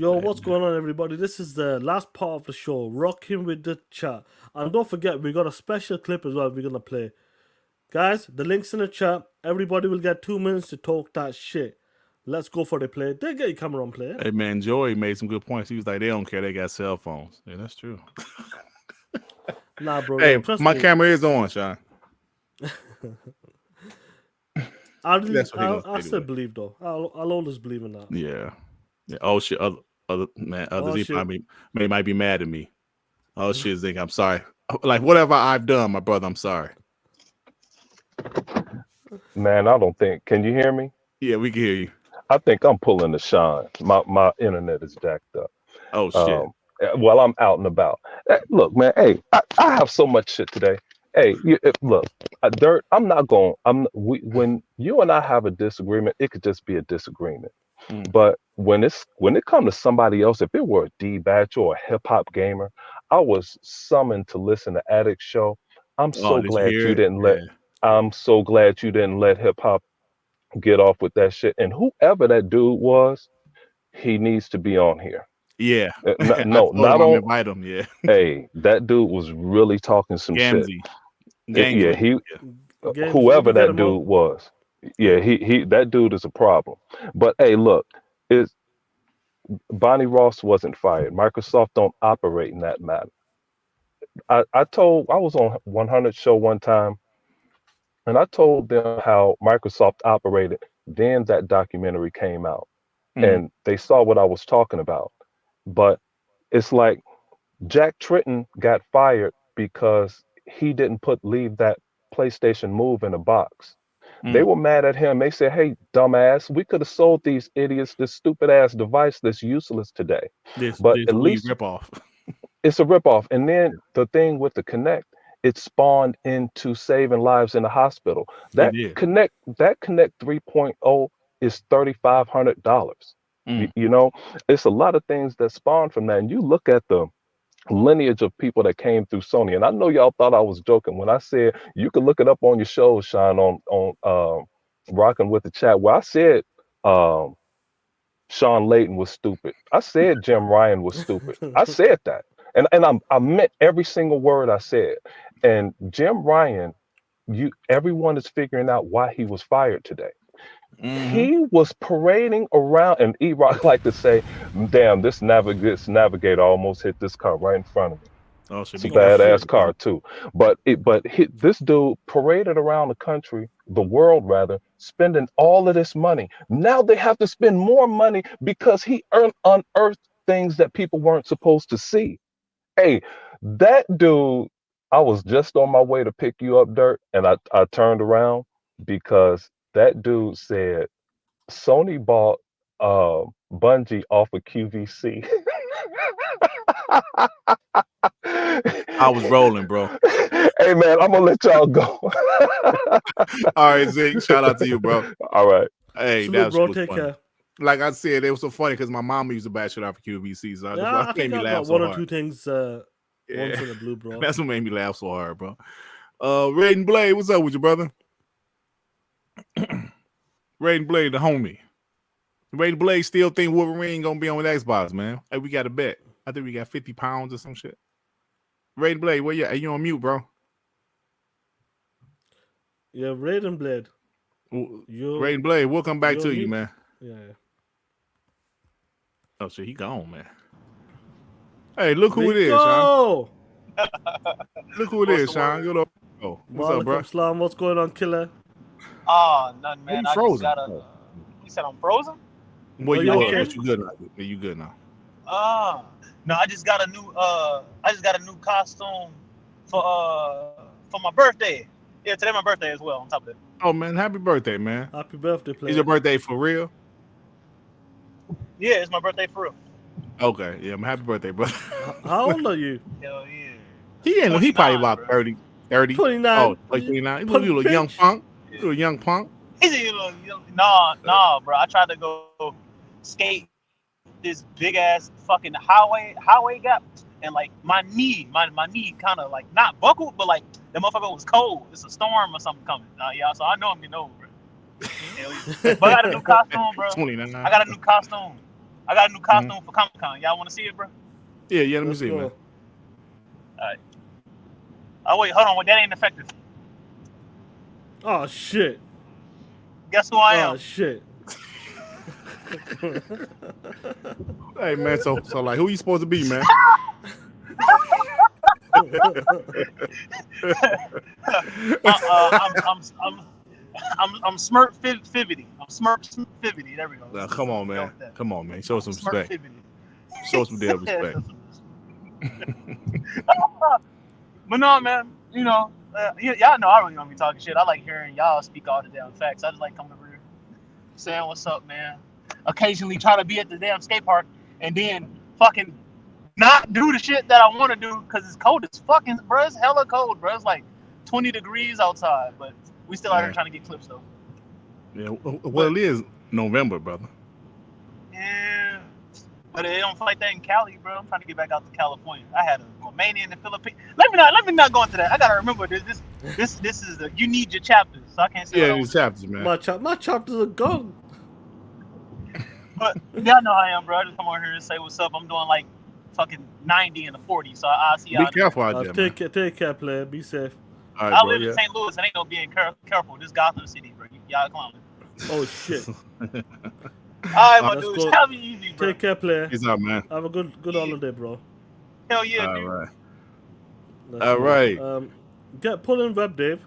Yo, what's going on, everybody? This is the last part of the show. Rocking with the chat. And don't forget, we got a special clip as well we're going to play. Guys, the link's in the chat. Everybody will get 2 minutes to talk that shit. Let's go for the play. They get your camera on play. Hey, man, Joey made some good points. He was like, they don't care. They got cell phones. Yeah, that's true. Nah, bro. Hey, my me. camera is on, Sean. I still believe, though. I'll always believe in that. Yeah. Oh, shit. Others might be mad at me. Oh, shit, Zink, I'm sorry. Like, whatever I've done, my brother, I'm sorry. Man, I don't think. Can you hear me? Yeah, we can hear you. I think I'm pulling the Sean. My internet is jacked up. Oh, shit. While I'm out and about. Look, man, hey, I have so much shit today. Hey, look, Dirt, when you and I have a disagreement, it could just be a disagreement. But when it comes to somebody else, if it were a D-Batch or a hip-hop gamer, I was summoned to listen to Addict Show. I'm so glad you didn't let hip-hop get off with that shit. And whoever that dude was, he needs to be on here. Yeah. Not on. Invite him. Yeah. Hey, that dude was really talking some shit. Gamzy. Whoever that dude was. Yeah, he that dude is a problem. But hey, look, Bonnie Ross wasn't fired. Microsoft don't operate in that manner. I was on 100 show one time, and I told them how Microsoft operated. Then that documentary came out, and they saw what I was talking about. But it's like Jack Tritton got fired because he didn't leave that PlayStation Move in a box. They were mad at him. They said, hey, dumbass, we could have sold these idiots this stupid ass device that's useless today. But at least rip-off. It's a ripoff. And then the thing with the Kinect, it spawned into saving lives in the hospital. That Kinect 3.0 is $3,500. You know, it's a lot of things that spawn from that. And you look at the lineage of people that came through Sony, and I know y'all thought I was joking when I said you can look it up on your show, Sean, on Rocking with the Chat, where I said Sean Layton was stupid. I said Jim Ryan was stupid. I said that, and I meant every single word I said. And Jim Ryan, everyone is figuring out why he was fired today. He was parading around, and E-Rock like to say, damn, this navigator almost hit this car right in front of me. Oh, it's a badass car too. But this dude paraded around the country, the world rather, spending all of this money. Now they have to spend more money because he unearthed things that people weren't supposed to see. Hey, that dude, I was just on my way to pick you up, Dirt, and I turned around because that dude said Sony bought Bungie off of QVC. I was rolling, bro. Hey, man, I'm gonna let y'all go. All right, Zeke, shout out to you, bro. All right. Hey, Salute, that was take funny. care. Like I said, it was so funny because my mom used to bash it out for QVC, so I think I got one or two things once in the blue, bro. That's what made me laugh so hard, bro. Raiden Blade, what's up with you, brother? Raiden Blade, the homie. Raiden Blade still think Wolverine gonna be on with Xbox, man. Hey, we got a bet. I think we got 50 pounds or some shit. Raiden Blade, where you at? Are you on mute, bro? Yeah, Raiden Blade. Raiden Blade, we'll come back to you, man. Yeah. Oh shit, he gone, man. Hey, look who it is, Sean. Look who it is, Sean. Good up. Oh, what's up, bro? Salam. What's going on, killer? Oh, nothing, man. You frozen. You said I'm frozen? Well, you good now. You good now. No, I just got a new costume for my birthday. Yeah, today my birthday as well. On top of it. Oh man, happy birthday, man! Happy birthday, player. Is your birthday for real? Yeah, it's my birthday for real. Okay, yeah, happy birthday, brother. How old are you? Hell yeah. He probably about 30. 29. Oh, like 29. You little young punk. You little young punk. He's a little young. Nah, bro. I tried to go skate this big ass fucking highway gap, and like my knee kind of like not buckled, but like the motherfucker was cold. It's a storm or something coming. Yeah, so I know I'm getting over it. But I got a new costume, bro. 29. I got a new costume. I got a new costume for Comic Con. Y'all want to see it, bro? Yeah, let me see, man. All right. Oh wait, hold on. That ain't effective. Oh shit. Guess who I am? Oh shit. Hey man, so like, who you supposed to be, man? I'm Smirk Fivity. I'm Smirk Fivity. There we go. Nah, come on, man. Come on, man. Show some respect. Show some damn respect. But no, man. You know, y'all know I really don't be talking shit. I like hearing y'all speak all the damn facts. I just like coming over here, saying what's up, man. Occasionally try to be at the damn skate park and then fucking not do the shit that I want to do because it's cold as fucking, bro. It's hella cold, bro. It's like 20 degrees outside, but we still out here trying to get clips though. Yeah, well, it is November, brother. Yeah, but it don't feel like that in Cali, bro. I'm trying to get back out to California. I had a mania in the Philippines. Let me not go into that. I gotta remember this is you need your chapters, so I can't say. Yeah, these chapters, man. My chapters are gone. But y'all know how I am, bro. I just come over here and say what's up. I'm doing like fucking 90 and a 40, so I'll see y'all. Be careful out there, man. Take care, player. Be safe. All right, I bro, live in St. Louis, and ain't no being careful. This Gotham City, bro. Y'all clowning. Oh shit. All right, my dude. Have it easy, bro. Take care, player. Peace out, man. Have a good holiday, bro. Hell yeah, all dude. Right. That's all right. Pull in Webdave.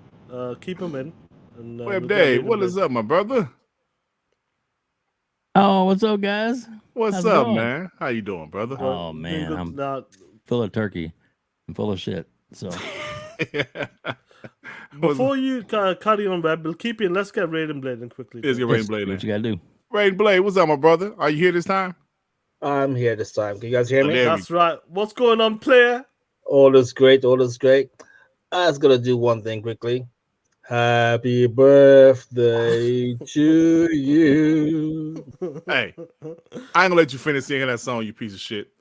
Keep him in. And, Webdave, what is up, my brother? Oh, what's up, guys? What's How's up, it going? man? How you doing, brother? Oh man, I'm full of turkey. I'm full of shit. So before you carry on, Web, we'll keep you in. Let's get Raiden Blading quickly. Let's get Raiden Blading. What you gotta do? Raiden Blade, what's up, my brother? Are you here this time? I'm here this time. Can you guys hear me? That's right. What's going on, player? All is great. All is great. I was gonna do one thing quickly. Happy birthday to you. Hey, I ain't gonna let you finish singing that song, you piece of shit.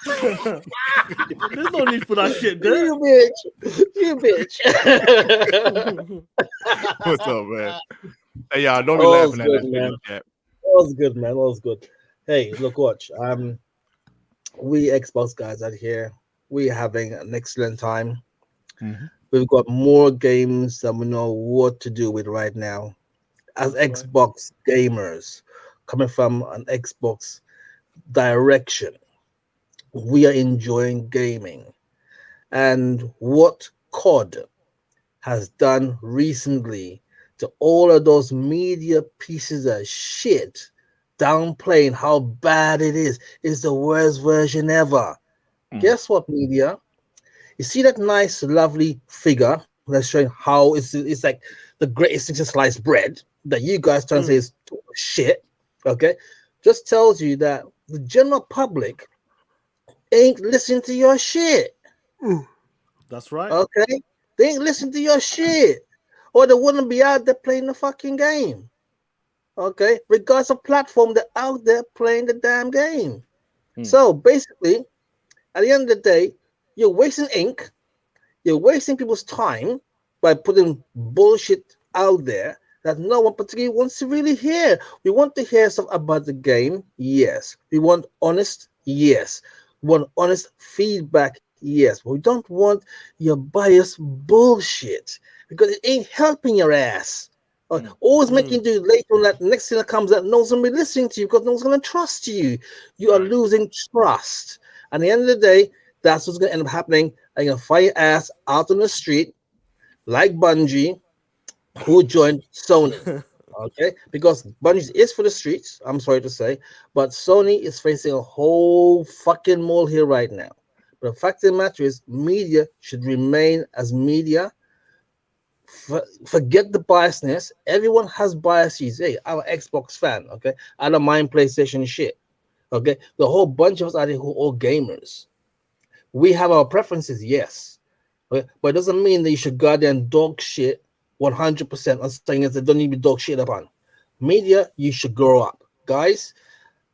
There's no need for that shit, dude. You bitch. What's up, man? Hey, y'all, don't be laughing at that man. chat. All's good, man. All's good. Hey, look, watch. We Xbox guys out here, we're having an excellent time. Mm-hmm. We've got more games than we know what to do with right now. As Xbox gamers, coming from an Xbox direction, we are enjoying gaming. And what COD has done recently to all of those media pieces of shit, downplaying how bad it is the worst version ever. Guess what, media? You see that nice, lovely figure that's showing how it's like the greatest thing since sliced bread that you guys trying to say is shit, okay? Just tells you that the general public ain't listening to your shit. That's right. Okay? They ain't listening to your shit. Or they wouldn't be out there playing the fucking game. Okay? Regardless of platform, they're out there playing the damn game. So basically, at the end of the day, you're wasting ink, you're wasting people's time by putting bullshit out there that no one particularly wants to really hear. We want to hear stuff about the game, yes. We want honest, yes. We want honest feedback, yes. But we don't want your biased bullshit because it ain't helping your ass. Always making you do later on that next thing that comes out, no one's gonna be listening to you because no one's gonna trust you. You are losing trust. At the end of the day, that's what's gonna end up happening. I'm gonna fire your ass out on the street, like Bungie, who joined Sony. Okay, because Bungie is for the streets. I'm sorry to say, but Sony is facing a whole fucking mole here right now. But the fact of the matter is, media should remain as media. Forget the biasness. Everyone has biases. Hey, I'm an Xbox fan. Okay, I don't mind PlayStation shit. Okay, the whole bunch of us out here who are all gamers. We have our preferences, yes, okay? But it doesn't mean that you should go there and dog shit 100%. I'm saying that they don't need to be dog shit upon. Media, you should grow up, guys.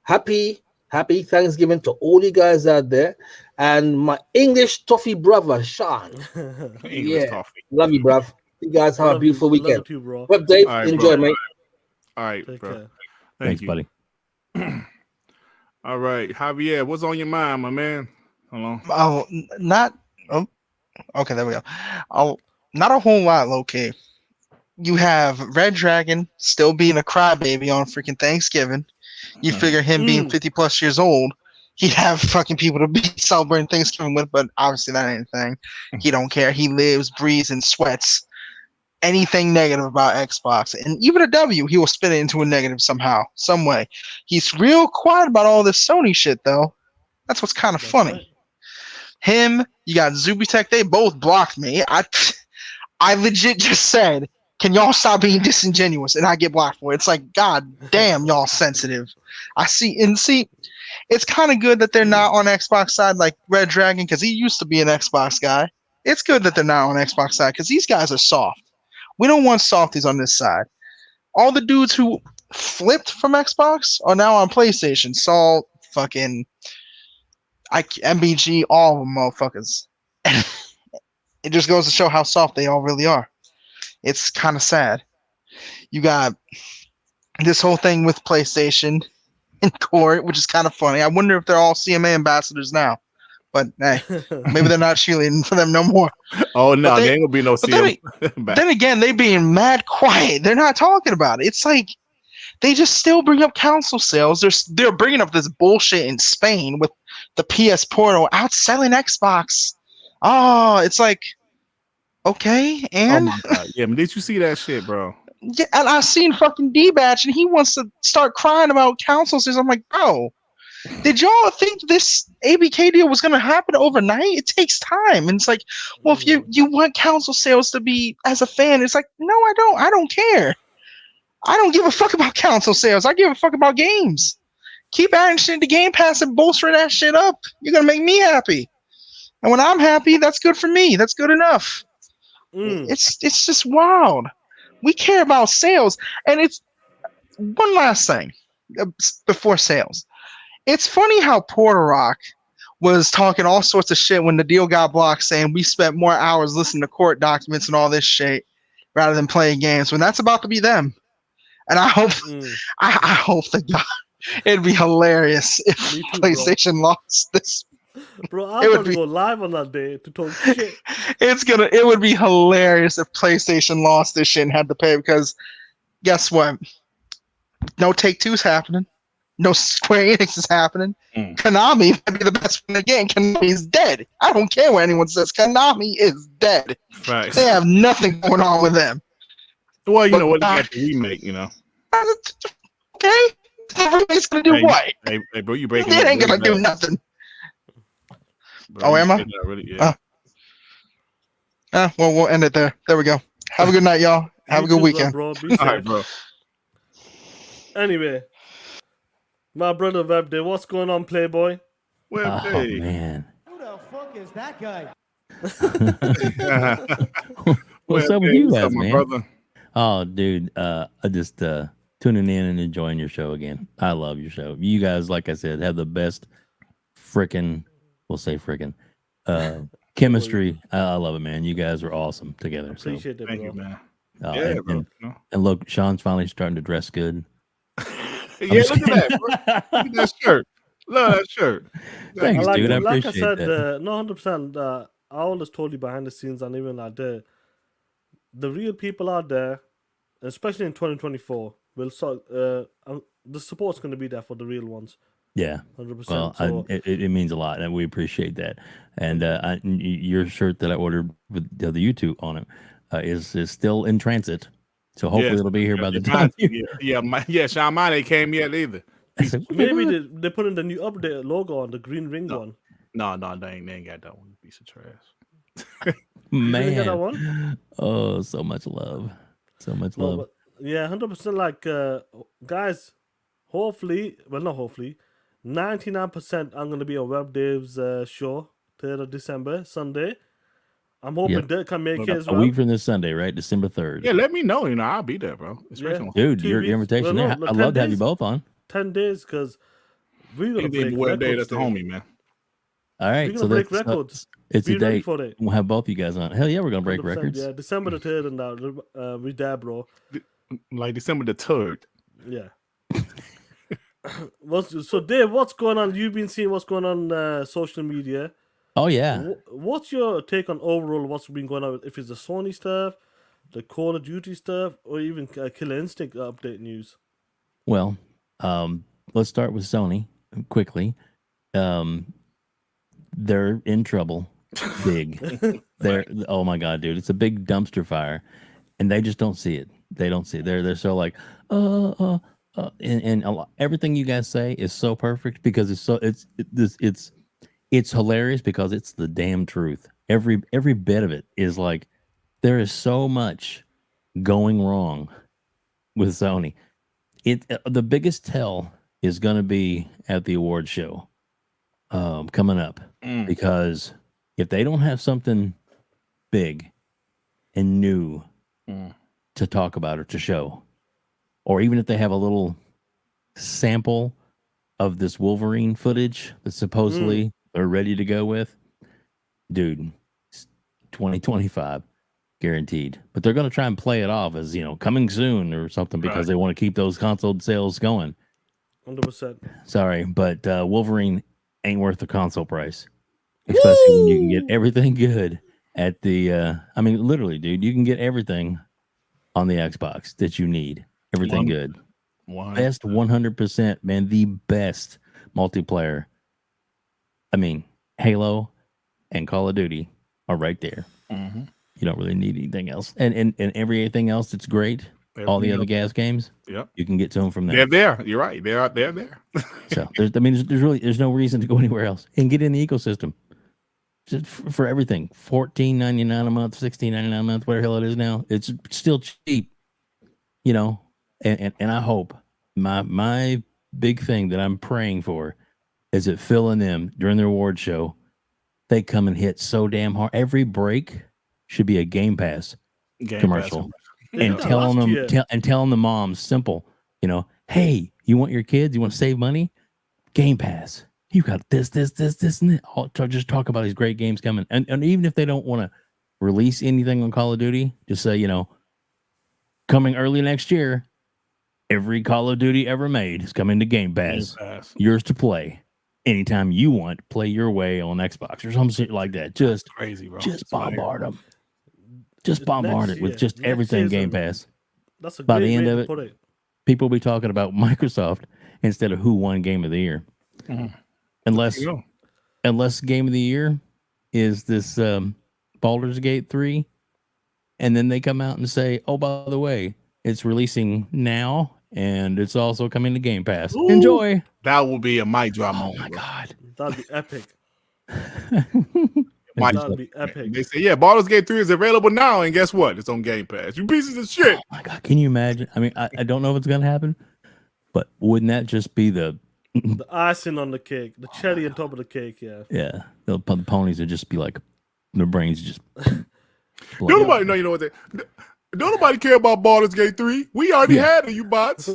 Happy Thanksgiving to all you guys out there, and my English toffee brother Sean. Toffee. Love you, bruv. You guys have a beautiful weekend. Too, bro. Webdave, right, enjoy, bro. mate. All right, Take bro. care. Thanks, buddy. All right, Javier, what's on your mind, my man? Hold on. Oh, okay, there we go. Not a whole lot, low-key. You have Red Dragon still being a crybaby on freaking Thanksgiving. You figure him being 50 plus years old, he'd have fucking people to be celebrating Thanksgiving with, but obviously that ain't a thing. He don't care. He lives, breathes, and sweats anything negative about Xbox. And even a W, he will spin it into a negative somehow, some way. He's real quiet about all this Sony shit, though. That's what's kind of funny. Right. Him, you got Zubitech, they both blocked me. I legit just said, can y'all stop being disingenuous? And I get blocked for it. It's like, god damn, y'all sensitive. See, it's kind of good that they're not on Xbox side like Red Dragon, because he used to be an Xbox guy. It's good that they're not on Xbox side, because these guys are soft. We don't want softies on this side. All the dudes who flipped from Xbox are now on PlayStation. Salt, fucking MBG, all of them motherfuckers. It just goes to show how soft they all really are. It's kind of sad. You got this whole thing with PlayStation in court, which is kind of funny. I wonder if they're all CMA ambassadors now. But hey, maybe they're not cheerleading for them no more. Oh no, there ain't gonna be no CMA. Then again, they being mad quiet. They're not talking about it. It's like they just still bring up console sales. They're bringing up this bullshit in Spain with the PS Portal outselling Xbox. Oh, it's like, okay, and oh my god, yeah, but did you see that shit, bro? Yeah, and I seen fucking D-Batch, and he wants to start crying about console sales. I'm like, bro, did y'all think this ABK deal was gonna happen overnight? It takes time, and it's like, well, if you want console sales to be as a fan, it's like, no, I don't. I don't care. I don't give a fuck about console sales. I give a fuck about games. Keep adding shit to Game Pass and bolstering that shit up. You're gonna make me happy. And when I'm happy, that's good for me. That's good enough. It's just wild. We care about sales. And it's one last thing before sales. It's funny how Porter Rock was talking all sorts of shit when the deal got blocked, saying we spent more hours listening to court documents and all this shit rather than playing games, when that's about to be them. And I hope I hope that God, it'd be hilarious if PlayStation lost this. Bro, I'm gonna go live on that day to talk shit. It would be hilarious if PlayStation lost this shit and had to pay, because guess what? No Take-Two's happening. No Square Enix is happening. Konami might be the best one in the game. Konami's dead. I don't care what anyone says. Konami is dead. Right. They have nothing going on with them. Well, you know what? They got the remake, you know. Okay. The remake's gonna do what? Hey, bro, you breaking it ain't gonna do nothing. Bro, oh, am I? Really, yeah. Well, we'll end it there. There we go. Have a good night, y'all. Have a good weekend. Bro. All right, bro. Anyway, my brother Webdave, what's going on, Playboy? Webdave. Oh, man. Who the fuck is that guy? What's up with you guys, up, man? Brother? Oh, dude, I just tuning in and enjoying your show again. I love your show. You guys, like I said, have the best freaking, we'll say freaking, chemistry. I love it, man. You guys are awesome together. Appreciate it, Thank you, man. And look, Sean's finally starting to dress good. Yeah, look at that. Bro. Look at that shirt. Love that shirt. Thanks, dude. I like appreciate I said, that. no, 100%. I always told you behind the scenes, and even like the real people out there, especially in 2024, will the support's going to be there for the real ones. Yeah, 100%. well, it means a lot, and we appreciate that. And your shirt that I ordered with the YouTube on it is still in transit, so hopefully it'll be here by the time. Sean Mane came yet either. Maybe they put in the new update logo on the green ring one. No, they ain't got that one. Piece of trash. Man, get that one? Oh, so much love, so much love. But, yeah, 100%. Like guys, hopefully, well, not hopefully, 99%. I'm gonna be on Webdave's show 3rd of December, Sunday. I'm hoping Dirk can make it as well. A week from this Sunday, right? December 3rd. Yeah, let me know. You know, I'll be there, bro. Dude, your invitation there. I'd love to have you both on. 10 days, because we're gonna break Webdave, records. that's the homie, man. All right, we're gonna break records. It's a date. For it. We'll have both you guys on. Hell yeah, we're gonna break records. Yeah, December the 3rd, and we there, bro. Like December the 3rd. Yeah. So Dave, what's going on? You've been seeing what's going on social media. Oh yeah. What's your take on overall what's been going on? If it's the Sony stuff, the Call of Duty stuff, or even Killer Instinct update news? Well, let's start with Sony quickly. They're in trouble, big. Oh my god, dude, it's a big dumpster fire, and they just don't see it. They don't see it. They're so like, and everything you guys say is so perfect because it's hilarious because it's the damn truth. Every bit of it is like there is so much going wrong with Sony. The biggest tell is going to be at the award show coming up because if they don't have something big and new to talk about or to show, or even if they have a little sample of this Wolverine footage that supposedly they're ready to go with, dude, 2025 guaranteed. But they're going to try and play it off as, coming soon or something because they want to keep those console sales going. 100%. Sorry, but Wolverine ain't worth the console price, especially when you can get everything good at the. Literally, dude, you can get everything on the Xbox that you need. Everything good. Best 100%, man. The best multiplayer. Halo and Call of Duty are right there. Mm-hmm. You don't really need anything else, and everything else that's great. All the other gas games, you can get to them from there. They're there. You're right. They're there. So there's no reason to go anywhere else and get in the ecosystem. Just for everything, $14.99 a month, $16.99 a month, whatever hell it is now. It's still cheap, And I hope my big thing that I'm praying for is that Phil and them during their award show, they come and hit so damn hard. Every break should be a Game Pass commercial. And telling the moms simple, hey, you want your kids? You want to save money? Game Pass. You got this, and that. I'll just talk about these great games coming. And even if they don't want to release anything on Call of Duty, just say, coming early next year, every Call of Duty ever made is coming to Game Pass. Yours to play anytime you want. Play your way on Xbox or something like that. Just crazy, bro. Just bombard them. Just bombard it with just everything Game Pass. That's a By great the end way of to it, put it. people will be talking about Microsoft instead of who won Game of the Year. Unless Game of the Year is this Baldur's Gate 3, and then they come out and say, oh, by the way, it's releasing now, and it's also coming to Game Pass. Ooh, enjoy. That will be a mic drop moment. Oh, my God. That'd be epic. That'd be epic. They say, Baldur's Gate 3 is available now, and guess what? It's on Game Pass. You pieces of shit. Oh my God, can you imagine? I don't know if it's gonna happen, but wouldn't that just be the icing on the cake, the cherry on top of the cake? Yeah. The ponies would just be like, their brains just. Don't nobody know. You know what? Don't nobody care about Baldur's Gate 3. We already had it, you bots.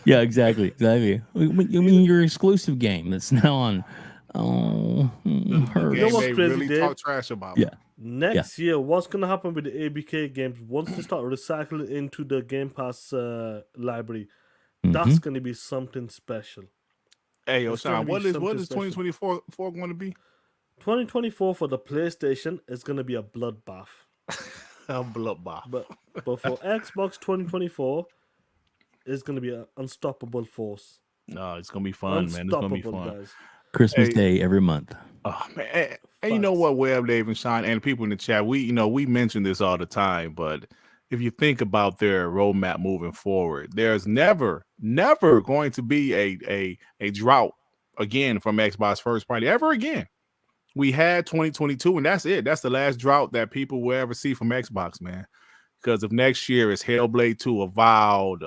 Yeah, exactly. I mean, your exclusive game that's now on. Oh, you know what's crazy, really Dave? talk trash about. Yeah. Next year, what's gonna happen with the ABK games once they start recycling into the Game Pass library? That's gonna be something special. Hey, Sean, what is 2024 going to be? 2024 for the PlayStation is gonna be a bloodbath. A bloodbath. But for Xbox 2024, it's gonna be an unstoppable force. No, it's gonna be fun, man. It's gonna be fun. Guys. Christmas Day every month. Oh man, and you know what, Webdave and Sean and people in the chat, we mention this all the time, but if you think about their roadmap moving forward, there's never going to be a drought again from Xbox first party ever again. We had 2022, and that's it. That's the last drought that people will ever see from Xbox, man. Because of next year, it's Hellblade 2, Avowed,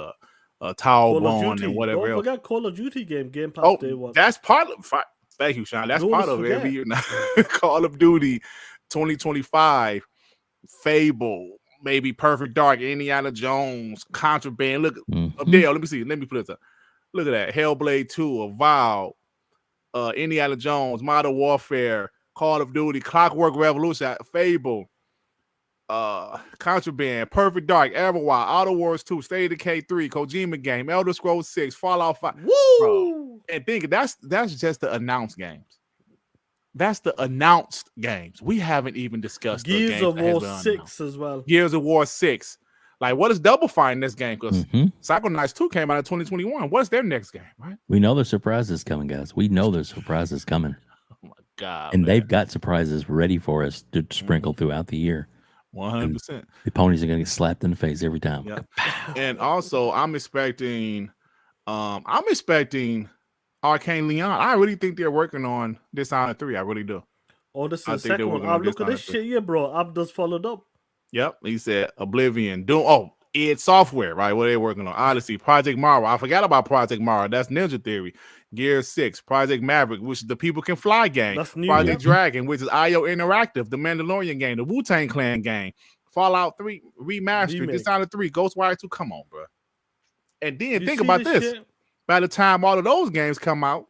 Towerborn, and whatever else. Don't forget Call of Duty Game Pass Day 1. That's part of. Thank you, Sean. That's part of it every year now. Call of Duty 2025, Fable, maybe Perfect Dark, Indiana Jones, Contraband. Look up there. Let me see. Let me put this up. Look at that. Hellblade 2, Avowed, Indiana Jones, Modern Warfare, Call of Duty, Clockwork Revolution, Fable, Contraband, Perfect Dark, Everwild, Outer Wars 2, State of Decay 3, Kojima game, Elder Scrolls 6, Fallout 5. Woo! Bro. And think that's just the announced games. That's the announced games. We haven't even discussed the Gears games of that has War been 6 announced. as well. Gears of War 6. Like, what is Double Fine in this game? Because Psychonauts 2 came out in 2021. What's their next game, right? We know there's surprises coming, guys. We know there's surprises coming. Oh, my God. And man. they've got surprises ready for us to sprinkle throughout the year. 100%. The ponies are going to get slapped in the face every time. Yep. And also, I'm expecting Arcane Leon. I really think they're working on Dishonored 3. I really do. Oh, this is I the think they're second one. working on Look at this Dishonored 3. shit here, bro. Abdus followed up. Yep. He said Oblivion. Doom. Oh, id Software, right? What they're working on. Odyssey, Project Mara. I forgot about Project Mara. That's Ninja Theory. Gear 6, Project Maverick, which is the People Can Fly game. That's new, Project Dragon, which is IO Interactive, the Mandalorian game, the Wu-Tang Clan game, Fallout 3 Remastered, Remake. Dishonored 3, Ghostwire 2. Come on, bro. And then You think see about this this. shit? By the time all of those games come out,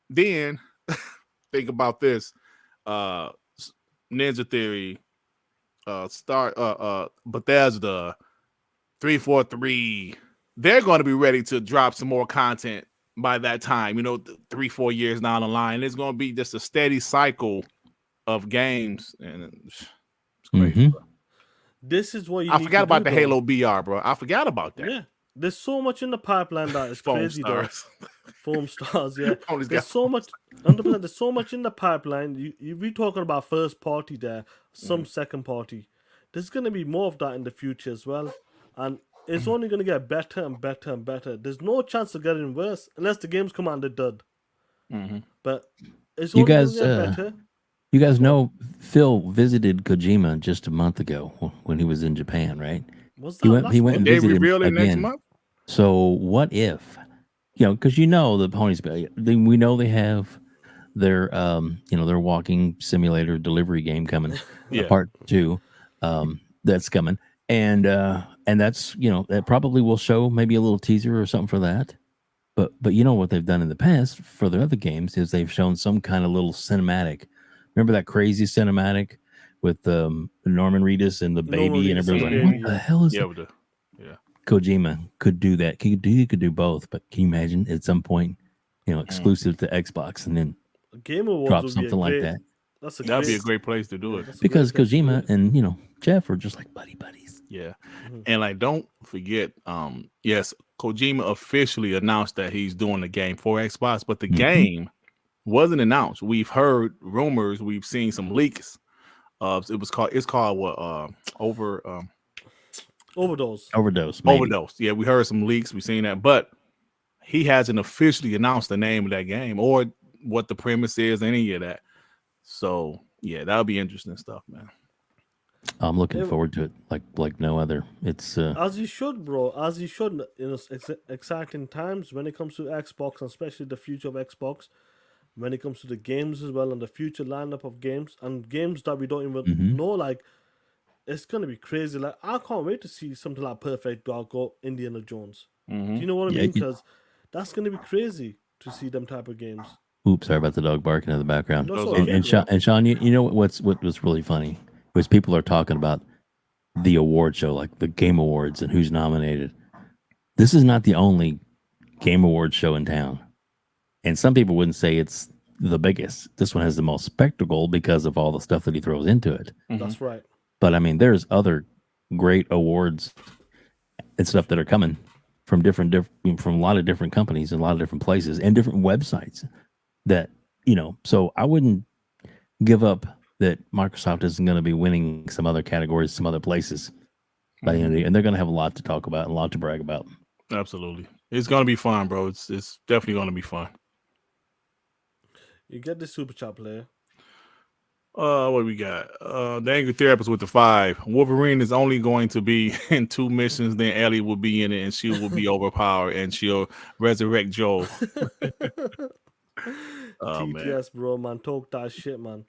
then think about this. Ninja Theory, Bethesda, 343. They're going to be ready to drop some more content by that time, 3-4 years down the line. It's going to be just a steady cycle of games. And it's crazy, bro. This is what you I need forgot to about do, the Halo BR, bro. I forgot about that. Yeah. There's so much in the pipeline that is Foam crazy, stars. though. Foam stars, yeah. Only's There's got so much, 100%. There's so much in the pipeline. We're talking about first party there, some second party. There's going to be more of that in the future as well. And it's only going to get better and better and better. There's no chance of getting worse unless the games come out and they're dud. But it's You only guys, going to get better. you guys know Phil visited Kojima just a month ago when he was in Japan, right? Was He that went. He last went and They visited reveal it again. next month? So what if, because the ponies, we know they have their their walking simulator delivery game coming, Yeah. part 2, that's coming, and that's that probably will show maybe a little teaser or something for that. But what they've done in the past for their other games is they've shown some kind of little cinematic. Remember that crazy cinematic with Norman Reedus and the baby, and everybody's like, "What the hell is that?" Kojima could do that. He could do both. But can you imagine at some point, exclusive to Xbox, and then Game Awards drop would something be like great, that? That'd be a great place to do it. Because Kojima and Jeff are just like buddies. Yeah. And like, don't forget, yes, Kojima officially announced that he's doing the game for Xbox, but the game wasn't announced. We've heard rumors, we've seen some leaks. It's called what? Overdose. Maybe. Overdose. Yeah, we heard some leaks, we've seen that, but he hasn't officially announced the name of that game or what the premise is, any of that. So yeah, that'll be interesting stuff, man. I'm looking forward to it like no other. It's as you should, bro. As you should. Exciting times when it comes to Xbox, and especially the future of Xbox. When it comes to the games as well, and the future lineup of games and games that we don't even know, like it's gonna be crazy. Like I can't wait to see something like Perfect Dark or Indiana Jones. Do you know what I mean? Because that's gonna be crazy to see them type of games. Oops, sorry about the dog barking in the background. No, And Sean, you know what was really funny was people are talking about the award show, like the Game Awards and who's nominated. This is not the only Game Awards show in town. And some people wouldn't say it's the biggest. This one has the most spectacle because of all the stuff that he throws into it. That's right. But I mean, there's other great awards and stuff that are coming from from a lot of different companies and a lot of different places and different websites that, so I wouldn't give up that Microsoft isn't going to be winning some other categories, some other places by the end of the year. And they're going to have a lot to talk about and a lot to brag about. Absolutely. It's going to be fun, bro. It's definitely going to be fun. You get the super chat player. What do we got? The Angry Therapist with the 5. Wolverine is only going to be in 2 missions, then Ellie will be in it and she will be overpowered and she'll resurrect Joel. TTS, bro, man. Talk that shit, man.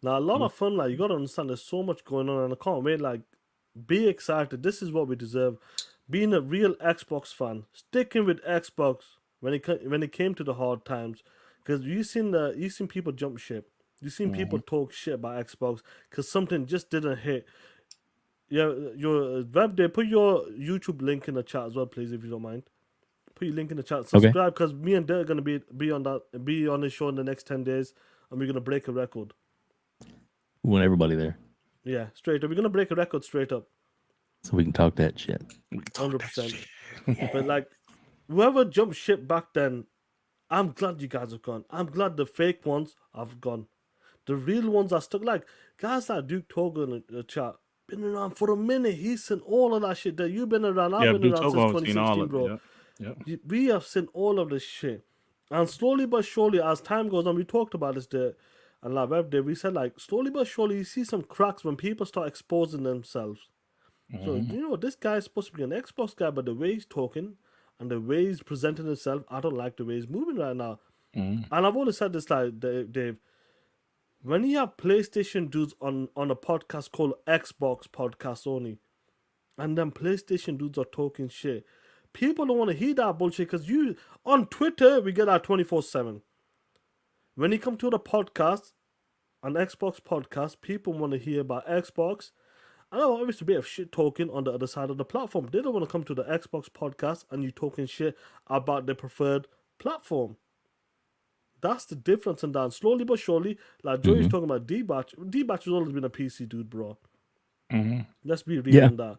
Now, a lot of fun, like, you gotta understand there's so much going on and I can't wait, like, be excited. This is what we deserve. Being a real Xbox fan, sticking with Xbox when it came to the hard times. Because you seen people jump ship. You seen people talk shit about Xbox because something just didn't hit. Yeah, your Webdave, put your YouTube link in the chat as well, please, if you don't mind. Put your link in the chat. Subscribe because me and Dirt are gonna be on the show in the next 10 days, and we're gonna break a record. We want everybody there. Yeah, straight up. We're gonna break a record straight up. So we can talk that shit. 100%. But like, whoever jumped ship back then, I'm glad you guys have gone. I'm glad the fake ones have gone. The real ones are stuck. Like guys like Duke Togo in the chat, been around for a minute. He's seen all of that shit that you've been around. I've been around since 2016, bro. We have seen all of this shit. And slowly but surely, as time goes on, we talked about this day and like Webdave, we said like slowly but surely you see some cracks when people start exposing themselves. So you know this guy's supposed to be an Xbox guy, but the way he's talking and the way he's presenting himself, I don't like the way he's moving right now. And I've always said this, like Dave, when you have PlayStation dudes on a podcast called Xbox Podcast Sony, and then PlayStation dudes are talking shit, people don't want to hear that bullshit because you on Twitter we get that 24/7. When you come to the podcast, an Xbox podcast, people want to hear about Xbox. I know obviously a bit of shit talking on the other side of the platform. They don't want to come to the Xbox podcast and you talking shit about their preferred platform. That's the difference in that. And slowly but surely, like Joey's talking about D-Batch. D-Batch has always been a PC dude, bro. Let's be real on that.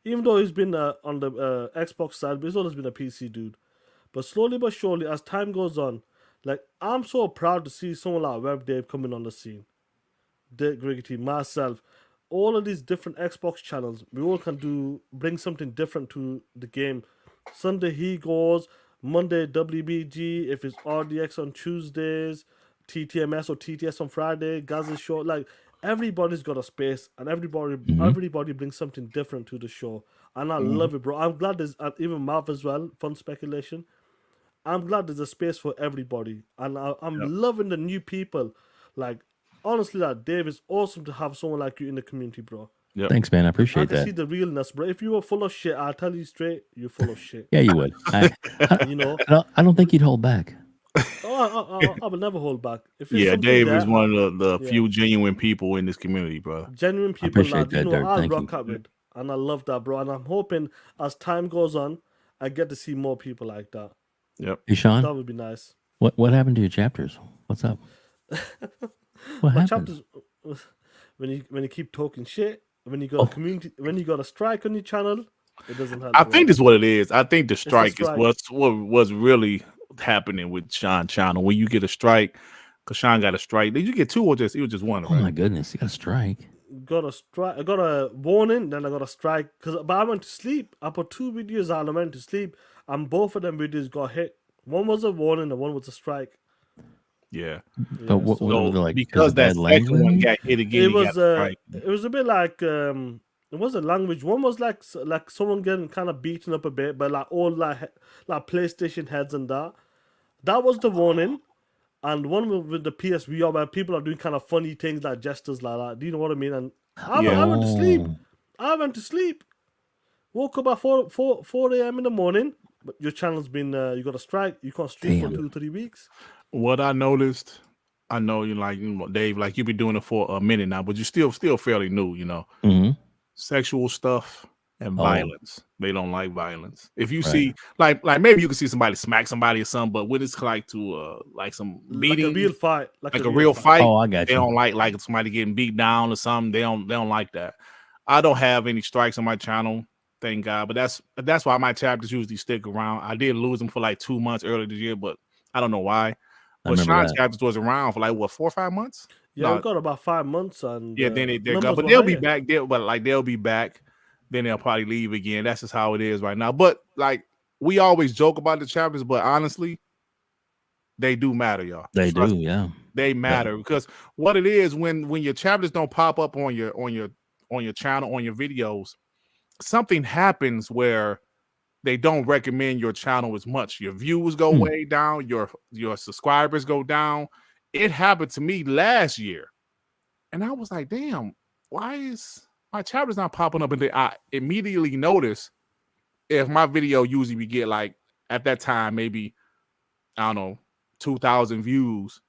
Even though he's been on the Xbox side, but he's always been a PC dude. But slowly but surely, as time goes on, like I'm so proud to see someone like Webdave coming on the scene. Dick Griggity, myself, all of these different Xbox channels, we all can bring something different to the game. Sunday he goes, Monday WBG, if it's RDX on Tuesdays, TTMS or TTS on Friday, Gaza's show, like everybody's got a space and everybody brings something different to the show. And I love it, bro. I'm glad there's even Mav as well, fun speculation. I'm glad there's a space for everybody. And I'm loving the new people. Like honestly, like Dave, it's awesome to have someone like you in the community, bro. Thanks, man. I appreciate that. I can see the realness, bro. If you were full of shit, I'll tell you straight, you're full of shit. Yeah, you would. You know, I don't think you'd hold back. I will never hold back. If Dave is one of the few genuine people in this community, bro. Genuine people, like, you know, I'll rock out with, and I love that, bro. And I'm hoping as time goes on, I get to see more people like that. Hey, Sean, that would be nice. What happened to your chapters? What's up? What happened? Chapters, when you keep talking shit, when you got a community, when you got a strike on your channel, it doesn't happen. I think that's what it is. I think the strike is what's really happening with Sean channel. When you get a strike, because Sean got a strike. Did you get two or just it was just one? Oh my goodness, you got a strike. Got a strike. I got a warning, then I got a strike. But I went to sleep. I put 2 videos out. I went to sleep, and both of them videos got hit. One was a warning, and one was a strike. Yeah. But what were they like? Because that second one got hit again. It was a bit like it wasn't language. One was like someone getting kind of beaten up a bit, but like all like PlayStation heads and that. That was the warning. And one with the PSVR where people are doing kind of funny things like gestures like that. Do you know what I mean? And I went to sleep. I went to sleep. Woke up at 4 a.m. in the morning. But your channel's been you got a strike. You can't stream for 2-3 weeks. What I noticed, I know you like Dave, like you've been doing it for a minute now, but you're still fairly new, you know. Sexual stuff and violence. They don't like violence. If you see like maybe you can see somebody smack somebody or something, but when it's like to like some beating, like a real fight, like a real fight. Oh, I got you. They don't like somebody getting beat down or something. They don't like that. I don't have any strikes on my channel, thank God. But that's why my chapters usually stick around. I did lose them for like 2 months earlier this year, but I don't know why. But Sean's chapters was around for like what 4 or 5 months. Yeah, we got about 5 months, and then they're gone. But they'll be back. They'll be back. Then they'll probably leave again. That's just how it is right now. But like we always joke about the chapters, but honestly, they do matter, y'all. They do, yeah. They matter because what it is when your chapters don't pop up on your channel, on your videos, something happens where they don't recommend your channel as much. Your views go way down. Your subscribers go down. It happened to me last year, and I was like, "Damn, why is my chapter's not popping up?" And then I immediately noticed if my video usually we get like at that time maybe I don't know 2,000 views,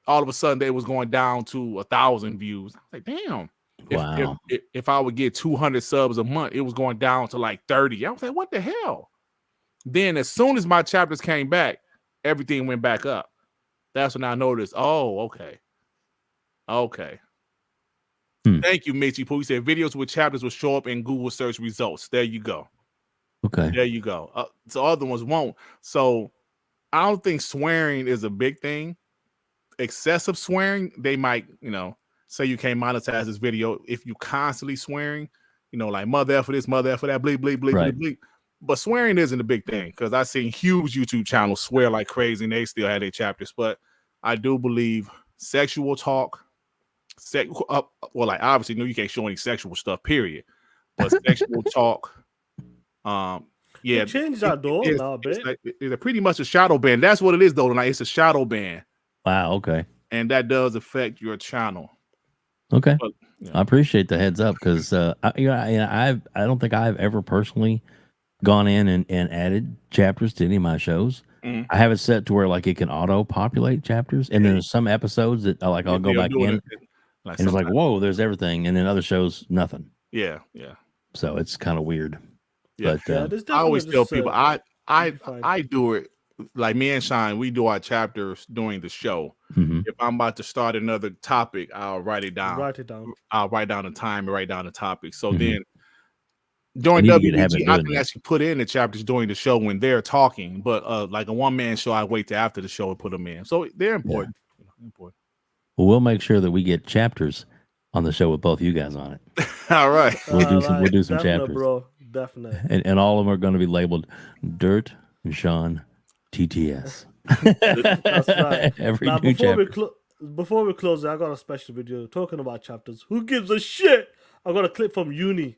all of a sudden they was going down to 1,000 views. I was like, "Damn." If I would get 200 subs a month, it was going down to like 30. I was like, what the hell? Then as soon as my chapters came back, everything went back up. That's when I noticed, oh, okay. Thank you, Mitchy Pooh. He said videos with chapters will show up in Google search results. There you go. Okay. There you go. So other ones won't. So I don't think swearing is a big thing. Excessive swearing, they might, say you can't monetize this video if you constantly swearing, like mother for this, mother for that, bleep, bleep, bleep, Right. bleep, bleep. But swearing isn't a big thing because I've seen huge YouTube channels swear like crazy and they still have their chapters. But I do believe sexual talk, like obviously, no, you can't show any sexual stuff, period. But sexual talk, yeah, change that door now a bit. It's pretty much a shadow ban. That's what it is, though. Like it's a shadow ban. Wow. Okay. And that does affect your channel. Okay. But, I appreciate the heads up because I don't think I've ever personally gone in and added chapters to any of my shows. Mhm. I have it set to where like it can auto populate chapters, and then there's some episodes that I'll go back in, and it's like, whoa, there's everything, and then other shows nothing. Yeah. So it's kind of weird. Yeah. But I always tell people I do it like me and Shine. We do our chapters during the show. Mhm. If I'm about to start another topic, I'll write it down. I'll write down the time and write down the topic. So then during WBG, I can actually put in the chapters during the show when they're talking. But like a one-man show, I wait till after the show and put them in. So they're important. Well, we'll make sure that we get chapters on the show with both you guys on it. All right. We'll do some Definitely, chapters, bro. Definitely. and all of them are going to be labeled Dirt and Sean TTS. That's right. Every now, new chapter. before we close, I got a special video talking about chapters. Who gives a shit? I got a clip from Uni.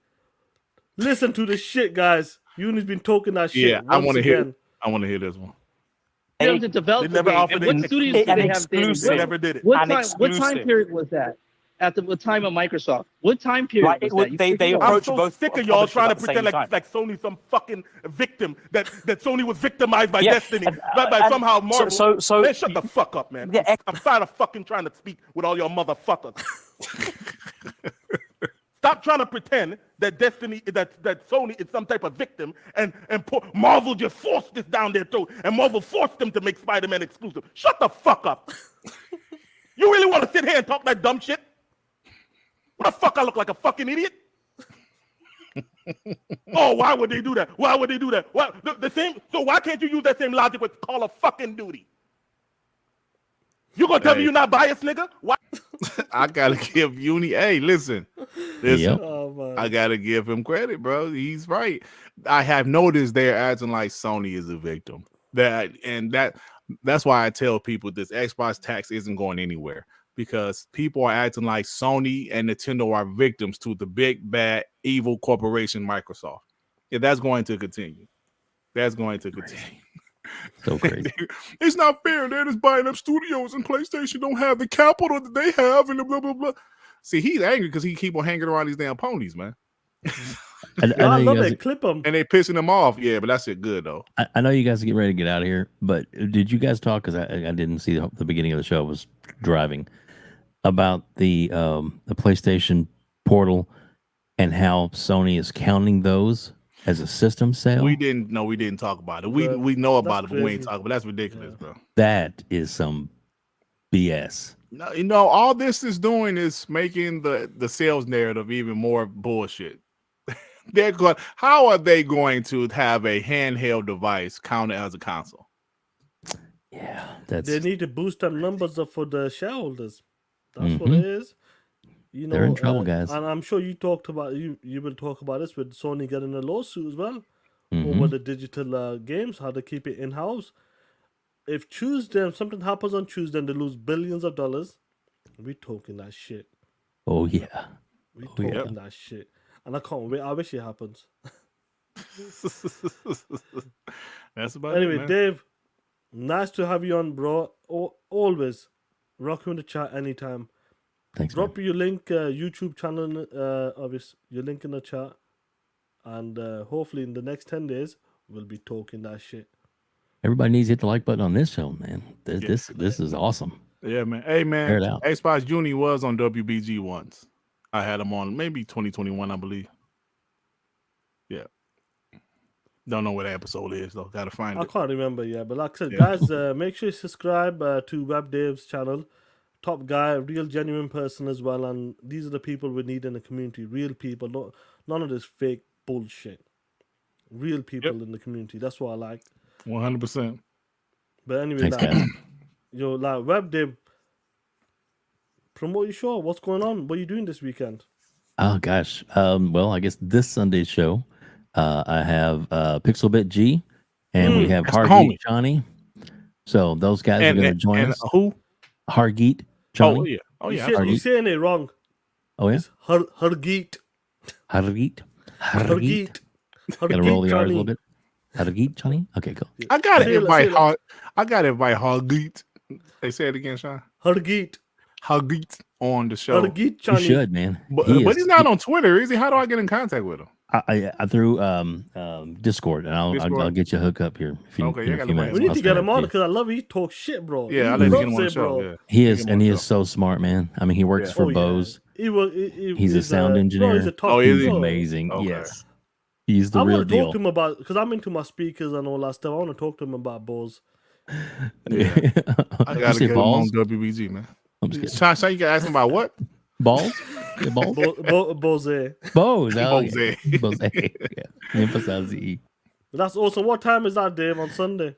Listen to this shit, guys. Uni's been talking that shit. Yeah, I once want to again. hear this one. They developed They never the game. offered And what studios did they have? exclusive. They never did it. What An time? What time exclusive. period was that? At the time of Microsoft, what time period Right, was that? they I'm approach so both sick sick of y'all trying to pretend like Sony's some fucking victim that Sony was victimized by Destiny, by somehow Marvel. Man, shut the fuck up, man. I'm tired of fucking trying to speak with all your motherfuckers. Stop trying to pretend that that Sony is some type of victim and Marvel just forced this down their throat and Marvel forced them to make Spider-Man exclusive. Shut the fuck up. You really want to sit here and talk that dumb shit? What the fuck? I look like a fucking idiot? Oh, why would they do that? Why would they do that? Why, the same. So why can't you use that same logic with Call of fucking Duty? You gonna tell me you're not biased, nigga? Why? I gotta give Uni. Hey, listen. Yep. I gotta give him credit, bro. He's right. I have noticed they're acting like Sony is a victim. That's why I tell people this Xbox tax isn't going anywhere. Because people are acting like Sony and Nintendo are victims to the big, bad, evil corporation Microsoft. Yeah, that's going to continue. That's going to continue. So crazy. It's not fair. They're just buying up studios and PlayStation don't have the capital that they have and blah, blah, blah. See, he's angry because he keep on hanging around these damn ponies, man. I love it. Clip them. And they pissing him off. Yeah, but that's it good, though. I know you guys are getting ready to get out of here, but did you guys talk, because I didn't see the beginning of the show, I was driving, about the PlayStation Portal and how Sony is counting those as a system sale? We didn't talk about it. We know about it, but we ain't talking about it. That's ridiculous, bro. That is some BS. No, all this is doing is making the sales narrative even more bullshit. How are they going to have a handheld device counted as a console? Yeah, they need to boost them numbers up for the shareholders. That's what it is. You know, they're in trouble, guys. And I'm sure you talked about you will talk about this with Sony getting a lawsuit as well over the digital games, how to keep it in house. If something happens on Tuesday and they lose billions of dollars, we talking that shit. Oh yeah, we talking that shit, and I can't wait. I wish it happens. That's about anyway, it, man. Dave, nice to have you on, bro. Always rock you in the chat anytime. Thanks. Drop your link, YouTube channel, obviously your link in the chat, and hopefully in the next 10 days we'll be talking that shit. Everybody needs to hit the like button on this show, man. This is awesome. Yeah, man. Hey, man. Xbox Uni was on WBG once. I had them on maybe 2021, I believe. Yeah. Don't know what episode is though. Gotta find it. I can't remember, but like I said, guys, make sure you subscribe to Webdave's channel. Top guy, real genuine person as well, and these are the people we need in the community. Real people, none of this fake bullshit. Real people in the community. That's what I like. 100%. But anyway, Thanks, guys. Yo, like Webdave, promote your show. What's going on? What are you doing this weekend? Oh gosh. Well, I guess this Sunday's show, I have Pixelbit G, and we have Hargeet Johnny. So those guys are going to join us. Who? Hargeet Johnny. You're saying it wrong. Oh yeah. Hargeet. Hargeet. Gotta roll the R's a little bit. Hargeet Johnny. Okay, cool. I gotta invite Hargeet. They say it again, Sean. Hargeet on the show. You should, man. But he's not on Twitter, is he? How do I get in contact with him? I through Discord, and I'll get you a hook up here. We need to get him on because I love he talks shit, bro. Yeah, I love him on the show. Yeah. He is so smart, man. I mean, he works for Bose. He's a sound engineer. He's amazing. Okay. Yes, he's the real deal. I want to talk to him about because I'm into my speakers and all that stuff. I want to talk to him about Bose. Yeah. I gotta get him on WBG, man. Sean, you can ask him about what? Balls? Yeah, balls? Bose. Bose. Yeah. Emphasize the E. That's awesome. What time is that, Dave, on Sunday?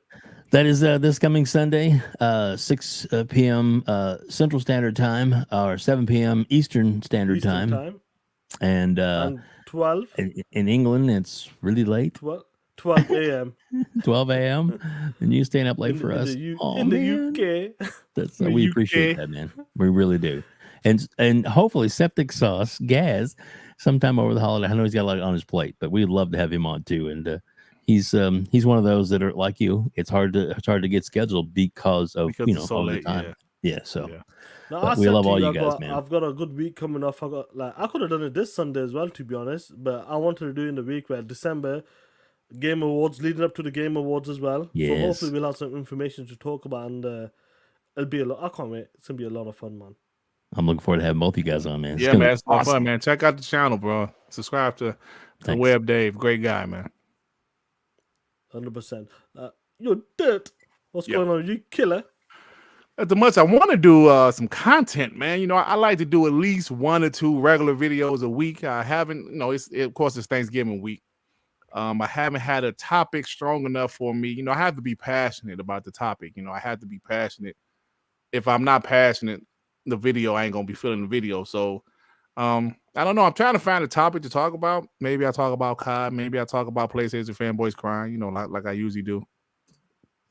That is this coming Sunday, 6 p.m. Central Standard Time, or 7 p.m. Eastern Standard Time. And 12? In England, it's really late. 12 a.m. 12 a.m. And you staying up late for us. In the UK. That's we appreciate that, man. We really do. And hopefully Septic Sauce Gaz sometime over the holiday. I know he's got a lot on his plate, but we'd love to have him on too. And he's one of those that are like you. It's hard to get scheduled because of so all late, the time. Yeah. So No, we love all you guys, man. I've got a good week coming off. I could have done it this Sunday as well, to be honest. But I wanted to do it in the week where December Game Awards, leading up to the Game Awards as well. Yes. So hopefully we'll have some information to talk about, and it'll be a lot. I can't wait. It's gonna be a lot of fun, man. I'm looking forward to having both you guys on, man. Yeah, man, it's awesome. Fun, man. Check out the channel, bro. Subscribe to Web Dave. Great guy, man. 100%. You're dirt. What's going on? You killer. As much I want to do some content, man. I like to do at least 1 or 2 regular videos a week. I haven't, of course, it's Thanksgiving week. I haven't had a topic strong enough for me. I have to be passionate about the topic. I have to be passionate. If I'm not passionate, the video, I ain't gonna be feeling the video. So I don't know. I'm trying to find a topic to talk about. Maybe I talk about COD. Maybe I talk about PlayStation fanboys crying, like I usually do.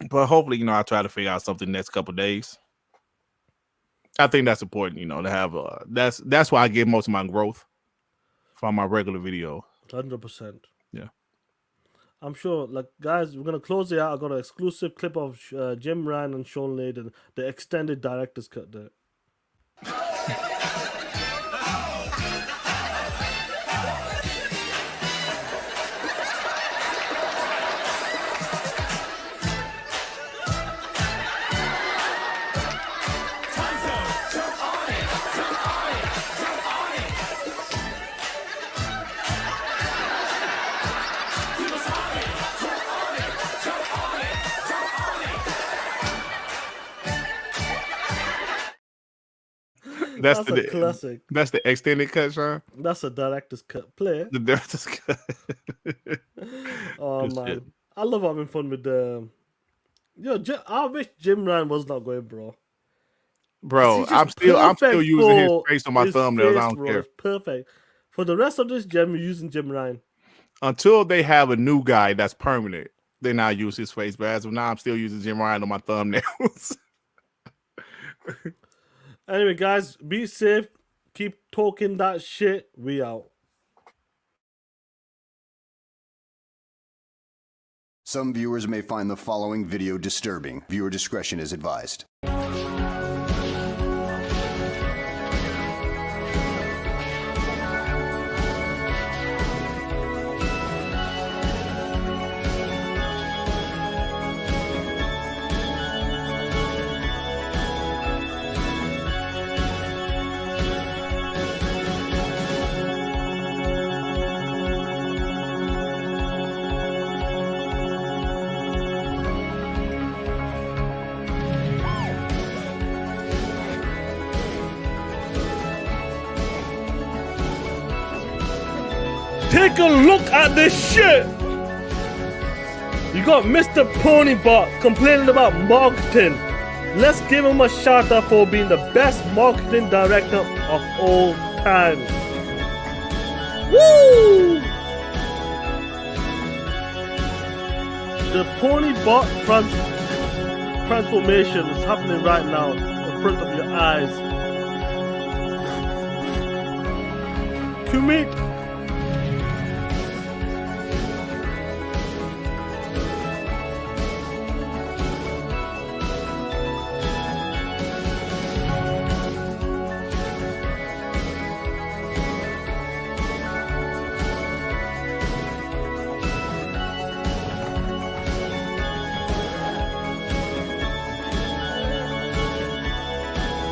But hopefully, I try to figure out something next couple of days. I think that's important, to have that's why I get most of my growth from my regular video. 100%. Yeah. I'm sure, guys, we're gonna close it out. I got an exclusive clip of Jim Ryan and Sean Layden, the extended director's cut there. That's a classic. That's the extended cut, Sean. That's a director's cut. Play. The director's cut. Oh man, shit. I love having fun with the. I wish Jim Ryan was not going, bro. Bro, I'm still using his face on my thumbnails. I don't care. It's perfect. For the rest of this gem, you're using Jim Ryan. Until they have a new guy that's permanent, they now use his face. But as of now, I'm still using Jim Ryan on my thumbnails. Anyway, guys, be safe. Keep talking that shit. We out. Some viewers may find the following video disturbing. Viewer discretion is advised. Take a look at this shit. You got Mr. Ponybot complaining about marketing. Let's give him a shout out for being the best marketing director of all time. Woo! The Ponybot transformation is happening right now in front of your eyes. Can we